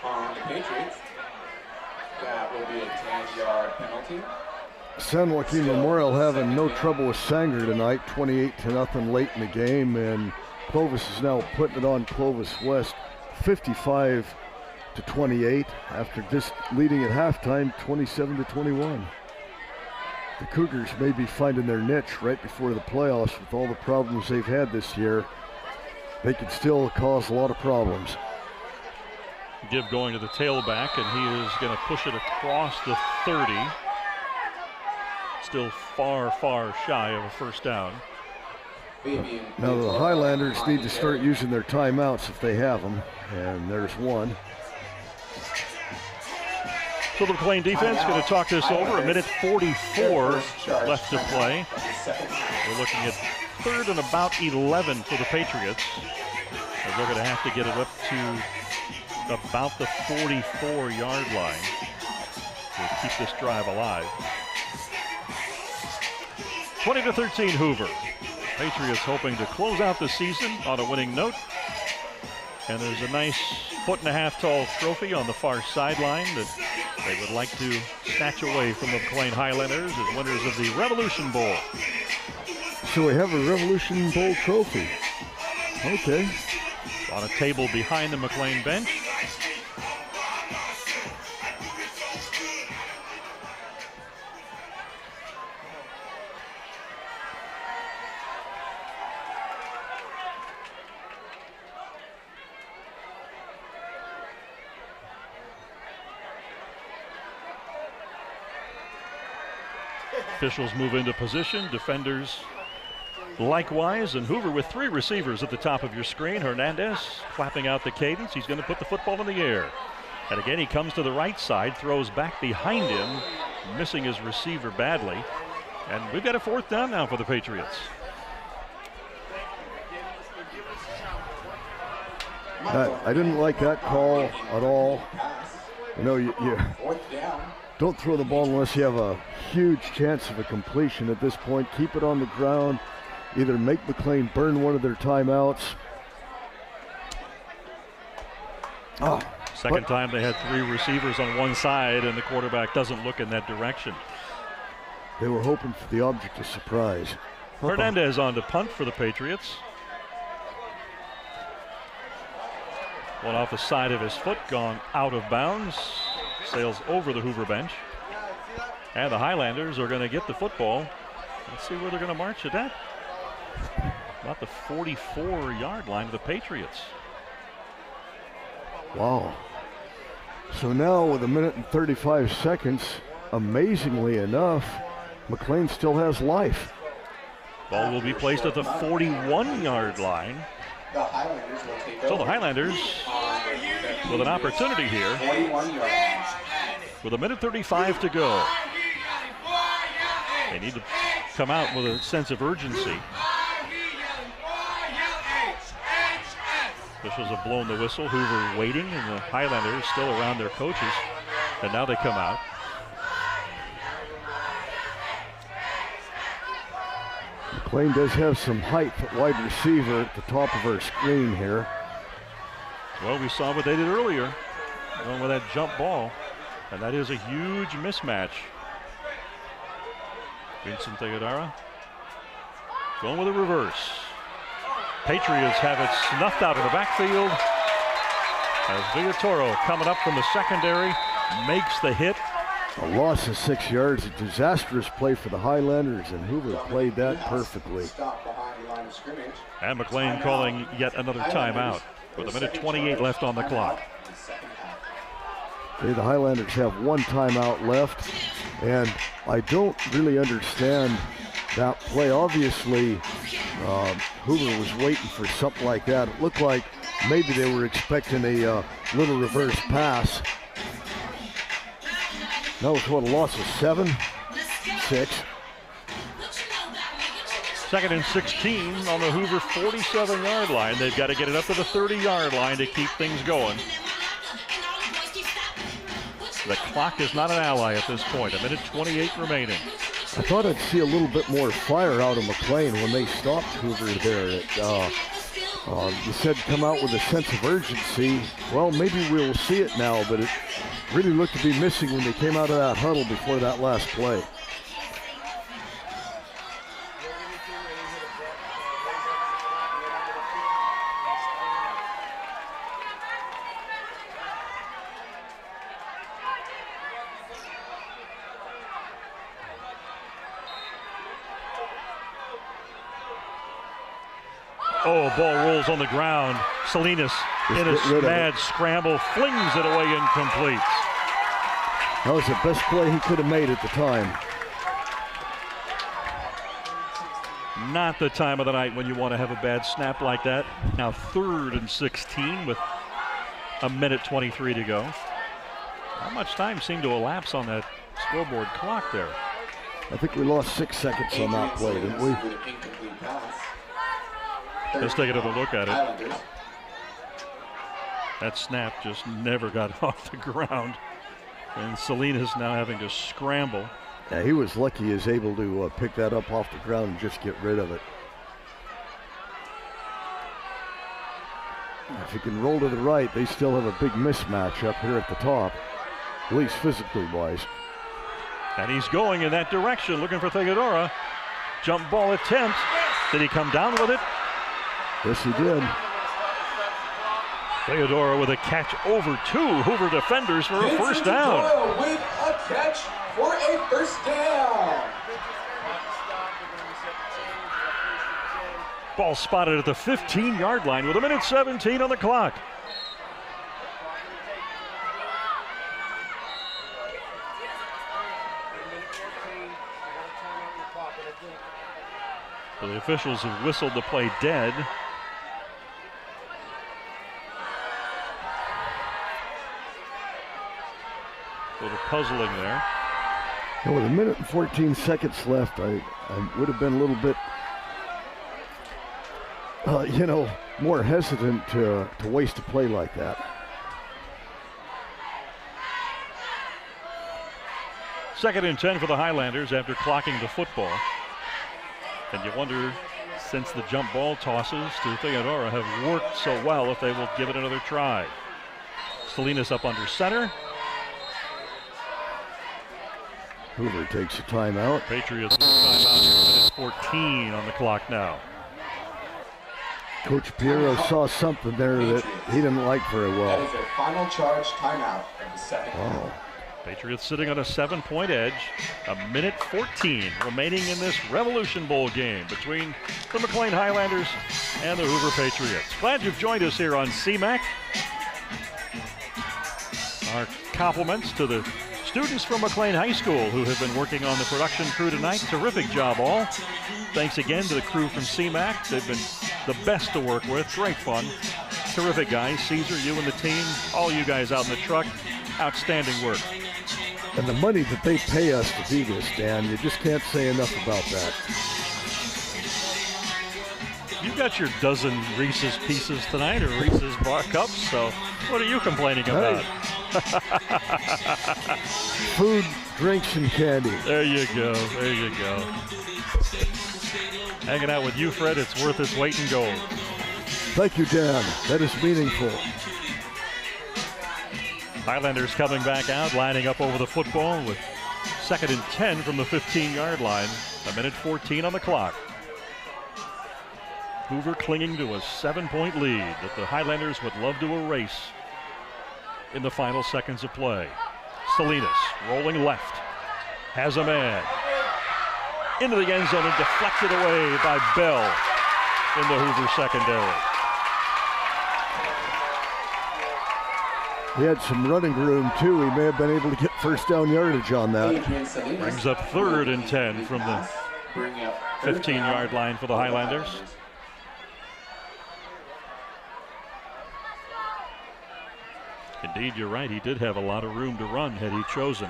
on the Patriots. That will be a 10-yard penalty. San Joaquin Memorial having no trouble with Sanger tonight, 28-0 late in the game, and Clovis is now putting it on Clovis West, 55-28 after just leading at halftime, 27-21. The Cougars may be finding their niche right before the playoffs with all the problems they've had this year. They could still cause a lot of problems. Give going to the tailback, and he is going to push it across the 30. Still far, far shy of a first down. Now the Highlanders need to start using their timeouts if they have them, and there's one. So the McLane defense going to talk this over. 1:44 left to play. We're looking at 3rd and about 11 for the Patriots. As they're going to have to get it up to about the 44-yard line. to keep this drive alive. 20-13 Hoover. Patriots hoping to close out the season on a winning note. And there's a nice 1.5 tall trophy on the far sideline that they would like to snatch away from the McLane Highlanders as winners of the Revolution Bowl. So we have a Revolution Bowl trophy. Okay. On a table behind the McLane bench. Officials move into position, defenders likewise, and Hoover with 3 receivers at the top of your screen. Hernandez clapping out the cadence. He's going to put the football in the air. And again, he comes to the right side, throws back behind him, missing his receiver badly. And we've got a 4th down now for the Patriots. I didn't like that call at all. You know, you don't throw the ball unless you have a huge chance of a completion at this point. Keep it on the ground. Either make McLane burn one of their timeouts. Second time they had 3 receivers on one side and the quarterback doesn't look in that direction. They were hoping for the object of surprise. Hernandez on to punt for the Patriots. One off the side of his foot, gone out of bounds. Sails over the Hoover bench. And the Highlanders are going to get the football. Let's see where they're going to march it at. About the 44-yard line of the Patriots. Wow. So now with 1 minute and 35 seconds, amazingly enough, McLane still has life. Ball will be placed at the 41-yard line. The Highlanders will take So the Highlanders with an opportunity here. 41 yards. With 1:35 to go. They need to come out with a sense of urgency. Officials have blown the whistle. Hoover waiting, and the Highlanders still around their coaches. And now they come out. McLane does have some height at wide receiver at the top of our screen here. Well, we saw what they did earlier, going with that jump ball, and that is a huge mismatch. Vincent Tegodara going with a reverse. Patriots have it snuffed out in the backfield as Villatoro coming up from the secondary makes the hit. A loss of 6 yards, a disastrous play for the Highlanders, and Hoover played that perfectly. And McLane calling yet another timeout with 1:28 left on the clock. Okay, the Highlanders have 1 timeout left, and I don't really understand that play. Obviously, Hoover was waiting for something like that. It looked like maybe they were expecting a little reverse pass. That was what, a loss of 7? 6. 2nd and 16 on the Hoover 47-yard line. They've got to get it up to the 30-yard line to keep things going. The clock is not an ally at this point. 1:28 remaining. I thought I'd see a little bit more fire out of McLane when they stopped Hoover there. You said come out with a sense of urgency. Well, maybe we'll see it now, but it really looked to be missing when they came out of that huddle before that last play. Oh, ball rolls on the ground. Salinas in a mad scramble, flings it away incomplete. That was the best play he could have made at the time. Not the time of the night when you want to have a bad snap like that. Now 3rd and 16 with 1:23 to go. How much time seemed to elapse on that scoreboard clock there? I think we lost 6 seconds on that play, didn't we? Let's take another look at it. That snap just never got off the ground. And Salinas now having to scramble. Yeah, he was lucky he was able to pick that up off the ground and just get rid of it. If he can roll to the right, they still have a big mismatch up here at the top, at least physically wise. And he's going in that direction, looking for Theodora. Jump ball attempt. Did he come down with it? Yes, he did. Theodora with a catch over two Hoover defenders for a first down. With a catch for a first down. Ball spotted at the 15-yard line with 1:17 on the clock. So the officials have whistled the play dead. A little puzzling there. Yeah, with 1 minute and 14 seconds left, I would have been a little bit, more hesitant to waste a play like that. Second and 10 for the Highlanders after clocking the football. And you wonder, since the jump ball tosses to Theodora have worked so well, if they will give it another try. Salinas up under center. Hoover takes a timeout. Patriots with a timeout here. 1:14 on the clock now. Coach Piero saw something there that he didn't like very well. That is their final charge timeout of the second half. Patriots sitting on a 7-point edge. 1:14 remaining in this Revolution Bowl game between the McLane Highlanders and the Hoover Patriots. Glad you've joined us here on CMAC. Our compliments to the students from McLane High School who have been working on the production crew tonight. Terrific job all. Thanks again to the crew from CMAC. They've been the best to work with. Great fun. Terrific guys. Caesar, you and the team, all you guys out in the truck. Outstanding work. And the money that they pay us to do this, Dan, you just can't say enough about that. You got your dozen Reese's Pieces tonight, or Reese's Bar Cups, so what are you complaining about? Food, drinks, and candy. There you go, there you go. Hanging out with you, Fred, it's worth its weight in gold. Thank you, Dan. That is meaningful. Highlanders coming back out, lining up over the football with 2nd and 10 from the 15-yard line. 1:14 on the clock. Hoover clinging to a 7-point lead that the Highlanders would love to erase in the final seconds of play. Salinas rolling left, has a man into the end zone and deflected away by Bell in the Hoover secondary. He had some running room too. He may have been able to get first down yardage on that. Brings up 3rd and 10 from the 15-yard line for the Highlanders. Indeed, you're right. He did have a lot of room to run had he chosen.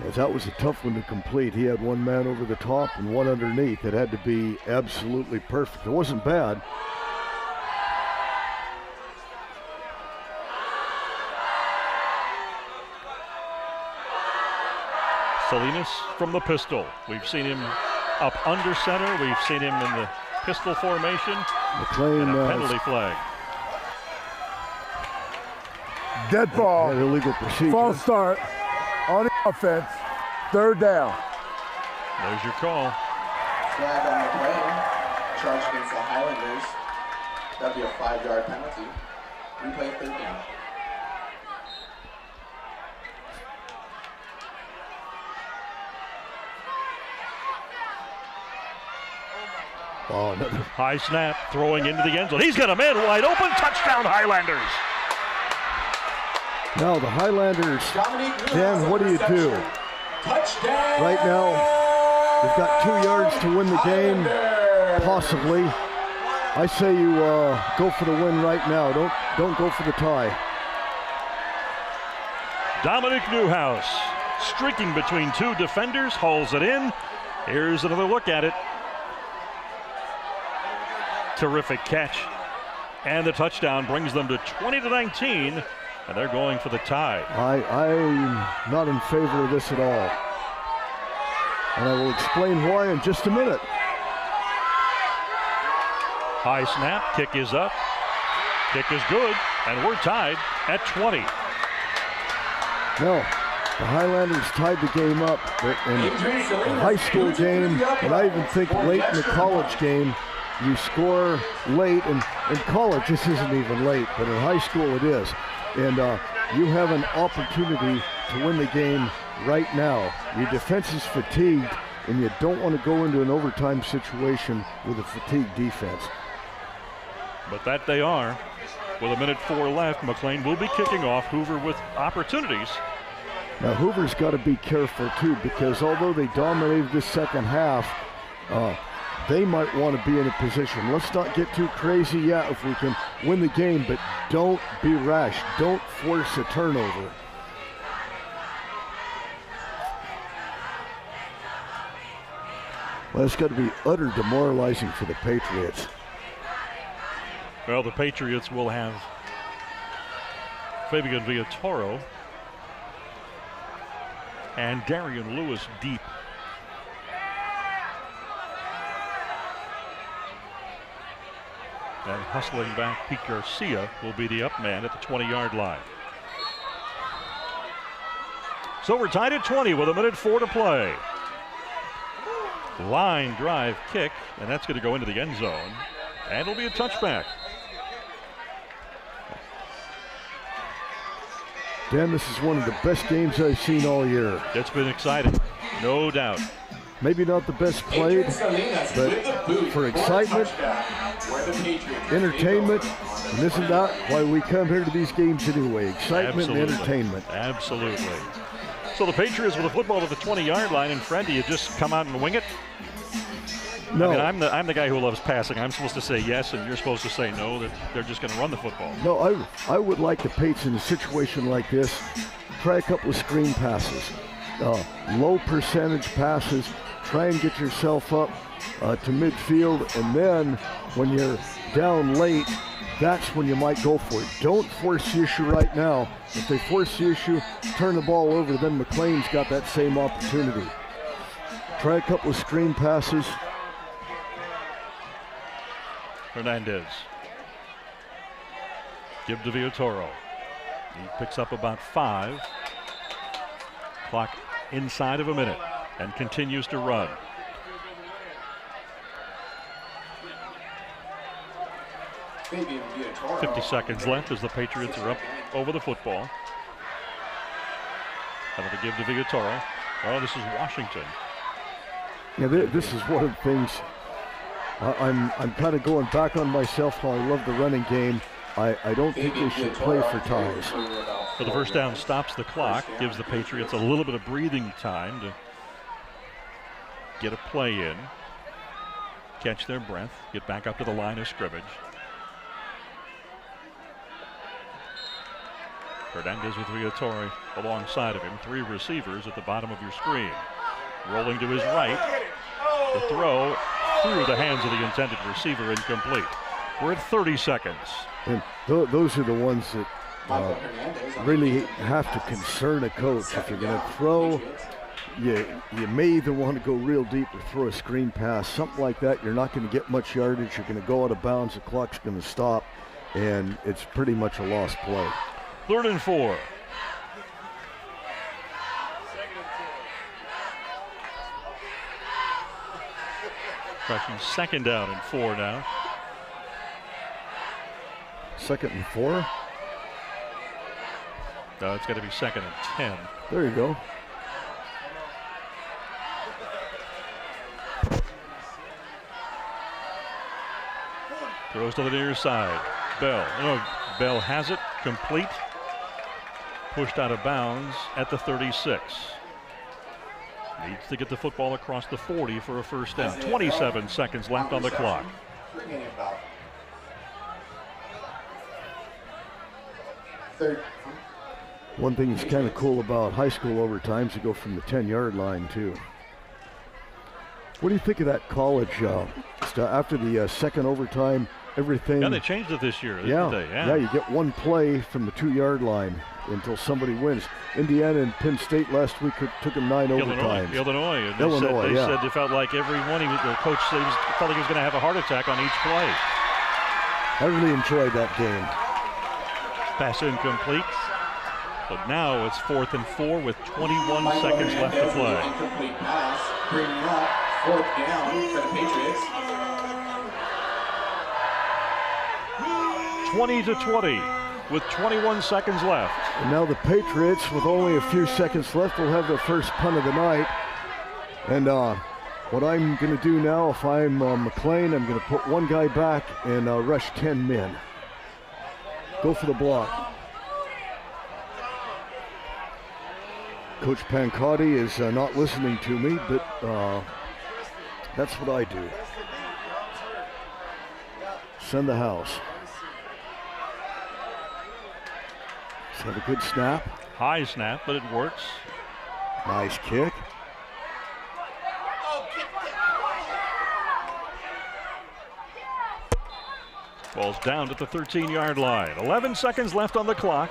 Yes, that was a tough one to complete. He had one man over the top and one underneath. It had to be absolutely perfect. It wasn't bad. Salinas from the pistol. We've seen him up under center. We've seen him in the pistol formation. McLane, and a penalty flag. Dead ball. An illegal procedure. False start on the offense. 3rd down. There's your call. Flag on McLane. Charge against the Highlanders. That'd be a 5-yard penalty. Replay 3rd down. Oh, another high snap, throwing into the end zone. He's got a man wide open. Touchdown, Highlanders. Now the Highlanders, Dan, what do you do? Touchdown. Right now, they've got 2 yards to win the game, possibly. I say you go for the win right now. Don't go for the tie. Dominic Newhouse streaking between 2 defenders, hauls it in. Here's another look at it. Terrific catch. And the touchdown brings them to 20-19 And they're going for the tie. I'm not in favor of this at all. And I will explain why in just a minute. High snap, kick is up. Kick is good, and we're tied at 20. No, the Highlanders tied the game up in a high school game, and I even think late in the college game, you score late, and in college this isn't even late, but in high school it is. And you have an opportunity to win the game right now. Your defense is fatigued, and you don't want to go into an overtime situation with a fatigued defense. But that they are. With 1:04 left, McLane will be kicking off. Hoover with opportunities. Now Hoover's got to be careful too, because although they dominated this second half, they might want to be in a position. Let's not get too crazy yet if we can win the game, but don't be rash. Don't force a turnover. Well, it's got to be utter demoralizing for the Patriots. Well, the Patriots will have Fabian Villatoro and Darian Lewis deep. And hustling back, Pete Garcia will be the up man at the 20-yard line. So we're tied at 20 with 1:04 to play. Line drive kick, and that's going to go into the end zone. And it'll be a touchback. Dan, this is one of the best games I've seen all year. It's been exciting, no doubt. Maybe not the best played, but for excitement, entertainment, and isn't that why we come here to these games anyway? Excitement and entertainment. Absolutely. So the Patriots with the football at the 20-yard line, and Fred, do you just come out and wing it? No. I mean, I'm the guy who loves passing. I'm supposed to say yes, and you're supposed to say no, that they're just going to run the football. No, I would like the Patriots in a situation like this, try a couple of screen passes, low percentage passes, try and get yourself up to midfield, and then when you're down late, that's when you might go for it. Don't force the issue right now. If they force the issue, turn the ball over, then McLane's got that same opportunity. Try a couple of screen passes. Hernandez. Give to Villatoro. He picks up about 5. Clock inside of a minute and continues to run. Fabian Villatoro. 50 seconds left as the Patriots are up over the football. Having to give to Villatoro. Oh, this is Washington. Yeah, this is one of the things. I'm kind of going back on myself how I love the running game. I don't think they should play for ties. So the first down stops the clock, gives the Patriots a little bit of breathing time to get a play in, catch their breath, get back up to the line of scrimmage. Hernandez with Villatoro alongside of him. 3 receivers at the bottom of your screen. Rolling to his right. The throw through the hands of the intended receiver, incomplete. We're at 30 seconds. And those are the ones that really have to concern a coach. If you're going to throw, you may either want to go real deep or throw a screen pass, something like that. You're not going to get much yardage. You're going to go out of bounds. The clock's going to stop, and it's pretty much a lost play. 3rd and 4. Crashing 2nd down and 4 now. 2nd and 4? No, it's got to be 2nd and 10. There you go. Throws to the near side. Bell. No, Bell has it. Complete. Pushed out of bounds at the 36. Needs to get the football across the 40 for a first down. 27 seconds left on the clock. One thing that's kind of cool about high school overtimes, you go from the 10-yard line too. What do you think of that college after the second overtime? everything. Yeah, they changed it this year, Yeah, didn't they? yeah, you get one play from the 2-yard line until somebody wins. Indiana and Penn State last week took them 9 overtimes. Illinois. And Illinois, they said they felt like every one, the coach said felt like he was going to have a heart attack on each play. I really enjoyed that game. Pass incomplete. But now it's 4th and 4 with 21 seconds left to play. Incomplete pass, bringing up 4th down for the Patriots. 20-20 with 21 seconds left. And now the Patriots, with only a few seconds left, will have their first punt of the night. And what I'm going to do now, if I'm McLane, I'm going to put one guy back and rush 10 men. Go for the block. Coach Pancotti is not listening to me, but that's what I do. Send the house. Let's have a good snap. High snap, but it works. Nice kick. Ball's down at the 13-yard line. 11 seconds left on the clock.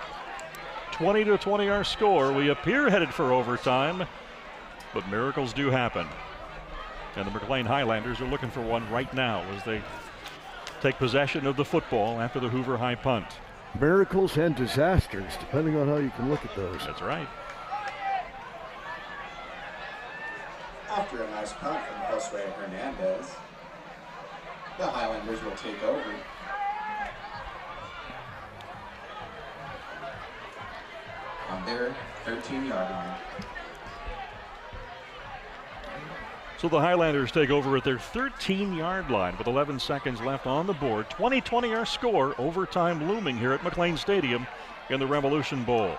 20-20 our score. We appear headed for overtime, but miracles do happen. And the McLane Highlanders are looking for one right now as they take possession of the football after the Hoover high punt. Miracles and disasters, depending on how you can look at those. That's right. After a nice punt from Josue Hernandez, the Highlanders will take over. On their 13-yard line. So the Highlanders take over at their 13-yard line with 11 seconds left on the board. 20-20 our score. Overtime looming here at McLane Stadium in the Revolution Bowl.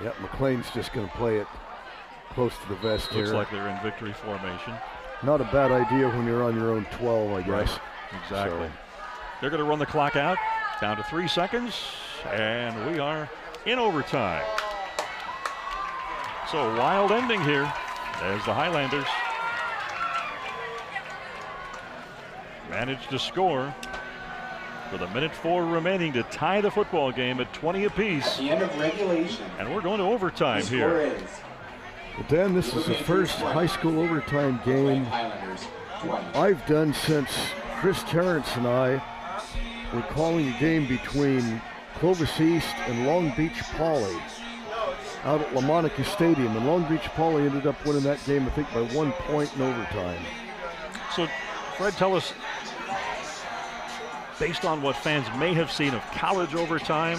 Yep, McLean's just going to play it close to the vest here. Looks like they're in victory formation. Not a bad idea when you're on your own 12, I guess. Right. Exactly. So. They're going to run the clock out, down to 3 seconds, and we are in overtime. So a wild ending here as the Highlanders managed to score with 1:04 remaining to tie the football game at 20 apiece. At the end of regulation. And we're going to overtime here. Well, Dan, this is the first high school overtime game I've done since Chris Terrence and I were calling a game between Clovis East and Long Beach Poly out at La Monica Stadium. And Long Beach Poly ended up winning that game, I think, by 1 point in overtime. So, Fred, tell us, based on what fans may have seen of college overtime,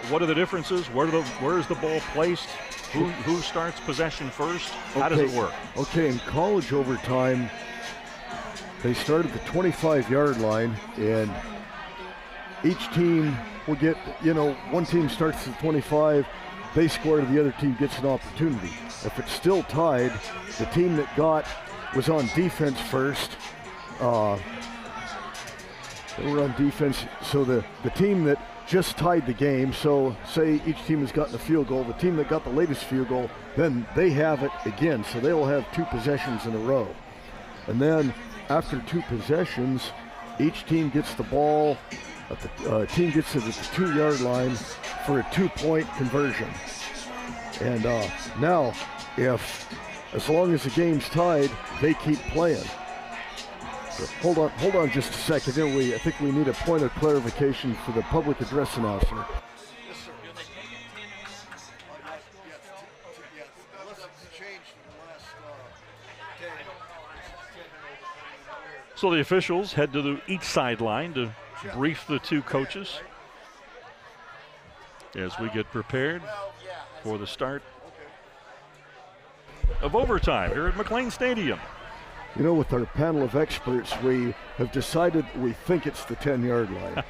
what are the differences? Where is the ball placed? Who starts possession first? How does it work? Okay, in college overtime, they start at the 25-yard line, and each team will get, one team starts at the 25, they score, the other team gets an opportunity. If it's still tied, the team that was on defense first, they were on defense, so the team that just tied the game, so say each team has gotten a field goal, the team that got the latest field goal, then they have it again, so they'll have 2 possessions in a row. And then after 2 possessions, each team gets the ball, team gets it at the 2-yard line for a 2-point conversion. And now, as long as the game's tied, they keep playing. So hold on just a second. I think we need a point of clarification for the public address announcer. So the officials head to each sideline to brief the 2 coaches as we get prepared for the start of overtime here at McLane Stadium. With our panel of experts, we have decided we think it's the 10-yard line.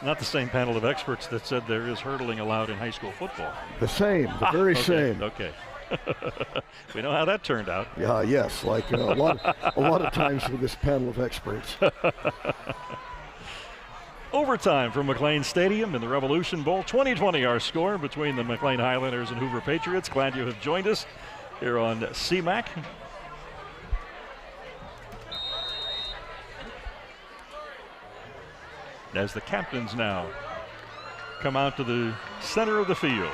Not the same panel of experts that said there is hurdling allowed in high school football. The very same. Okay. We know how that turned out. Yeah, yes, like a lot of times with this panel of experts. overtime from McLane Stadium in the Revolution Bowl. 20-20 our score between the McLane Highlanders and Hoover Patriots. Glad you have joined us here on CMAC. As the captains now come out to the center of the field.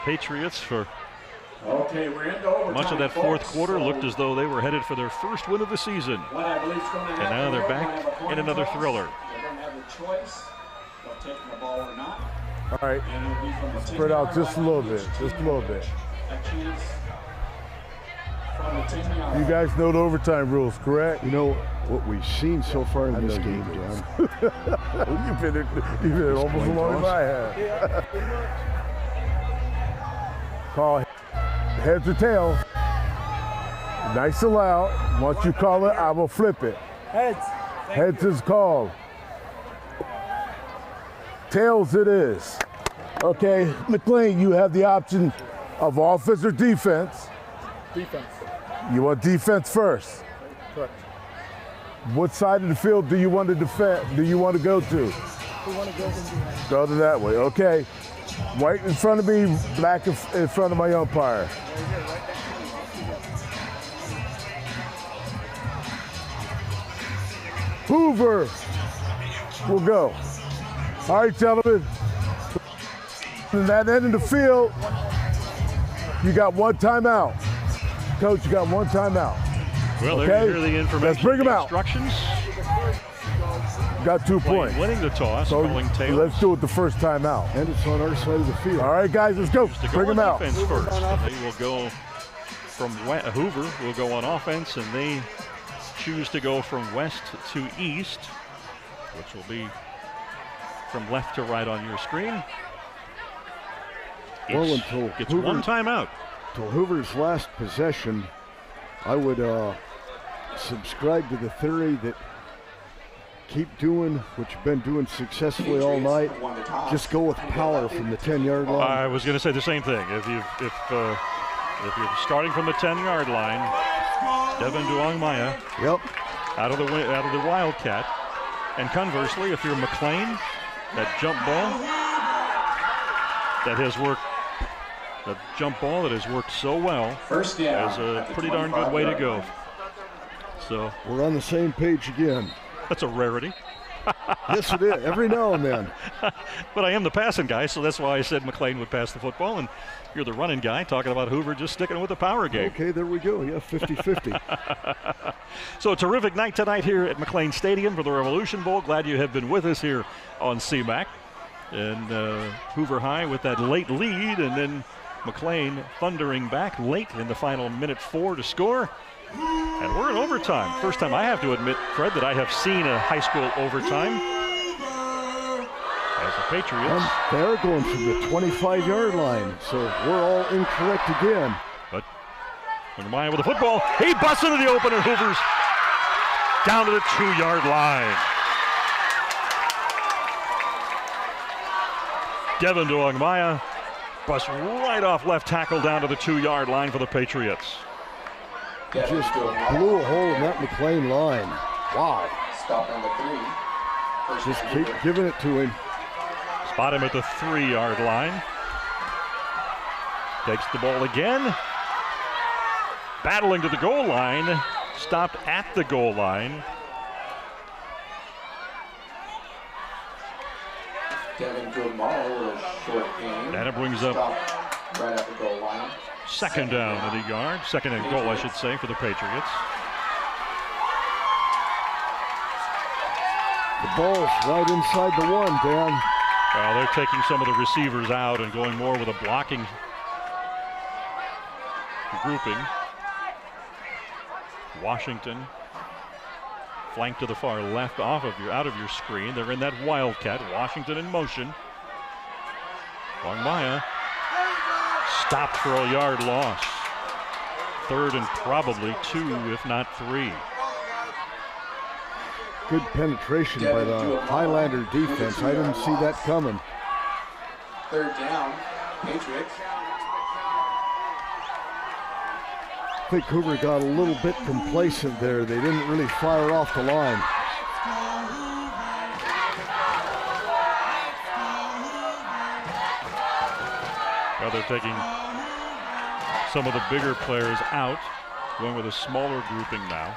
Patriots for much of that fourth quarter looked as though they were headed for their first win of the season. And now they're back in another thriller. They're going to have the choice of taking the ball or not. All right, spread out just a little bit, just a little bit. You guys know the overtime rules, correct? You know what we've seen so far in this game, Dan. You've been in almost as long as I have. Call heads or tails. Nice and loud. Once you call it, I will flip it. Heads. Heads is called. Tails it is. Okay, McLane, you have the option of offense or defense. Defense. You want defense first. Correct. What side of the field do you want to defend? Do you want to go to? We want to go into Go to that way. Okay. White in front of me, black in front of my umpire. Hoover will go. All right, gentlemen. In that end of the field, you got one timeout. Coach, you got one timeout. Well, okay? there you hear the information. Let's bring them out. Instructions. Got 2 points. Winning the toss, so calling tails. Let's do it the first time out. And it's on our side of the field. All right, guys, let's go. Bring them out. Defense first. They will go from Hoover will go on offense, and they choose to go from west to east, which will be from left to right on your screen. Well, until gets Hoover, one timeout. Until Hoover's last possession, I would subscribe to the theory that keep doing what you've been doing successfully all night. Just go with power from the 10-yard line. I was going to say the same thing. If you're starting from the 10-yard line, Devin Duongmaya, out of the Wildcat, and conversely, if you're McLane, that jump ball that has worked. That jump ball that has worked so well first down is a pretty darn good way to go. So we're on the same page again. That's a rarity. Yes, it is. Every now and then. But I am the passing guy, so that's why I said McLane would pass the football, and you're the running guy talking about Hoover just sticking with the power game. Okay, there we go. Yeah, 50-50. So a terrific night tonight here at McLane Stadium for the Revolution Bowl. Glad you have been with us here on CMAC. And Hoover High with that late lead, and then McLane thundering back late in the final minute 4 to score. And we're in overtime. First time I have to admit, Fred, that I have seen a high school overtime. As the Patriots. And they're going from the 25-yard line, so we're all incorrect again. But Maya with the football. He busts into the opener. Hoover's down to the 2-yard line. Devin Duongmaya busts right off left tackle down to the 2-yard line for the Patriots. Just blew a hole in that McLane line. Wow. Stop number 3. Just keep giving it to him. Spot him at the 3-yard line. Takes the ball again. Battling to the goal line. Stopped at the goal line. Devin Goodmall with a short game. And it brings up right at the goal line. Second down at the yard. Second and goal, I should say, for the Patriots. The ball's right inside the 1, Dan. Well, they're taking some of the receivers out and going more with a blocking grouping. Washington flanked to the far left out of your screen. They're in that Wildcat. Washington in motion. Duongmaya stopped for a yard loss. Third and probably 2, if not 3. Good penetration by the Highlander defense. I didn't see that coming. Third down, Patriots. think Hoover got a little bit complacent there. They didn't really fire off the line. Well, they're taking some of the bigger players out, going with a smaller grouping now.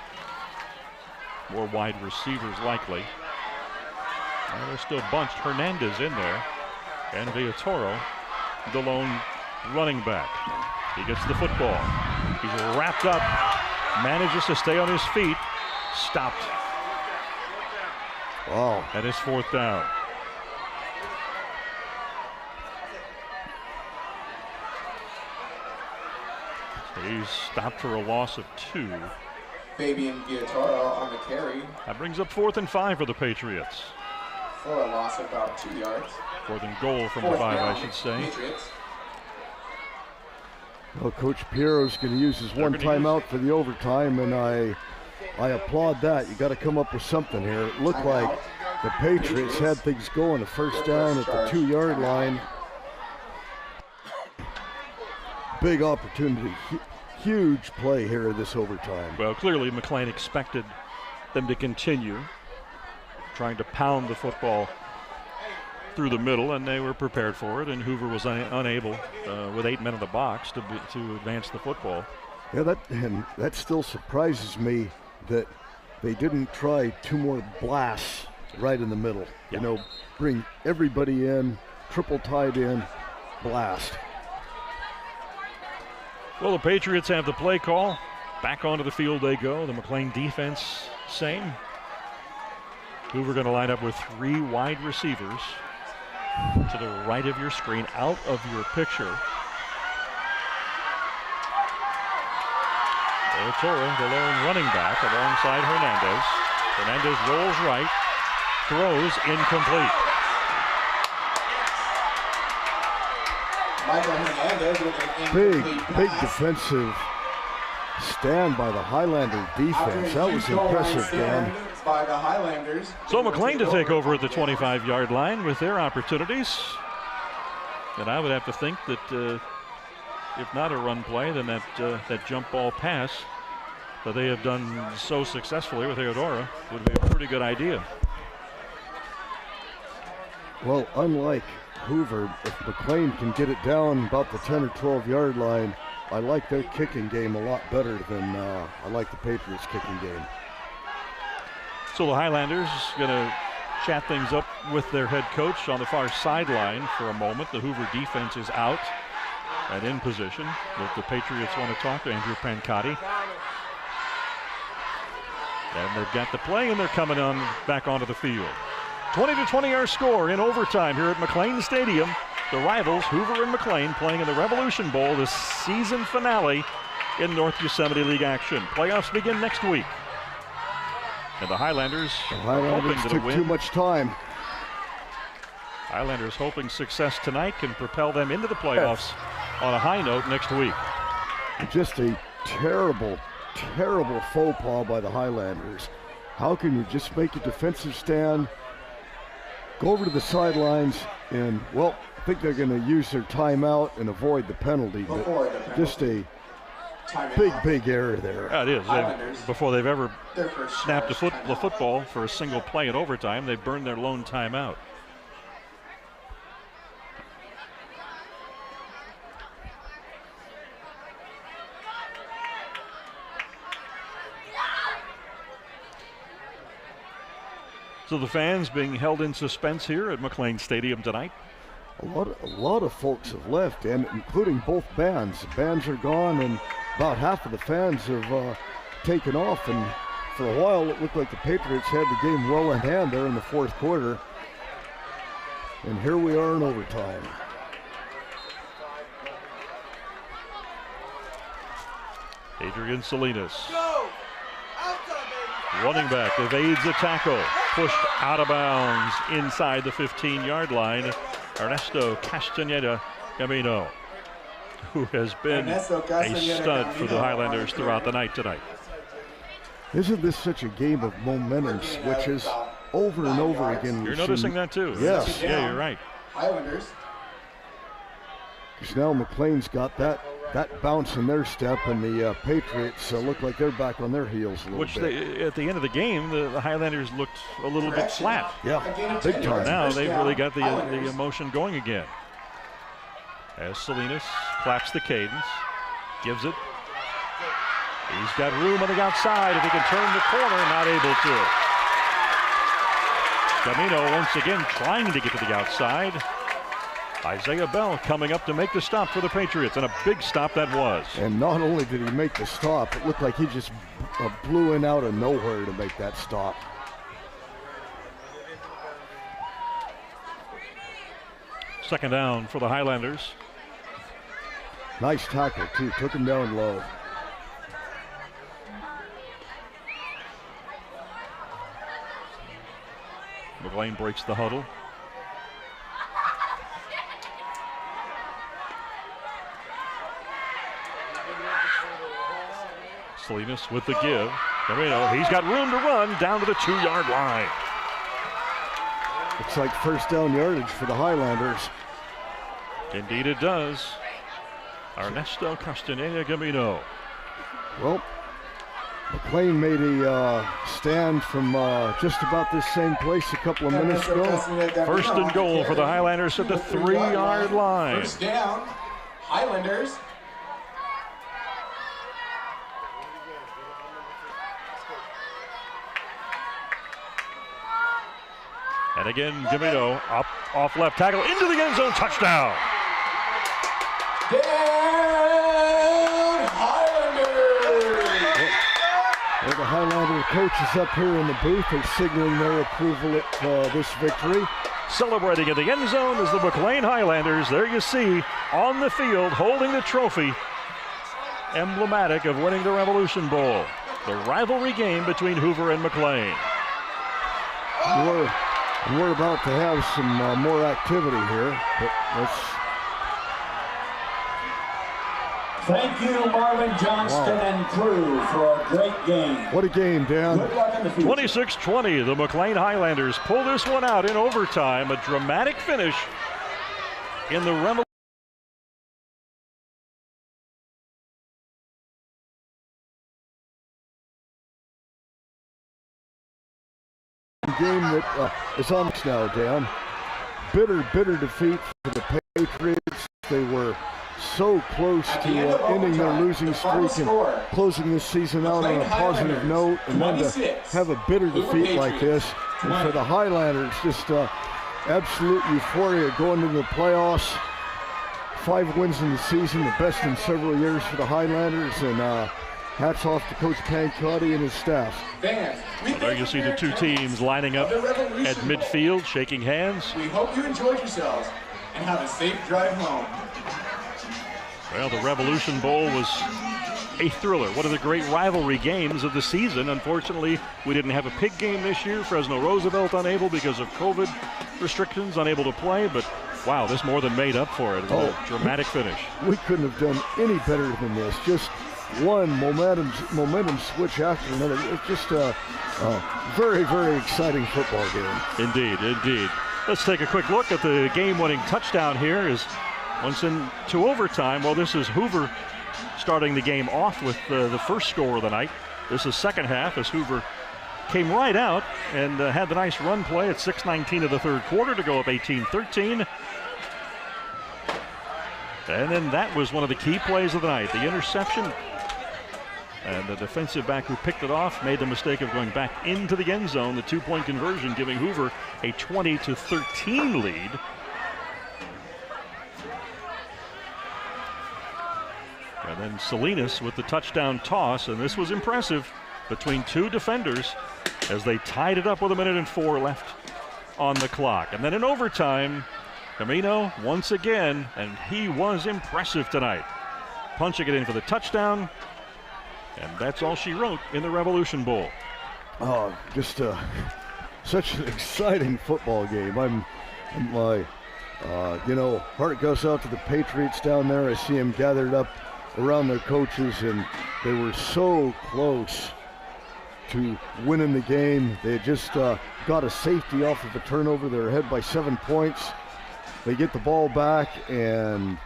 More wide receivers likely. And they're still bunched. Hernandez in there. And Villatoro, the lone running back. He gets the football. He's wrapped up. Manages to stay on his feet. Stopped. Wow. That is 4th down. He's stopped for a loss of 2. Fabian Villatoro on the carry That brings up 4th and 5 for the Patriots. for a loss of about 2 yards. 4th and goal from the 4th 5, down, I should say. Patriots. Well, Coach Piero's going to use his one timeout for the overtime, and I applaud that. You got to come up with something here. It looked like the Patriots had things going. A first down at the 2-yard line. Big opportunity. Huge play here in this overtime. Well, clearly McLane expected them to continue trying to pound the football through the middle, and they were prepared for it, and Hoover was unable with 8 men in the box to advance the football. Yeah, that still surprises me that they didn't try 2 more blasts right in the middle. Yeah. You know, bring everybody in, triple tied in, blast. Well, the Patriots have the play call. Back onto the field they go. The McLane defense, same. Hoover going to line up with 3 wide receivers to the right of your screen, out of your picture. Villatoro, the lone running back, alongside Hernandez. Hernandez rolls right, throws incomplete. Michael Hernandez with an Big defensive stand by the Highlander defense. That was impressive, Dan. By the Highlanders. So McLane to take over at the 25-yard line with their opportunities. And I would have to think that if not a run play, then that jump ball pass that they have done so successfully with Theodora would be a pretty good idea. Well, unlike Hoover, if McLane can get it down about the 10 or 12-yard line, I like their kicking game a lot better than I like the Patriots' kicking game. So the Highlanders going to chat things up with their head coach on the far sideline for a moment. The Hoover defense is out and in position. The Patriots want to talk to Andrew Pancotti. And they've got the play, and they're coming on back onto the field. 20-20 our score in overtime here at McLane Stadium. The rivals, Hoover and McLane, playing in the Revolution Bowl, the season finale in North Yosemite League action. Playoffs begin next week. And the Highlanders hoping to took win. Too much time. Highlanders hoping success tonight can propel them into the playoffs on a high note next week. Just a terrible faux pas by the Highlanders. How can you just make a defensive stand, go over to the sidelines, and, well, I think they're going to use their timeout and avoid the penalty. But just a big error there. Yeah, it is. Before they've ever snapped the football for a single play in overtime, they've burned their lone timeout. So the fans being held in suspense here at McLane Stadium tonight. A lot of folks have left, and including both bands. The bands are gone, and about half of the fans have taken off. And for a while, it looked like the Patriots had the game well in hand there in the 4th quarter. And here we are in overtime. Adrian Salinas, running back, evades a tackle, pushed out of bounds inside the 15-yard line. Ernesto Castaneda Camino, who has been a stud for the Highlanders throughout the night tonight. Isn't this such a game of momentum switches over and over again? You're noticing that too? Yes. Yeah, you're right. Highlanders. Because now McLane's got that that bounce in their step, and the Patriots look like they're back on their heels a little Which bit. at the end of the game, the Highlanders looked a little bit flat. Yeah, big time. Now they've really got the emotion going again. As Salinas claps the cadence, gives it. He's got room on the outside if he can turn the corner, not able to. Camino once again trying to get to the outside. Isaiah Bell coming up to make the stop for the Patriots, and a big stop that was. And not only did he make the stop, it looked like he just blew in out of nowhere to make that stop. Second down for the Highlanders. Nice tackle, too. Took him down low. McLane breaks the huddle. Salinas with the give. Camino, he's got room to run down to the 2-yard line. Looks like first down yardage for the Highlanders. Indeed it does. Ernesto Castaneda Camino. Well, McLane made a stand from just about this same place a couple of minutes ago. First and goal for the Highlanders at the 3-yard line. First down, Highlanders. And again, Camino up off left tackle into the end zone, touchdown. Down, Highlanders. Well, the Highlander coaches up here in the booth are signaling their approval at this victory. Celebrating in the end zone is the McLane Highlanders. There you see on the field holding the trophy, emblematic of winning the Revolution Bowl. The rivalry game between Hoover and McLane. We're about to have some more activity here, but let's. Thank you, Marvin Johnston and crew, for a great game. What a game, Dan. 26-20, the McLane Highlanders pull this one out in overtime. A dramatic finish in the Revolution. Game that is on now, Dan. Bitter defeat for the Patriots. They were so close to ending their losing streak and closing this season out on a positive note, and then to have a bitter defeat like this. And for the Highlanders, just absolute euphoria going into the playoffs. 5 wins in the season, the best in several years for the Highlanders, and hats off to Coach Pancotti and his staff. There you see the two teams lining up at midfield, shaking hands. We hope you enjoyed yourselves and have a safe drive home. Well, the Revolution Bowl was a thriller. One of the great rivalry games of the season. Unfortunately, we didn't have a pig game this year. Fresno Roosevelt unable because of COVID restrictions, unable to play. But wow, this more than made up for it. A dramatic finish. We couldn't have done any better than this. Just one momentum switch after another. It's just a very, very exciting football game. Indeed. Let's take a quick look at the game-winning touchdown here. Is once into overtime. Well, this is Hoover starting the game off with the first score of the night. This is second half as Hoover came right out and had the nice run play at 6:19 of the third quarter to go up 18-13. And then that was one of the key plays of the night, the interception. And the defensive back who picked it off made the mistake of going back into the end zone. The 2-point conversion giving Hoover a 20-13 lead. And then Salinas with the touchdown toss, and this was impressive between two defenders as they tied it up with 1:04 left on the clock. And then in overtime, Camino once again, and he was impressive tonight, punching it in for the touchdown. And that's all she wrote in the Revolution Bowl. Oh, just such an exciting football game. My heart goes out to the Patriots down there. I see them gathered up around their coaches, and they were so close to winning the game. They had just got a safety off of a turnover. They were ahead by 7 points. They get the ball back, and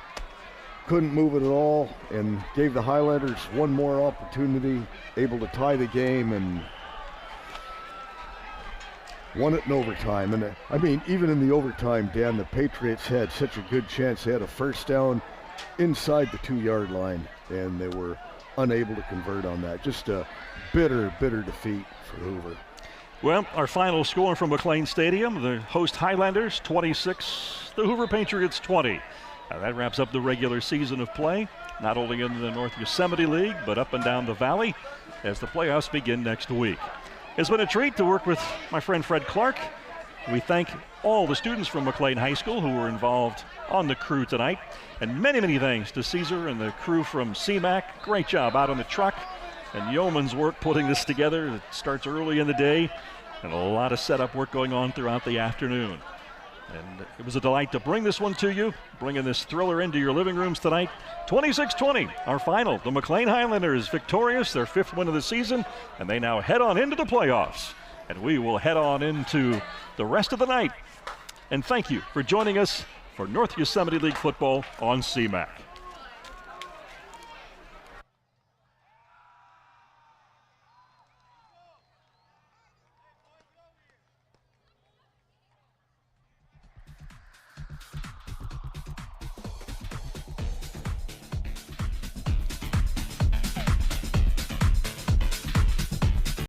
couldn't move it at all and gave the Highlanders one more opportunity, able to tie the game and won it in overtime. And I mean, even in the overtime, Dan, the Patriots had such a good chance. They had a first down inside the 2-yard line, and they were unable to convert on that. Just a bitter, bitter defeat for Hoover. Well, our final score from McLane Stadium, the host Highlanders 26, the Hoover Patriots 20. Now that wraps up the regular season of play, not only in the North Yosemite League, but up and down the valley as the playoffs begin next week. It's been a treat to work with my friend Fred Clark. We thank all the students from McLane High School who were involved on the crew tonight. And many, many thanks to Caesar and the crew from CMAC. Great job out on the truck and yeoman's work putting this together. It starts early in the day and a lot of setup work going on throughout the afternoon. And it was a delight to bring this one to you, bringing this thriller into your living rooms tonight. 26-20, our final. The McLane Highlanders victorious, their 5th win of the season, and they now head on into the playoffs. And we will head on into the rest of the night. And thank you for joining us for North Yosemite League football on CMAC.